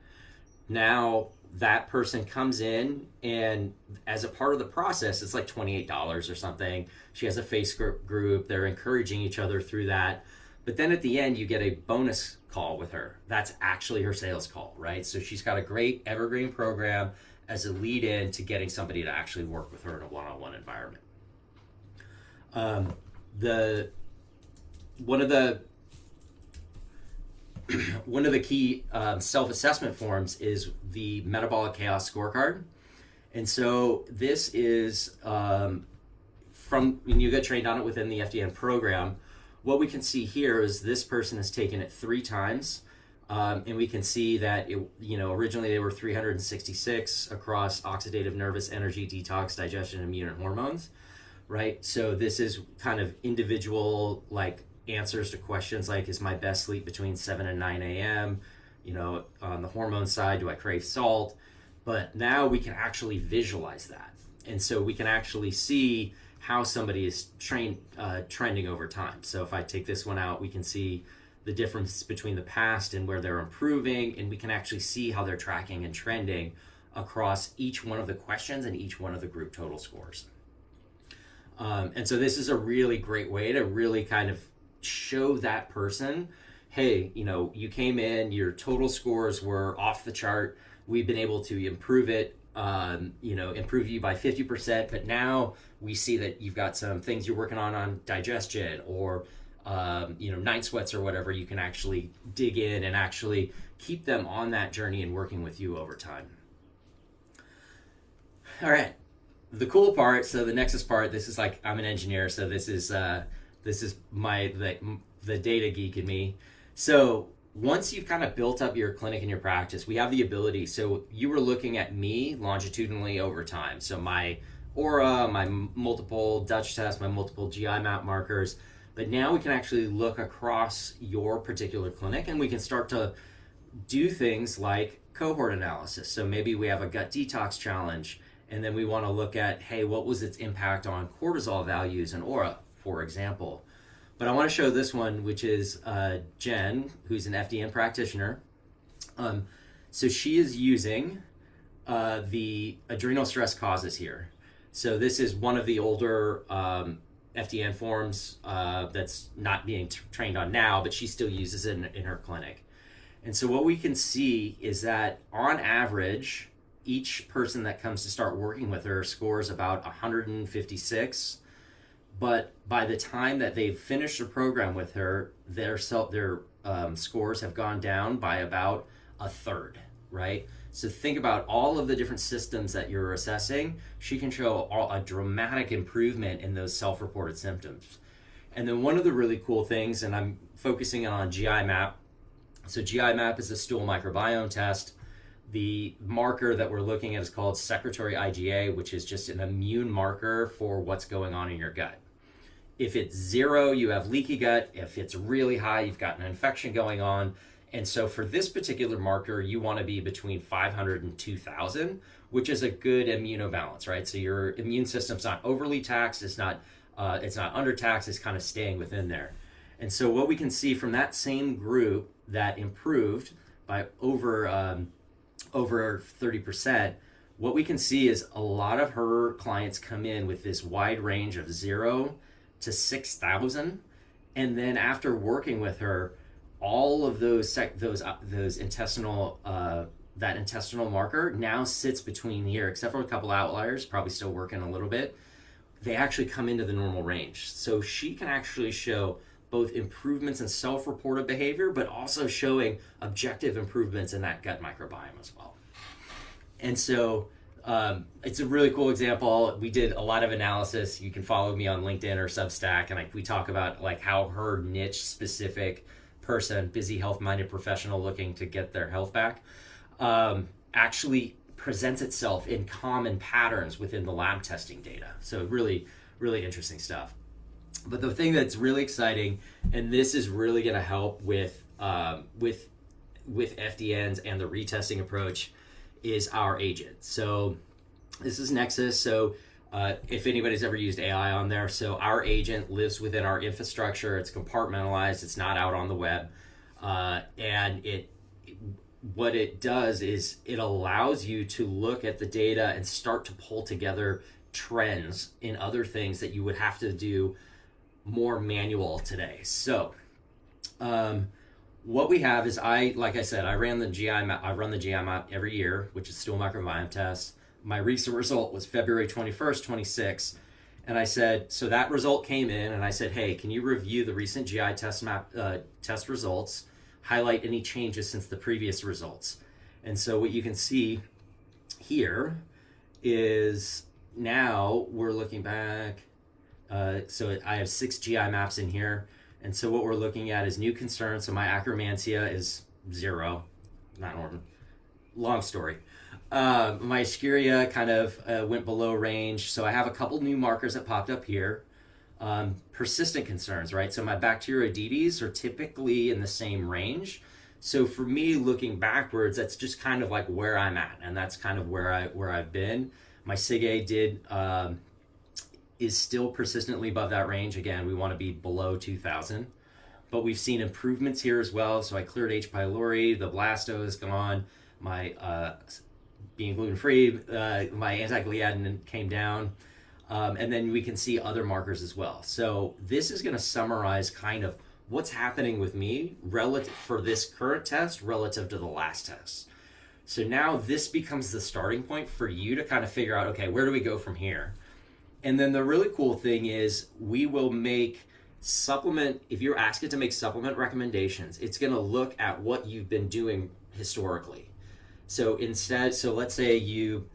S5: Now that person comes in, and as a part of the process, it's like $28 or something. She has a Facebook group. They're encouraging each other through that. But then at the end, you get a bonus call with her. That's actually her sales call, right? So she's got a great evergreen program as a lead in to getting somebody to actually work with her in a one-on-one environment. One of the key self-assessment forms is the metabolic chaos scorecard. And so this is from when you get trained on it within the FDN program. What we can see here is this person has taken it 3 times. And we can see that, originally they were 366 across oxidative, nervous, energy, detox, digestion, immune, and hormones, right? So this is kind of individual, like, answers to questions like, is my best sleep between 7 and 9 a.m.? On the hormone side, do I crave salt? But now we can actually visualize that. And so we can actually see how somebody is trending over time. So if I take this one out, we can see the difference between the past and where they're improving, and we can actually see how they're tracking and trending across each one of the questions and each one of the group total scores. And so this is a really great way to really kind of show that person, hey, you came in, your total scores were off the chart. We've been able to improve it, improve you by 50%, but now we see that you've got some things you're working on digestion or night sweats or whatever. You can actually dig in and actually keep them on that journey and working with you over time. All right. The cool part, so the Nexus part, this is like, I'm an engineer, so this is the data geek in me. So once you've kind of built up your clinic and your practice, we have the ability. So you were looking at me longitudinally over time. So my aura, my multiple Dutch tests, my multiple GI map markers. But now we can actually look across your particular clinic, and we can start to do things like cohort analysis. So maybe we have a gut detox challenge, and then we want to look at, hey, what was its impact on cortisol values and aura, for example. But I want to show this one, which is Jen, who's an FDN practitioner. So she is using the adrenal stress causes here. So this is one of the older FDN forms that's not being trained on now, but she still uses it in her clinic. And so what we can see is that on average, each person that comes to start working with her scores about 156. But by the time that they've finished the program with her, their scores have gone down by about a third, right? So think about all of the different systems that you're assessing. She can show a dramatic improvement in those self-reported symptoms. And then one of the really cool things, and I'm focusing on GI map. So GI map is a stool microbiome test. The marker that we're looking at is called secretory IgA, which is just an immune marker for what's going on in your gut. If it's 0, you have leaky gut. If it's really high, you've got an infection going on. And so for this particular marker, you want to be between 500 and 2,000, which is a good immunobalance, right? So your immune system's not overly taxed. It's not undertaxed. It's kind of staying within there. And so what we can see from that same group that improved by over 30%, what we can see is a lot of her clients come in with this wide range of 0 to 6,000. And then after working with her, all of those intestinal that intestinal marker now sits between here, except for a couple outliers, probably still working a little bit. They actually come into the normal range. So she can actually show both improvements in self-reported behavior, but also showing objective improvements in that gut microbiome as well. And so it's a really cool example. We did a lot of analysis. You can follow me on LinkedIn or Substack, and we talk about like how her niche specific person, busy, health-minded professional looking to get their health back, actually presents itself in common patterns within the lab testing data. So really, really interesting stuff. But the thing that's really exciting, and this is really going to help with FDNs and the retesting approach, is our agent. So this is Nexus. So if anybody's ever used AI on there, so our agent lives within our infrastructure. It's compartmentalized. It's not out on the web, and what it does is it allows you to look at the data and start to pull together trends in other things that you would have to do more manual today. So what we have is, like I said, I run the GI map every year, which is stool microbiome test. My recent result was February 21st, 26. And I said, so that result came in, and I said, hey, can you review the recent GI test results, highlight any changes since the previous results? And so what you can see here is now we're looking back. So I have 6 GI maps in here. And so what we're looking at is new concerns. So my Akkermansia is 0, not Norton. Long story. My Escherichia kind of went below range. So I have a couple new markers that popped up here. Persistent concerns, right? So my Bacteroidetes are typically in the same range. So for me, looking backwards, that's just kind of like where I'm at, and that's kind of where I've been. My SIG-A is still persistently above that range. Again, we want to be below 2,000, but we've seen improvements here as well. So I cleared H. pylori, the blasto is gone, my being gluten-free, my anti-gliadin came down, and then we can see other markers as well. So this is going to summarize kind of what's happening with me relative for this current test relative to the last test. So now this becomes the starting point for you to kind of figure out, okay, where do we go from here? And then the really cool thing is we will make if you're asked it to make supplement recommendations, it's going to look at what you've been doing historically. So let's say you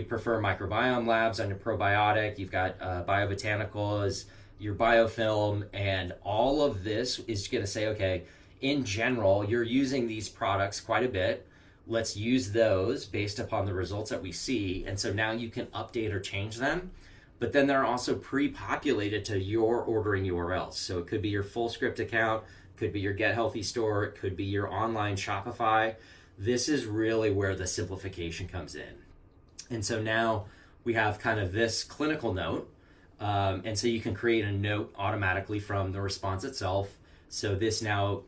S5: prefer microbiome labs on your probiotic, you've got biobotanicals, your biofilm, and all of this is going to say, okay, in general, you're using these products quite a bit. Let's use those based upon the results that we see. And so now you can update or change them. But then they're also pre-populated to your ordering URLs. So it could be your Fullscript account, could be your Get Healthy store, it could be your online Shopify. This is really where the simplification comes in. And so now we have kind of this clinical note. And so you can create a note automatically from the response itself. So this now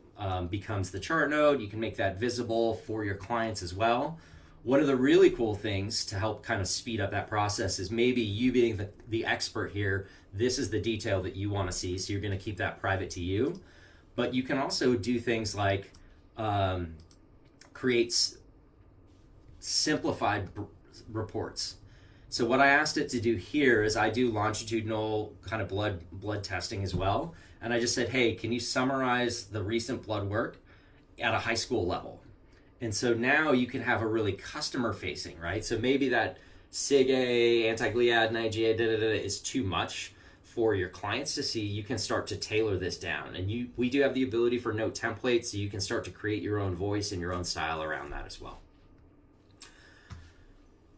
S5: becomes the chart node. You can make that visible for your clients as well. One of the really cool things to help kind of speed up that process is maybe you being the expert here, this is the detail that you want to see, so you're going to keep that private to you. But you can also do things like create simplified reports. So what I asked it to do here is I do longitudinal kind of blood testing as well. And I just said, hey, can you summarize the recent blood work at a high school level? And so now you can have a really customer facing, right? So maybe that SIG-A, anti-gliadin, IgA, is too much for your clients to see. You can start to tailor this down. And we do have the ability for note templates, so you can start to create your own voice and your own style around that as well.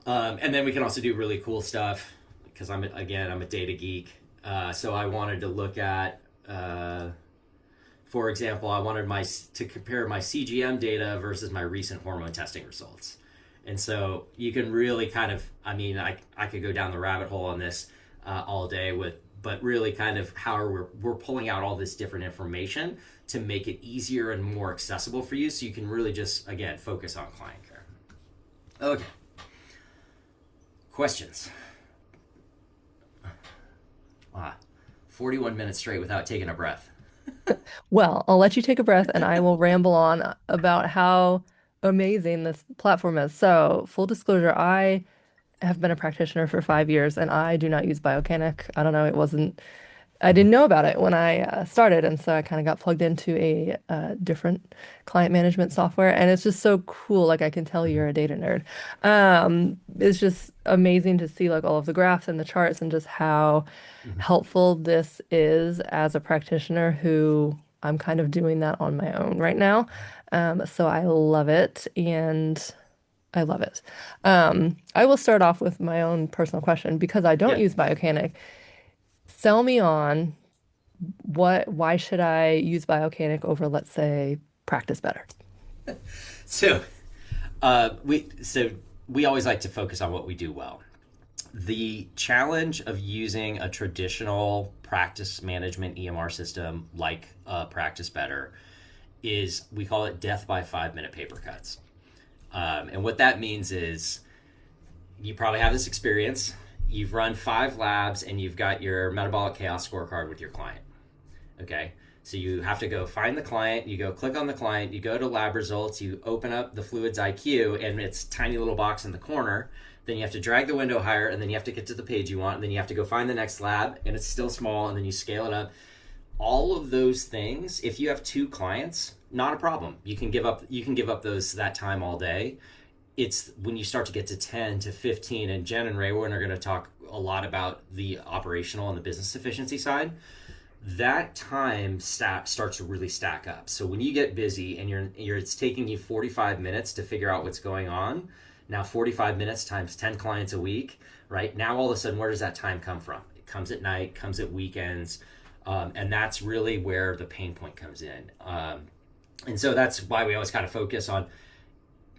S5: And then we can also do really cool stuff because I'm a data geek. So I wanted to look at, for example, I wanted to compare my CGM data versus my recent hormone testing results. And so you can really kind of, I could go down the rabbit hole on this all day but really kind of how we're pulling out all this different information to make it easier and more accessible for you so you can really just, again, focus on client care. Okay. Questions? 41 minutes straight without taking a breath.
S1: Well, I'll let you take a breath and I will ramble on about how amazing this platform is. So, full disclosure, I have been a practitioner for 5 years and I do not use Biocanic. I don't know, I didn't know about it when I started. And so I kind of got plugged into a different client management software. And it's just so cool. Like, I can tell you're a data nerd. It's just amazing to see like all of the graphs and the charts and just how
S5: Mhm.
S1: helpful this is as a practitioner who I'm kind of doing that on my own right now. So I love it. And I love it. I will start off with my own personal question because I don't
S5: Yeah.
S1: use Biocanic. Sell me on why should I use Biocanic over, let's say, Practice Better?
S5: So, we always like to focus on what we do well. The challenge of using a traditional practice management EMR system like Practice Better is we call it death by 5 minute paper cuts. And what that means is you probably have this experience. You've run 5 labs and you've got your metabolic chaos scorecard with your client. Okay. So you have to go find the client, you go click on the client, you go to lab results, you open up the fluids IQ and it's a tiny little box in the corner. Then you have to drag the window higher and then you have to get to the page you want. And then you have to go find the next lab and it's still small and then you scale it up. All of those things, if you have 2 clients, not a problem. You can give up that time all day. It's when you start to get to 10 to 15, and Jen and Raywin are going to talk a lot about the operational and the business efficiency side. That time starts to really stack up. So when you get busy and it's taking you 45 minutes to figure out what's going on, now 45 minutes times 10 clients a week, right? Now all of a sudden, where does that time come from? It comes at night, comes at weekends, and that's really where the pain point comes in. And so that's why we always kind of focus on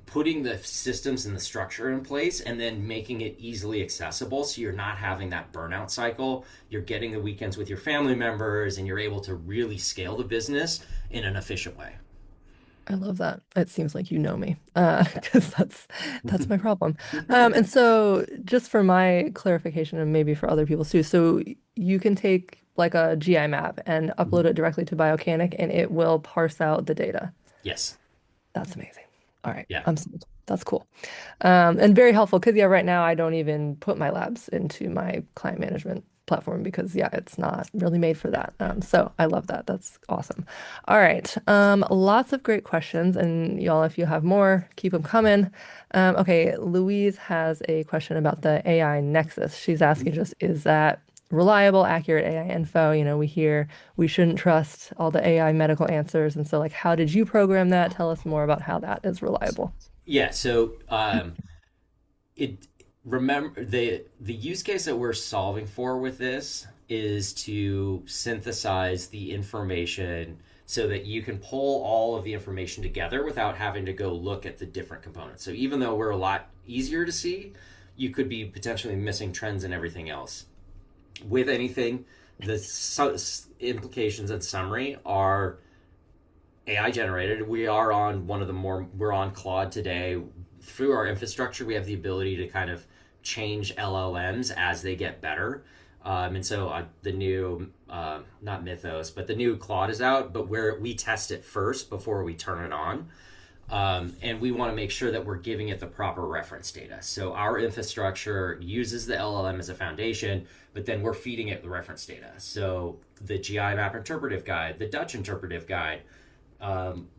S5: putting the systems and the structure in place and then making it easily accessible so you're not having that burnout cycle. You're getting the weekends with your family members and you're able to really scale the business in an efficient way.
S1: I love that. It seems like you know me, because that's my problem. And so, just for my clarification, and maybe for other people too, so you can take like a GI map and upload it directly to Biocanic, and it will parse out the data.
S5: Yes.
S1: That's amazing. All right,
S5: Yeah.
S1: I'm sold. That's cool. And very helpful because yeah, right now I don't even put my labs into my client management platform because yeah, it's not really made for that. So I love that. That's awesome. All right. Lots of great questions, and y'all, if you have more, keep them coming. Okay, Louise has a question about the AI Nexus. She's asking just, is that reliable, accurate AI info? You know, we hear we shouldn't trust all the AI medical answers. And so, like, how did you program that? Tell us more about how that is reliable.
S5: Yeah. So it remember the use case that we're solving for with this is to synthesize the information so that you can pull all of the information together without having to go look at the different components. So even though we're a lot easier to see, you could be potentially missing trends and everything else. With anything, the implications and summary are AI generated. We're on Claude today. Through our infrastructure, we have the ability to kind of change LLMs as they get better. And so the new, not Mythos, but the new Claude is out, but where we test it first before we turn it on. And we want to make sure that we're giving it the proper reference data. So our infrastructure uses the LLM as a foundation, but then we're feeding it the reference data. So the GI Map Interpretive Guide, the Dutch Interpretive Guide,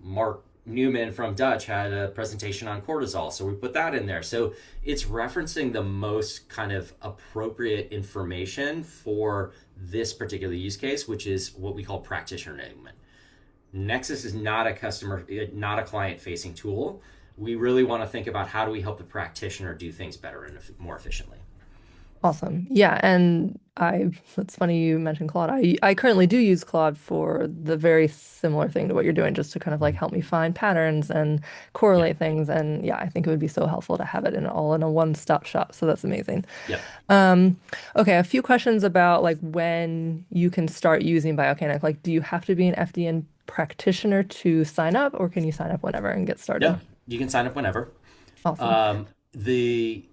S5: Mark Newman from Dutch had a presentation on cortisol, so we put that in there. So it's referencing the most kind of appropriate information for this particular use case, which is what we call practitioner enablement. Nexus is not a client-facing tool. We really want to think about how do we help the practitioner do things better and more efficiently.
S1: Awesome. Yeah, and it's funny you mentioned Claude. I currently do use Claude for the very similar thing to what you're doing, just to kind of like help me find patterns and
S5: Yeah.
S1: correlate things. And yeah, I think it would be so helpful to have it all in a one-stop shop. So that's amazing.
S5: Yep.
S1: Okay, a few questions about like when you can start using Biocanic. Like, do you have to be an FDN practitioner to sign up, or can you sign up whenever and get started?
S5: Yeah, you can sign up whenever.
S1: Awesome.
S5: The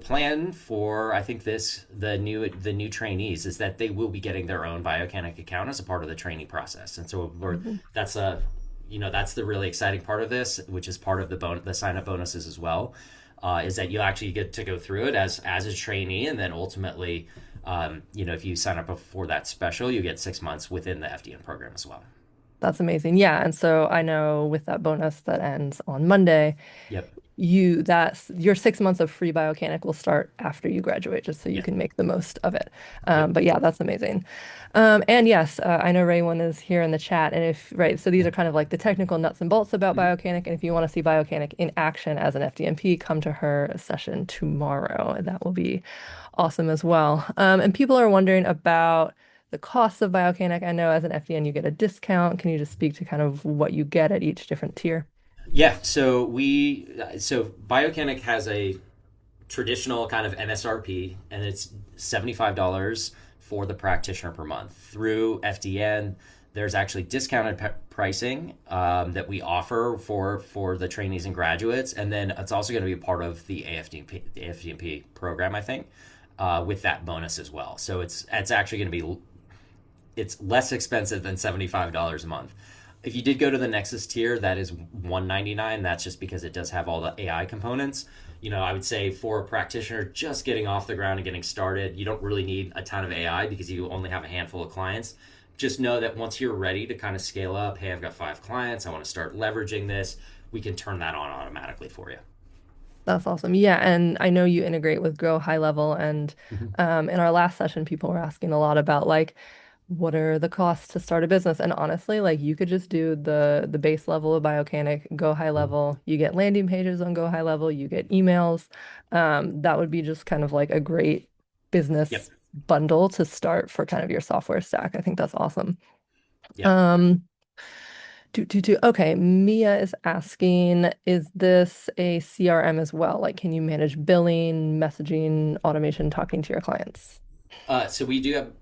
S5: plan for I think the new trainees is that they will be getting their own Biocanic account as a part of the training process, and so that's that's the really exciting part of this, which is part of the sign up bonuses as well, is that you actually get to go through it as a trainee, and then ultimately, if you sign up for that special, you get 6 months within the FDN program as well.
S1: That's amazing. Yeah. And so I know with that bonus that ends on Monday,
S5: Yep.
S1: that's your 6 months of free Biocanic will start after you graduate, just so you
S5: Yep.
S1: can make the most of it.
S5: Yep.
S1: But yeah, that's amazing. And yes, I know Ray one is here in the chat, and if right, so these are kind of like the technical nuts and bolts about
S5: Mhm.
S1: Biocanic, and if you want to see Biocanic in action as an FDNP, come to her session tomorrow, and that will be awesome as well. And people are wondering about the cost of Biocanic. I know as an FDN you get a discount. Can you just speak to kind of what you get at each different tier?
S5: Yeah, so Biocanic has a traditional kind of MSRP, and it's $75 for the practitioner per month. Through FDN, there's actually discounted pricing that we offer for the trainees and graduates, and then it's also going to be part of the AFDNP program, I think, with that bonus as well. So it's actually going to be it's less expensive than $75 a month. If you did go to the Nexus tier, that is $199. That's just because it does have all the AI components. I would say for a practitioner just getting off the ground and getting started, you don't really need a ton of AI because you only have a handful of clients. Just know that once you're ready to kind of scale up, hey, I've got 5 clients, I want to start leveraging this, we can turn that on automatically for you.
S1: That's awesome. Yeah, and I know you integrate with Go High Level, and
S5: Mm-hmm.
S1: in our last session, people were asking a lot about like what are the costs to start a business? And honestly, like you could just do the base level of Biocanic, Go High
S5: Mm-hmm.
S1: Level. You get landing pages on Go High Level, you get emails. That would be just kind of like a great
S5: Yep.
S1: business bundle to start for kind of your software stack. I think that's awesome.
S5: Yep.
S1: Um, Okay, Mia is asking, is this a CRM as well? Like, can you manage billing, messaging, automation, talking to your clients?
S5: So we do have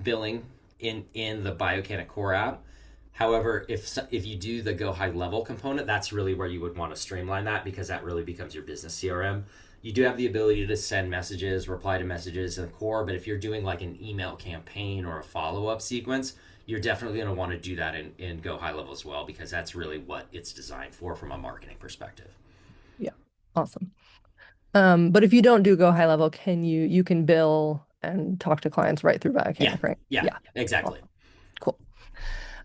S5: billing in the Biocanic core app. However, if you do the Go High Level component, that's really where you would want to streamline that because that really becomes your business CRM. You do have the ability to send messages, reply to messages in the core, but if you're doing like an email campaign or a follow up sequence, you're definitely going to want to do that in Go High Level as well because that's really what it's designed for from a marketing perspective.
S1: Yeah, awesome. But if you don't do Go High Level, you can bill and talk to clients right through
S5: Yeah,
S1: Biocanic, right?
S5: yeah,
S1: Yeah.
S5: exactly.
S1: Awesome. Cool.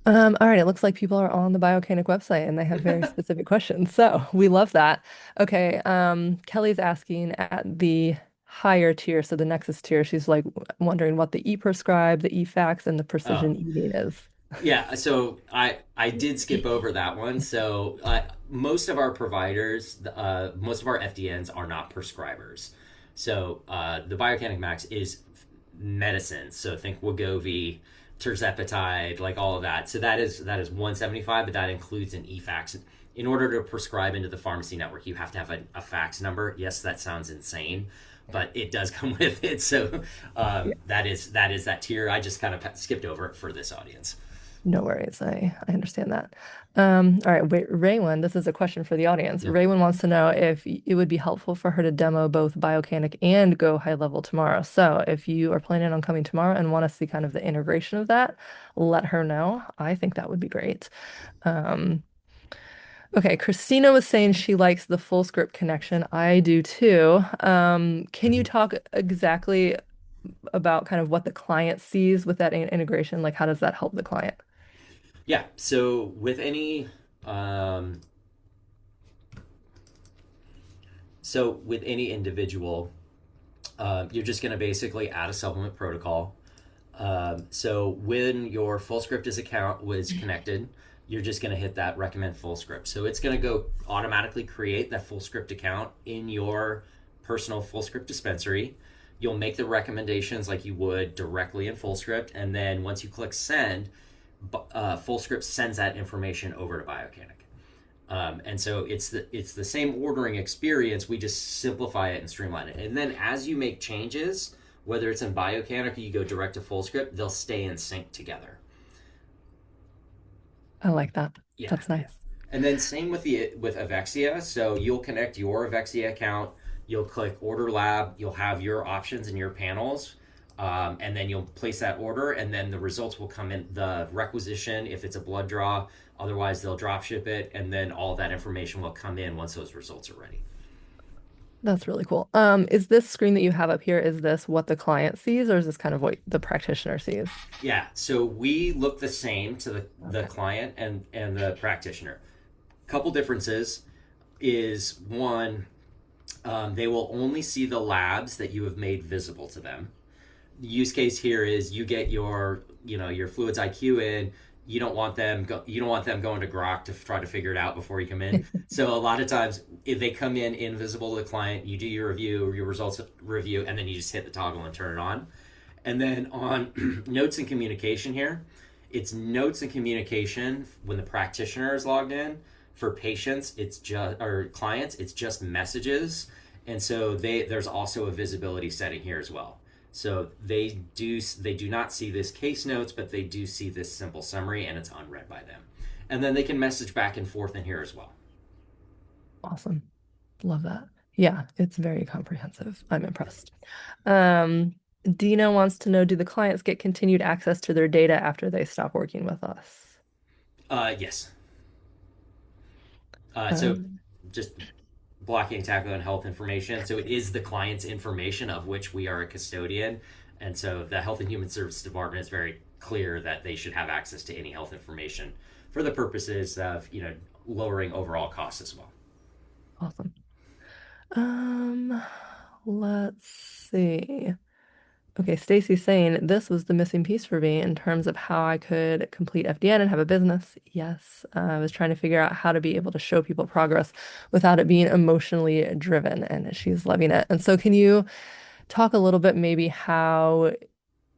S1: All right, it looks like people are on the Biocanic website and they have very specific questions. So we love that. Okay, Kelly's asking at the higher tier, so the Nexus tier, she's like wondering what the e-prescribe, the e-fax, and the
S5: Oh,
S1: precision eating is.
S5: yeah, so I did skip over that one. So most of our providers, most of our FDNs are not prescribers. So the Biocanic Max is medicine. So think Wegovy, tirzepatide, like all of that. So that is 175, but that includes an e-fax. In order to prescribe into the pharmacy network, you have to have a fax number. Yes, that sounds insane, but it does come with it. So
S1: Yeah,
S5: that is that tier. I just kind of skipped over it for this audience.
S1: no worries. I understand that. All right, wait, Raywin, this is a question for the audience.
S5: Yeah.
S1: Raywin wants to know if it would be helpful for her to demo both Biocanic and Go High Level tomorrow. So if you are planning on coming tomorrow and want to see kind of the integration of that, let her know. I think that would be great. Um, okay, Christina was saying she likes the full script connection. I do too. Can you
S5: Mhm.
S1: talk exactly about kind of what the client sees with that integration? Like, how does that help the client?
S5: Yeah. Um, with any individual, you're just going to basically add a supplement protocol. So when your full script is account was connected, you're just going to hit that recommend full script. So it's going to go automatically create that full script account in your personal full script dispensary. You'll make the recommendations like you would directly in full script, and then once you click send, full script sends that information over to Biocanic. And so it's the same ordering experience. We just simplify it and streamline it. And then as you make changes, whether it's in Biocanic or you go direct to full script, they'll stay in sync together.
S1: I like that.
S5: Yeah.
S1: That's nice.
S5: And then same with Avexia. So you'll connect your Avexia account. You'll click Order Lab. You'll have your options and your panels. And then you'll place that order, and then the results will come in, the requisition if it's a blood draw. Otherwise, they'll drop ship it, and then all that information will come in once those results are ready.
S1: That's really cool. Is this screen that you have up here, is this what the client sees, or is this kind of what the practitioner sees?
S5: Yeah, so we look the same to the
S1: Okay.
S5: client and the practitioner. Couple differences is one, they will only see the labs that you have made visible to them. The use case here is you get your fluids IQ in. You don't want them going to Grok to try to figure it out before you come in. So a lot of times, if they come in invisible to the client, you do your review, your results review, and then you just hit the toggle and turn it on. And then on notes and communication here, it's notes and communication when the practitioner is logged in. For patients, it's just, or clients, it's just messages. And so there's also a visibility setting here as well. So they do not see this case notes, but they do see this simple summary, and it's unread by them. And then they can message back and forth in here as well.
S1: Awesome. Love that. Yeah, it's very comprehensive. I'm impressed. Um, Dina wants to know, do the clients get continued access to their data after they stop working with us?
S5: Yes. So
S1: Um,
S5: just blocking, tackling, and health information. So it is the client's information of which we are a custodian. And so the Health and Human Services Department is very clear that they should have access to any health information for the purposes of, lowering overall costs as well.
S1: awesome. Um, let's see. Okay, Stacy's saying this was the missing piece for me in terms of how I could complete FDN and have a business. Yes, I was trying to figure out how to be able to show people progress without it being emotionally driven, and she's loving it. And so, can you talk a little bit maybe how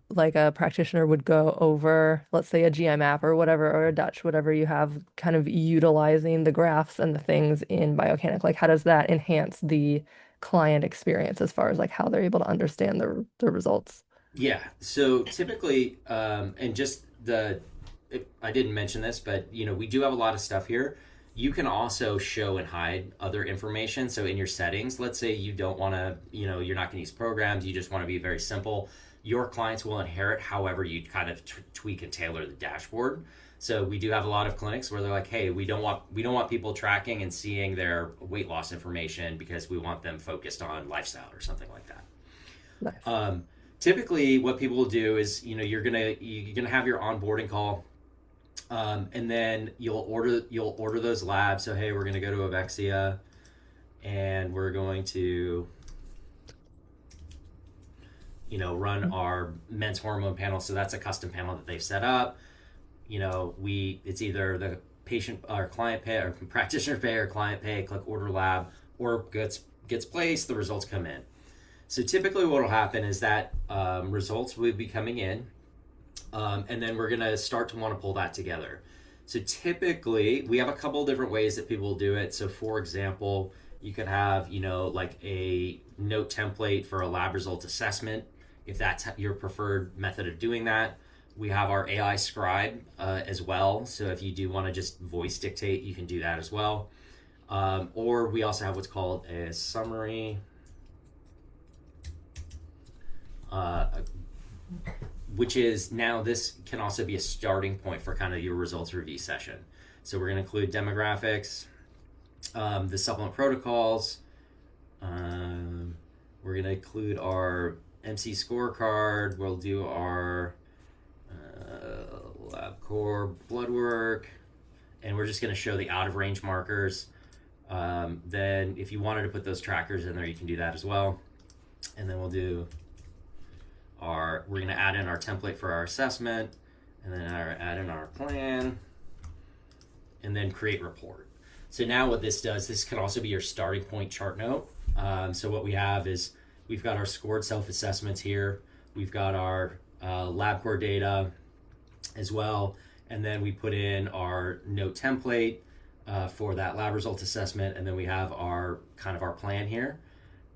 S1: like a practitioner would go over, let's say a GM app or whatever, or a Dutch, whatever you have, kind of utilizing the graphs and the things in Biocanic? Like, how does that enhance the client experience as far as like how they're able to understand the results?
S5: Yeah. So typically, and just I didn't mention this, but we do have a lot of stuff here. You can also show and hide other information. So in your settings, let's say you don't want to, you're not going to use programs. You just want to be very simple. Your clients will inherit however you kind of tweak and tailor the dashboard. So we do have a lot of clinics where they're like, hey, we don't want people tracking and seeing their weight loss information because we want them focused on lifestyle or something like that.
S1: Nice.
S5: Typically, what people will do is, you're gonna have your onboarding call, and then you'll order those labs. So hey, we're gonna go to Avexia, and we're going to, run our men's hormone panel. So that's a custom panel that they've set up. It's either the patient or client pay or practitioner pay or client pay. Click order lab, or gets placed. The results come in. So typically what will happen is that results will be coming in, and then we're going to start to want to pull that together. So typically we have a couple of different ways that people do it. So for example, you could have, like a note template for a lab result assessment, if that's your preferred method of doing that. We have our AI scribe as well. So if you do want to just voice dictate, you can do that as well. Or we also have what's called a summary, which is now this can also be a starting point for kind of your results review session. So we're going to include demographics, the supplement protocols. We're going to include our MC scorecard. We'll do our lab core blood work, and we're just going to show the out of range markers. Then if you wanted to put those trackers in there, you can do that as well. And then we'll do we're going to add in our template for our assessment, and then add in our plan, and then create report. So now what this does, this can also be your starting point chart note. So what we have is we've got our scored self-assessments here. We've got our LabCorp data as well. And then we put in our note template for that lab result assessment. And then we have our plan here.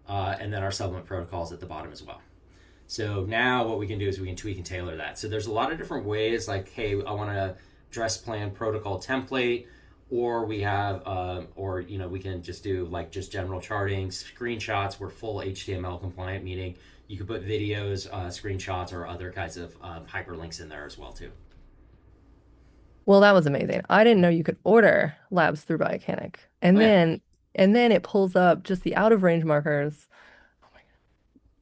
S5: And then our supplement protocols at the bottom as well. So now what we can do is we can tweak and tailor that. So there's a lot of different ways, like, hey, I want to dress plan protocol template, or we have, we can just do like just general charting, screenshots. We're full HTML compliant, meaning You could put videos, screenshots, or other kinds of hyperlinks in there as well too.
S1: Well, that was amazing. I didn't know you could order labs through Biocanic.
S5: Oh
S1: And
S5: yeah,
S1: then it pulls up just the out of range markers.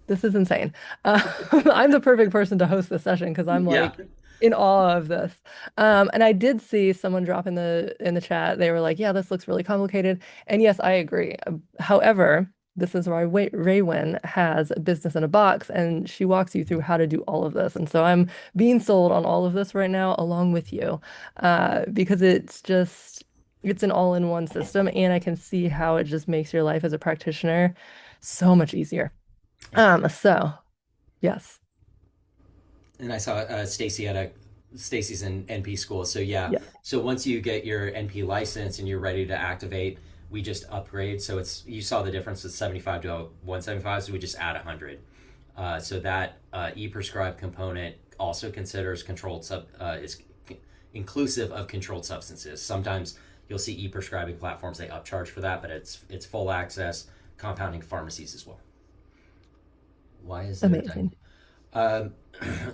S1: This is insane. I'm the perfect person to host this session because I'm
S5: yeah.
S1: like in awe of this. And I did see someone drop in the chat. They were like, "Yeah, this looks really complicated." And yes, I agree. However, this is why Raywin has a business in a box, and she walks you through how to do all of this. And so I'm being sold on all of this right now, along with you, because it's an all-in-one system, and I can see how it just makes your life as a practitioner so much easier.
S5: Yeah.
S1: So yes.
S5: And I saw Stacy's in NP school. So yeah.
S1: Yeah.
S5: So once you get your NP license and you're ready to activate, we just upgrade. So it's you saw the difference with 75 to 175. So we just add 100. So that e-prescribe component also considers is inclusive of controlled substances. Sometimes you'll see e-prescribing platforms they upcharge for that, but it's full access, compounding pharmacies as well. Why is there?
S1: Amazing.
S5: Um,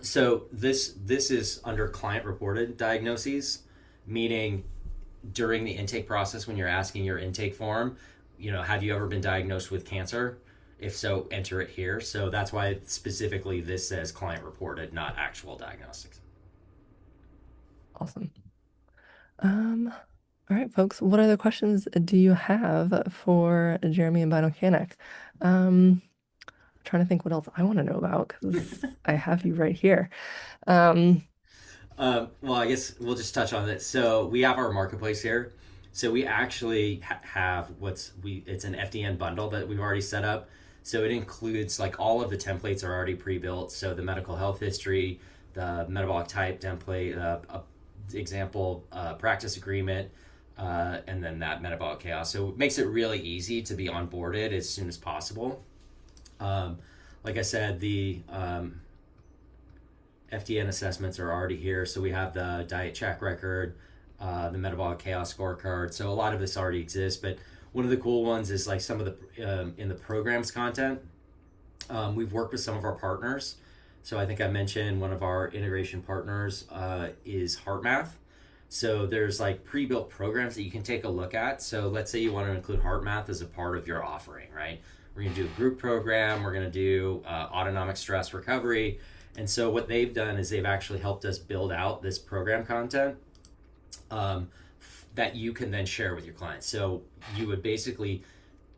S5: so this is under client reported diagnoses, meaning during the intake process when you're asking your intake form, have you ever been diagnosed with cancer? If so, enter it here. So that's why specifically this says client reported, not actual diagnostics.
S1: Awesome. All right, folks, what other questions do you have for Jeremy and Biomechanic? Trying to think what else I want to know about because I have you right here. Um,
S5: Well, I guess we'll just touch on it. So we have our marketplace here. So we actually have it's an FDN bundle that we've already set up. So it includes like all of the templates are already pre-built. So the medical health history, the metabolic type template, example practice agreement, and then that metabolic chaos. So it makes it really easy to be onboarded as soon as possible. Like I said, the FDN assessments are already here. So we have the diet check record, the metabolic chaos scorecard. So a lot of this already exists, but one of the cool ones is like some of the in the programs content. We've worked with some of our partners. So I think I mentioned one of our integration partners is HeartMath. So there's like pre-built programs that you can take a look at. So let's say you want to include HeartMath as a part of your offering, right? We're going to do a group program. We're going to do autonomic stress recovery. And so what they've done is they've actually helped us build out this program content that you can then share with your clients. So you would basically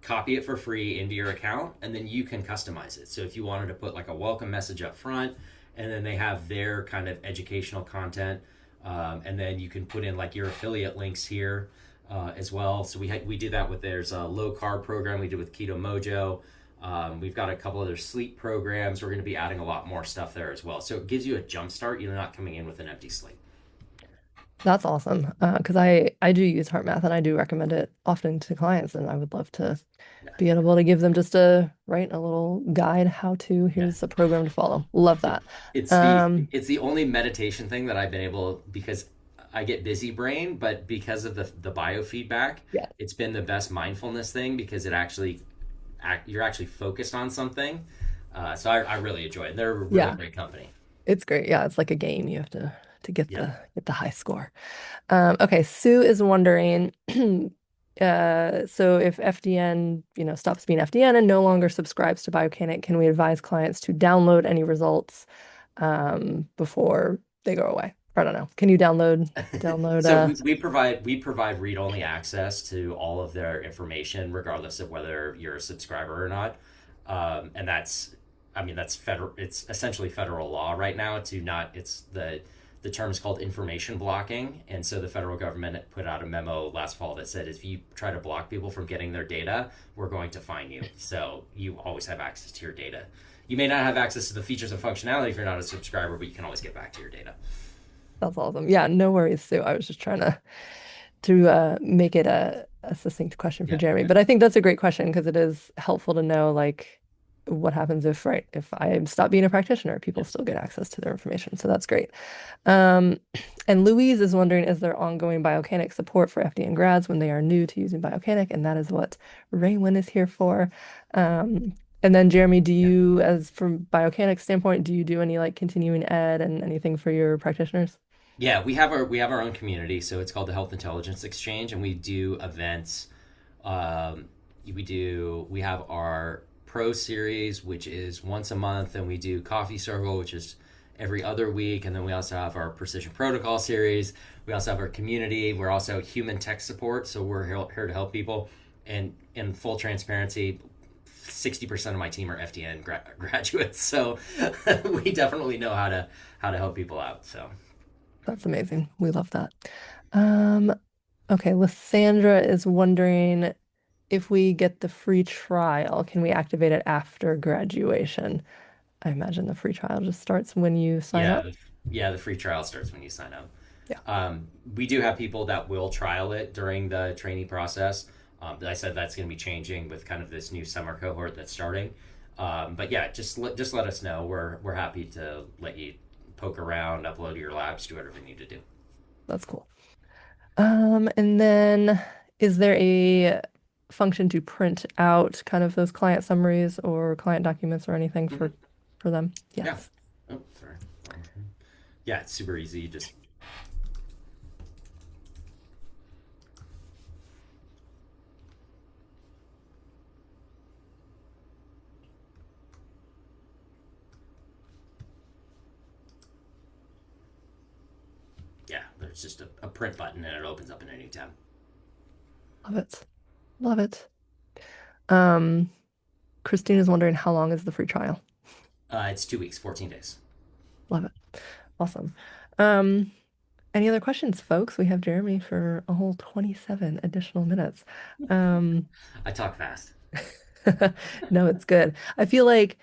S5: copy it for free into your account, and then you can customize it. So if you wanted to put like a welcome message up front, and then they have their kind of educational content, and then you can put in like your affiliate links here as well. So we did that with there's a low carb program we did with Keto Mojo. We've got a couple other sleep programs. We're going to be adding a lot more stuff there as well. So it gives you a jump start. You're not coming in with an empty slate.
S1: that's awesome. Because I do use HeartMath and I do recommend it often to clients, and I would love to
S5: Yeah.
S1: be able to give them just a little guide how to
S5: Yeah.
S1: here's a program to follow. Love that.
S5: It's
S1: Um,
S5: the only meditation thing that I've been able because I get busy brain, but because of the biofeedback,
S1: yeah.
S5: it's been the best mindfulness thing because it actually you're actually focused on something. So I really enjoy it. They're a really
S1: Yeah.
S5: great company.
S1: It's great. Yeah, it's like a game. You have to get
S5: Yeah.
S1: the high score. Okay, Sue is wondering, so if FDN, stops being FDN and no longer subscribes to Biocanic, can we advise clients to download any results before they go away? I don't know. Can you download
S5: So we provide read-only access to all of their information, regardless of whether you're a subscriber or not. And that's federal. It's essentially federal law right now to not. It's the term is called information blocking, and so the federal government put out a memo last fall that said if you try to block people from getting their data, we're going to fine you. So you always have access to your data. You may not have access to the features and functionality if you're not a subscriber, but you can always get back to your data.
S1: That's awesome. Yeah, no worries, Sue. I was just trying to make it a succinct question for
S5: Yeah.
S1: Jeremy. But I think that's a great question because it is helpful to know like what happens if I stop being a practitioner, people
S5: Yeah.
S1: still get access to their information. So that's great. Um, and Louise is wondering, is there ongoing Biocanic support for FDN grads when they are new to using Biocanic? And that is what Raywin is here for. And then Jeremy, do you, as from Biocanic standpoint, do you do any like continuing ed and anything for your practitioners?
S5: Yeah, we have our own community, so it's called the Health Intelligence Exchange, and we do events. Um, we have our Pro Series, which is once a month, and we do Coffee Circle, which is every other week, and then we also have our Precision Protocol Series. We also have our community. We're also human tech support, so we're here to help people. And in full transparency, 60% of my team are FDN graduates, so we definitely know how to help people out. So.
S1: That's amazing. We love that. Um, okay, Lysandra is wondering if we get the free trial, can we activate it after graduation? I imagine the free trial just starts when you sign
S5: Yeah,
S1: up.
S5: yeah, the free trial starts when you sign up.
S1: Yeah.
S5: We do have people that will trial it during the trainee process. I said that's going to be changing with kind of this new summer cohort that's starting. But yeah, just let us know. We're happy to let you poke around, upload your labs, do whatever you need to do.
S1: That's cool. And then is there a function to print out kind of those client summaries or client documents or anything
S5: Mm-hmm.
S1: for them?
S5: Yeah.
S1: Yes.
S5: Oh, sorry. Yeah, it's super easy. You just yeah, there's just a print button and it opens up in a new tab.
S1: Love it. Love it. Um, Christine is wondering how long is the free trial?
S5: It's 2 weeks, 14 days.
S1: Love it. Awesome. Um, any other questions, folks? We have Jeremy for a whole 27 additional minutes. Um,
S5: I talk fast.
S1: no, it's good. I feel like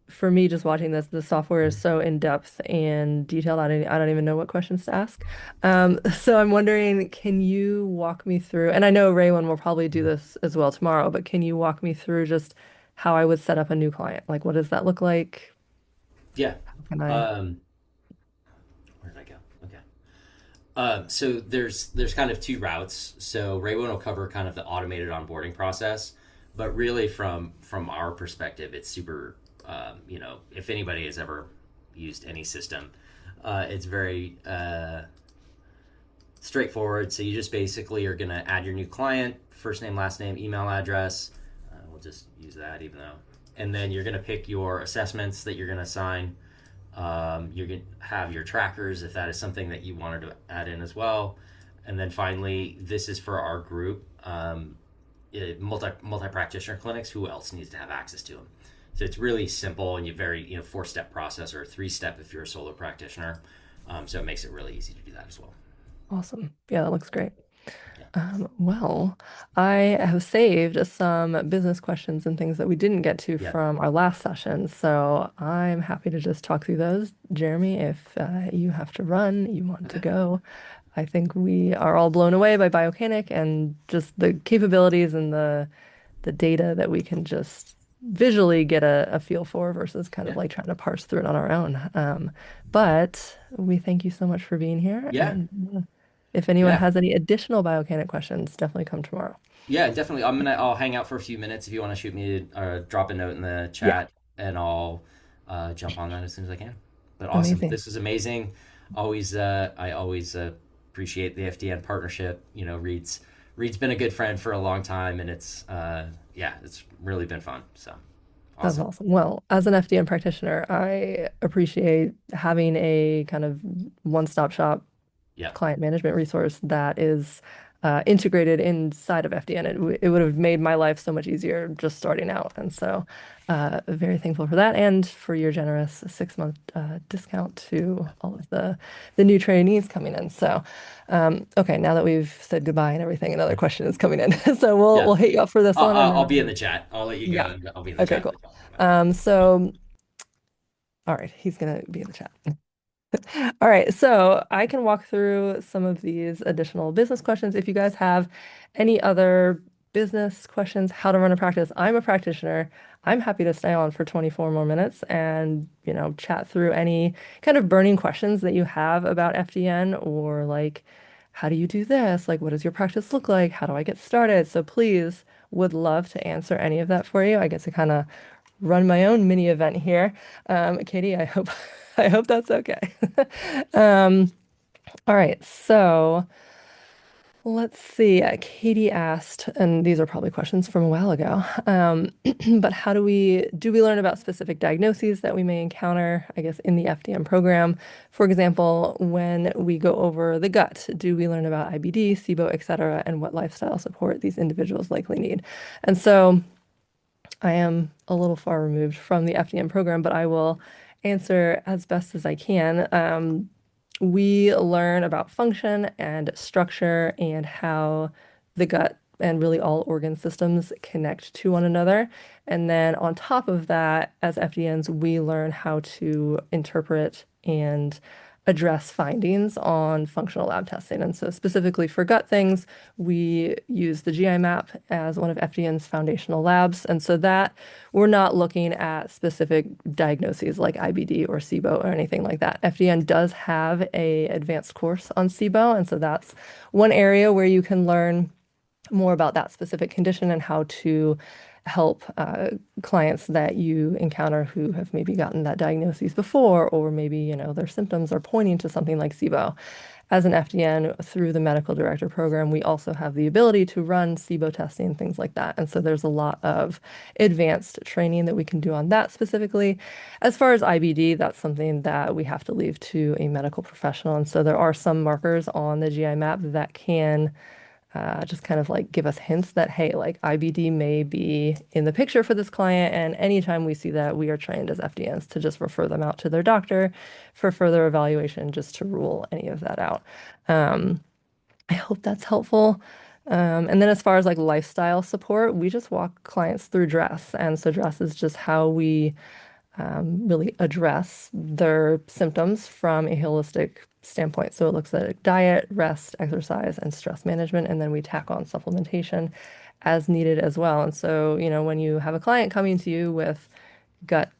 S1: for me, just watching this, the software is so in depth and detailed. I don't even know what questions to ask. So I'm wondering, can you walk me through? And I know Raywin will probably do this as well tomorrow, but can you walk me through just how I would set up a new client? Like, what does that look like?
S5: Yeah.
S1: How can I?
S5: Um, where did I go? Okay. So there's kind of two routes. So Raywin will cover kind of the automated onboarding process, but really from our perspective, it's super. If anybody has ever used any system, it's very straightforward. So you just basically are going to add your new client, first name, last name, email address. We'll just use that, even though. And then you're going to pick your assessments that you're going to assign. You're going to have your trackers if that is something that you wanted to add in as well. And then finally, this is for our group, multi practitioner clinics. Who else needs to have access to them? So it's really simple, and you very 4-step process, or 3-step if you're a solo practitioner. So it makes it really easy to do that as well.
S1: Awesome. Yeah, that looks great.
S5: Yeah.
S1: Well, I have saved some business questions and things that we didn't get to
S5: Yeah.
S1: from our last session, so I'm happy to just talk through those. Jeremy, if you have to run, you want to
S5: Okay.
S1: go. I think we are all blown away by Biocanic and just the capabilities and the data that we can just visually get a feel for versus kind of
S5: Yeah.
S1: like trying to parse through it on our own. But we thank you so much for being here.
S5: Yeah.
S1: And if anyone
S5: Yeah.
S1: has any additional Biocanic questions, definitely come tomorrow.
S5: Yeah, definitely. I'll hang out for a few minutes if you want to shoot me or drop a note in the
S1: Yeah,
S5: chat, and I'll jump on that as soon as I can. But awesome,
S1: amazing.
S5: this is amazing. I always appreciate the FDN partnership. Reed's been a good friend for a long time, and it's really been fun. So
S1: That's
S5: awesome.
S1: awesome. Well, as an FDN practitioner, I appreciate having a kind of one-stop shop
S5: Yeah,
S1: client management resource that is integrated inside of FDN. It would have made my life so much easier just starting out. And so, very thankful for that and for your generous 6-month discount to all of the new trainees coming in. So, okay, now that we've said goodbye and everything, another question is coming in. So
S5: yeah.
S1: we'll hit you up for this one, and
S5: I'll be in
S1: then
S5: the chat. I'll let you go,
S1: yeah.
S5: and I'll be in the
S1: Okay,
S5: chat.
S1: cool. So, all right, he's gonna be in the chat. All right, so I can walk through some of these additional business questions. If you guys have any other business questions, how to run a practice, I'm a practitioner. I'm happy to stay on for 24 more minutes and, chat through any kind of burning questions that you have about FDN or like, how do you do this? Like, what does your practice look like? How do I get started? So please, would love to answer any of that for you. I get to kind of run my own mini event here. Katie, I hope I hope that's okay. Um, all right, so let's see. Katie asked, and these are probably questions from a while ago, but how do we learn about specific diagnoses that we may encounter, I guess, in the FDM program? For example, when we go over the gut, do we learn about IBD, SIBO, et cetera, and what lifestyle support these individuals likely need? And so I am a little far removed from the FDM program, but I will answer as best as I can. We learn about function and structure and how the gut and really all organ systems connect to one another. And then on top of that, as FDNs, we learn how to interpret and address findings on functional lab testing. And so specifically for gut things, we use the GI map as one of FDN's foundational labs. And so that we're not looking at specific diagnoses like IBD or SIBO or anything like that. FDN does have a advanced course on SIBO, and so that's one area where you can learn more about that specific condition and how to help clients that you encounter who have maybe gotten that diagnosis before, or maybe, their symptoms are pointing to something like SIBO. As an FDN through the medical director program, we also have the ability to run SIBO testing, things like that. And so there's a lot of advanced training that we can do on that specifically. As far as IBD, that's something that we have to leave to a medical professional. And so there are some markers on the GI map that can just kind of like give us hints that, hey, like IBD may be in the picture for this client. And anytime we see that, we are trained as FDNs to just refer them out to their doctor for further evaluation, just to rule any of that out. I hope that's helpful. And then as far as like lifestyle support, we just walk clients through dress. And so dress is just how we really address their symptoms from a holistic standpoint. So it looks at diet, rest, exercise, and stress management, and then we tack on supplementation as needed as well. And so, when you have a client coming to you with gut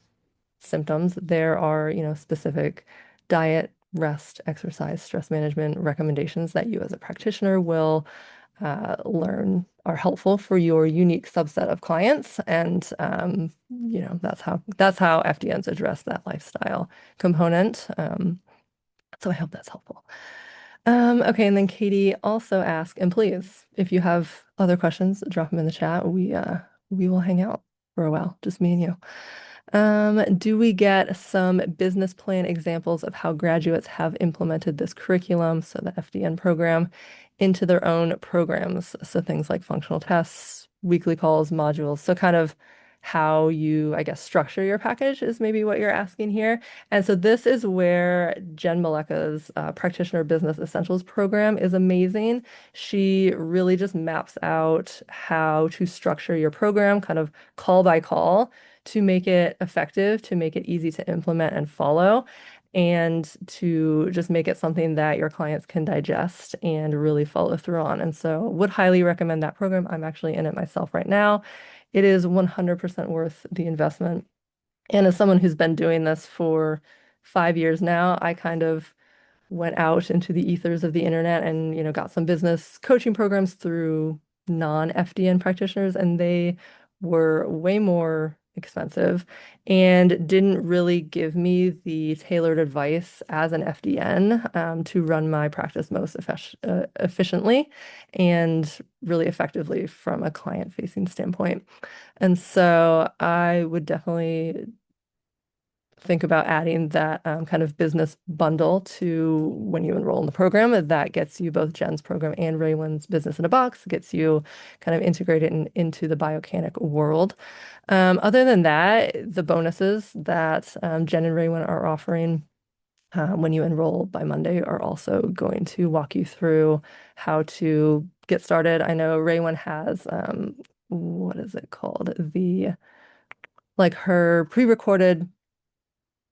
S1: symptoms, there are, specific diet, rest, exercise, stress management recommendations that you as a practitioner will learn are helpful for your unique subset of clients. And that's how FDNs address that lifestyle component. So I hope that's helpful. Okay, and then Katie also asked, and please, if you have other questions, drop them in the chat. We will hang out for a while, just me and you. Do we get some business plan examples of how graduates have implemented this curriculum, so the FDN program, into their own programs? So things like functional tests, weekly calls, modules. So kind of how you, I guess, structure your package is maybe what you're asking here. And so this is where Jen Malecha's Practitioner Business Essentials program is amazing. She really just maps out how to structure your program kind of call by call to make it effective, to make it easy to implement and follow, and to just make it something that your clients can digest and really follow through on. And so would highly recommend that program. I'm actually in it myself right now. It is 100% worth the investment. And as someone who's been doing this for 5 years now, I kind of went out into the ethers of the internet and, got some business coaching programs through non-FDN practitioners, and they were way more expensive and didn't really give me the tailored advice as an FDN to run my practice most efficiently and really effectively from a client-facing standpoint. And so I would definitely think about adding that kind of business bundle to when you enroll in the program. That gets you both Jen's program and Raywin's Business in a Box, gets you kind of integrated into the Biocanic world. Other than that, the bonuses that Jen and Raywin are offering when you enroll by Monday are also going to walk you through how to get started. I know Raywin has, what is it called? Her pre-recorded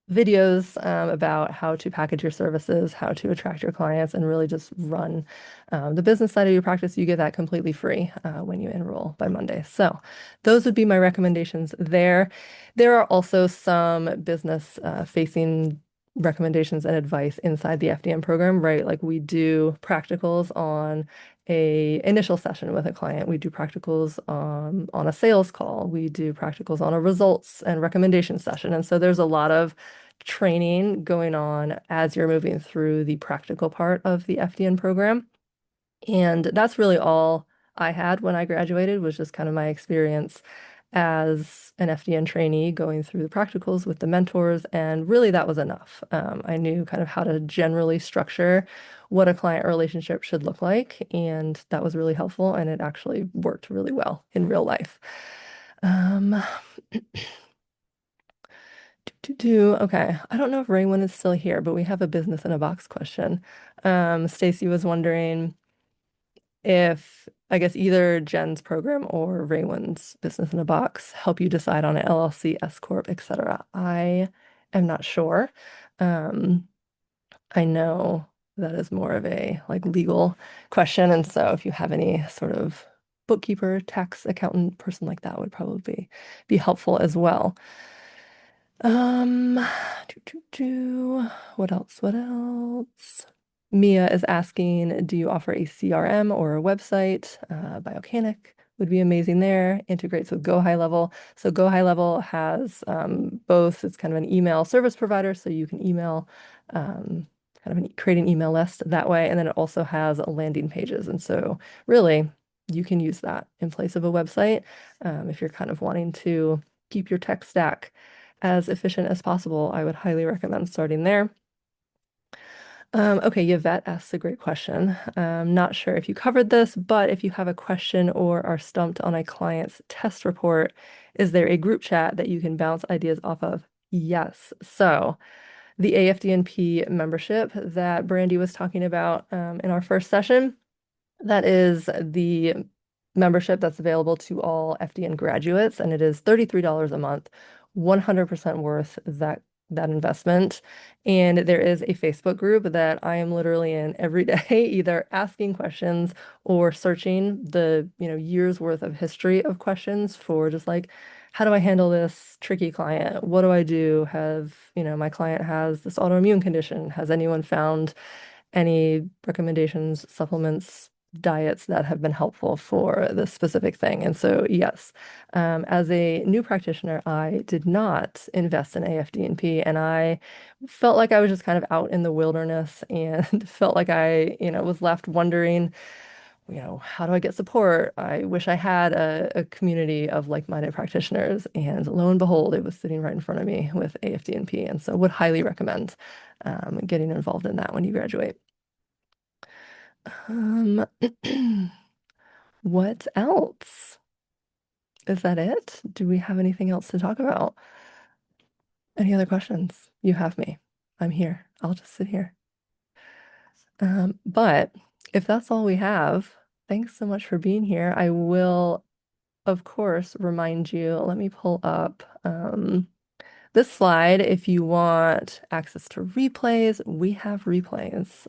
S1: videos about how to package your services, how to attract your clients, and really just run the business side of your practice. You get that completely free when you enroll by Monday. So those would be my recommendations there. There are also some business facing recommendations and advice inside the FDN program, right? Like we do practicals on a initial session with a client. We do practicals on a sales call. We do practicals on a results and recommendation session. And so there's a lot of training going on as you're moving through the practical part of the FDN program. And that's really all I had when I graduated, was just kind of my experience as an FDN trainee going through the practicals with the mentors. And really, that was enough. I knew kind of how to generally structure what a client relationship should look like. And that was really helpful. And it actually worked really well in real life. Um, Okay, I don't know if Raymond is still here, but we have a business in a box question. Stacy was wondering if, I guess, either Jen's program or Raymond's business in a box help you decide on an LLC, S Corp, etc. I am not sure. Um, I know that is more of a like legal question, and so if you have any sort of bookkeeper, tax accountant person like that would probably be helpful as well. Um, what else? What else? Mia is asking, do you offer a CRM or a website? Biocanic would be amazing there. Integrates with Go High Level. So Go High Level has both. It's kind of an email service provider, so you can email, kind of create an email list that way. And then it also has landing pages. And so really, you can use that in place of a website if you're kind of wanting to keep your tech stack as efficient as possible. I would highly recommend starting there. Okay, Yvette asks a great question. Not sure if you covered this, but if you have a question or are stumped on a client's test report, is there a group chat that you can bounce ideas off of? Yes. So the AFDNP membership that Brandy was talking about in our first session, that is the membership that's available to all FDN graduates, and it is $33 a month, 100% worth that investment. And there is a Facebook group that I am literally in every day, either asking questions or searching the, years worth of history of questions for just like, how do I handle this tricky client? What do I do? My client has this autoimmune condition. Has anyone found any recommendations, supplements, diets that have been helpful for this specific thing? And so, yes, as a new practitioner, I did not invest in AFDNP, and I felt like I was just kind of out in the wilderness and felt like I, was left wondering, how do I get support? I wish I had a community of like-minded practitioners, and lo and behold, it was sitting right in front of me with AFDNP, and so would highly recommend getting involved in that when you graduate. Um, what else? Is that it? Do we have anything else to talk about? Any other questions? You have me. I'm here. I'll just sit here. But if that's all we have, thanks so much for being here. I will, of course, remind you, let me pull up this slide. If you want access to replays, we have replays.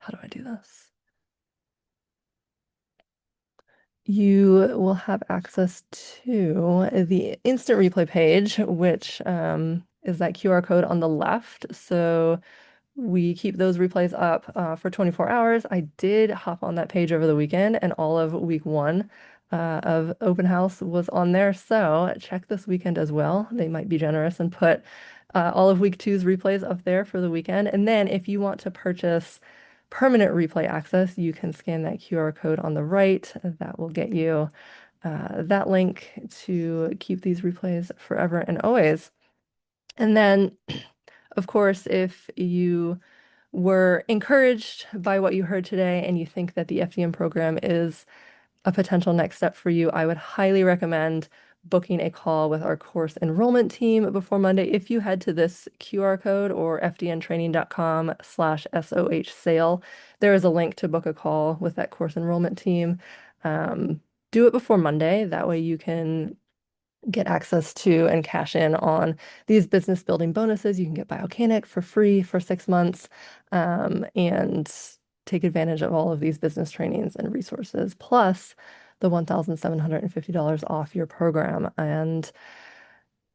S1: How do I do this? You will have access to the instant replay page, which is that QR code on the left. So we keep those replays up for 24 hours. I did hop on that page over the weekend, and all of week one of open house was on there. So check this weekend as well. They might be generous and put all of week two's replays up there for the weekend. And then if you want to purchase permanent replay access, you can scan that QR code on the right. That will get you that link to keep these replays forever and always. And then, of course, if you were encouraged by what you heard today and you think that the FDN program is a potential next step for you, I would highly recommend booking a call with our course enrollment team before Monday. If you head to this QR code or fdntraining.com/SOH sale, there is a link to book a call with that course enrollment team. Do it before Monday. That way you can get access to and cash in on these business building bonuses. You can get Biocanic for free for 6 months and take advantage of all of these business trainings and resources, plus the $1,750 off your program. And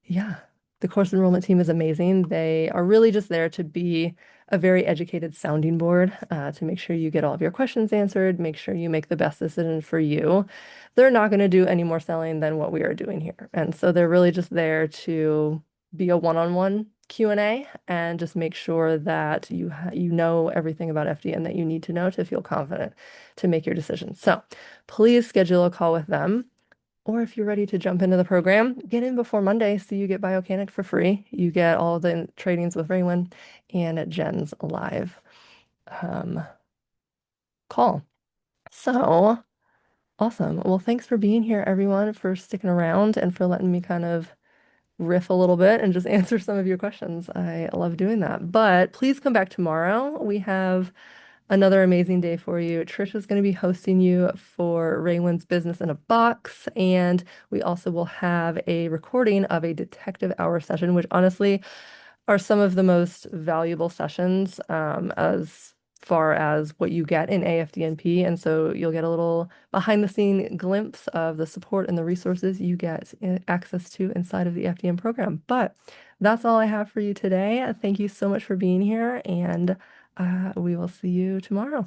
S1: yeah, The course enrollment team is amazing. They are really just there to be a very educated sounding board to make sure you get all of your questions answered, make sure you make the best decision for you. They're not going to do any more selling than what we are doing here. And so they're really just there to be a one-on-one Q&A and just make sure that you know everything about FDN that you need to know to feel confident to make your decision. So please schedule a call with them. Or if you're ready to jump into the program, get in before Monday so you get Biocanic for free. You get all the trainings with Raywin and Jen's live call. So awesome. Well, thanks for being here, everyone, for sticking around and for letting me kind of riff a little bit and just answer some of your questions. I love doing that. But please come back tomorrow. We have another amazing day for you. Trisha's going to be hosting you for Raywin's Business in a Box, and we also will have a recording of a detective hour session, which honestly are some of the most valuable sessions as far as what you get in AFDNP. And so you'll get a little behind the scene glimpse of the support and the resources you get access to inside of the FDN program. But that's all I have for you today. Thank you so much for being here, and we will see you tomorrow.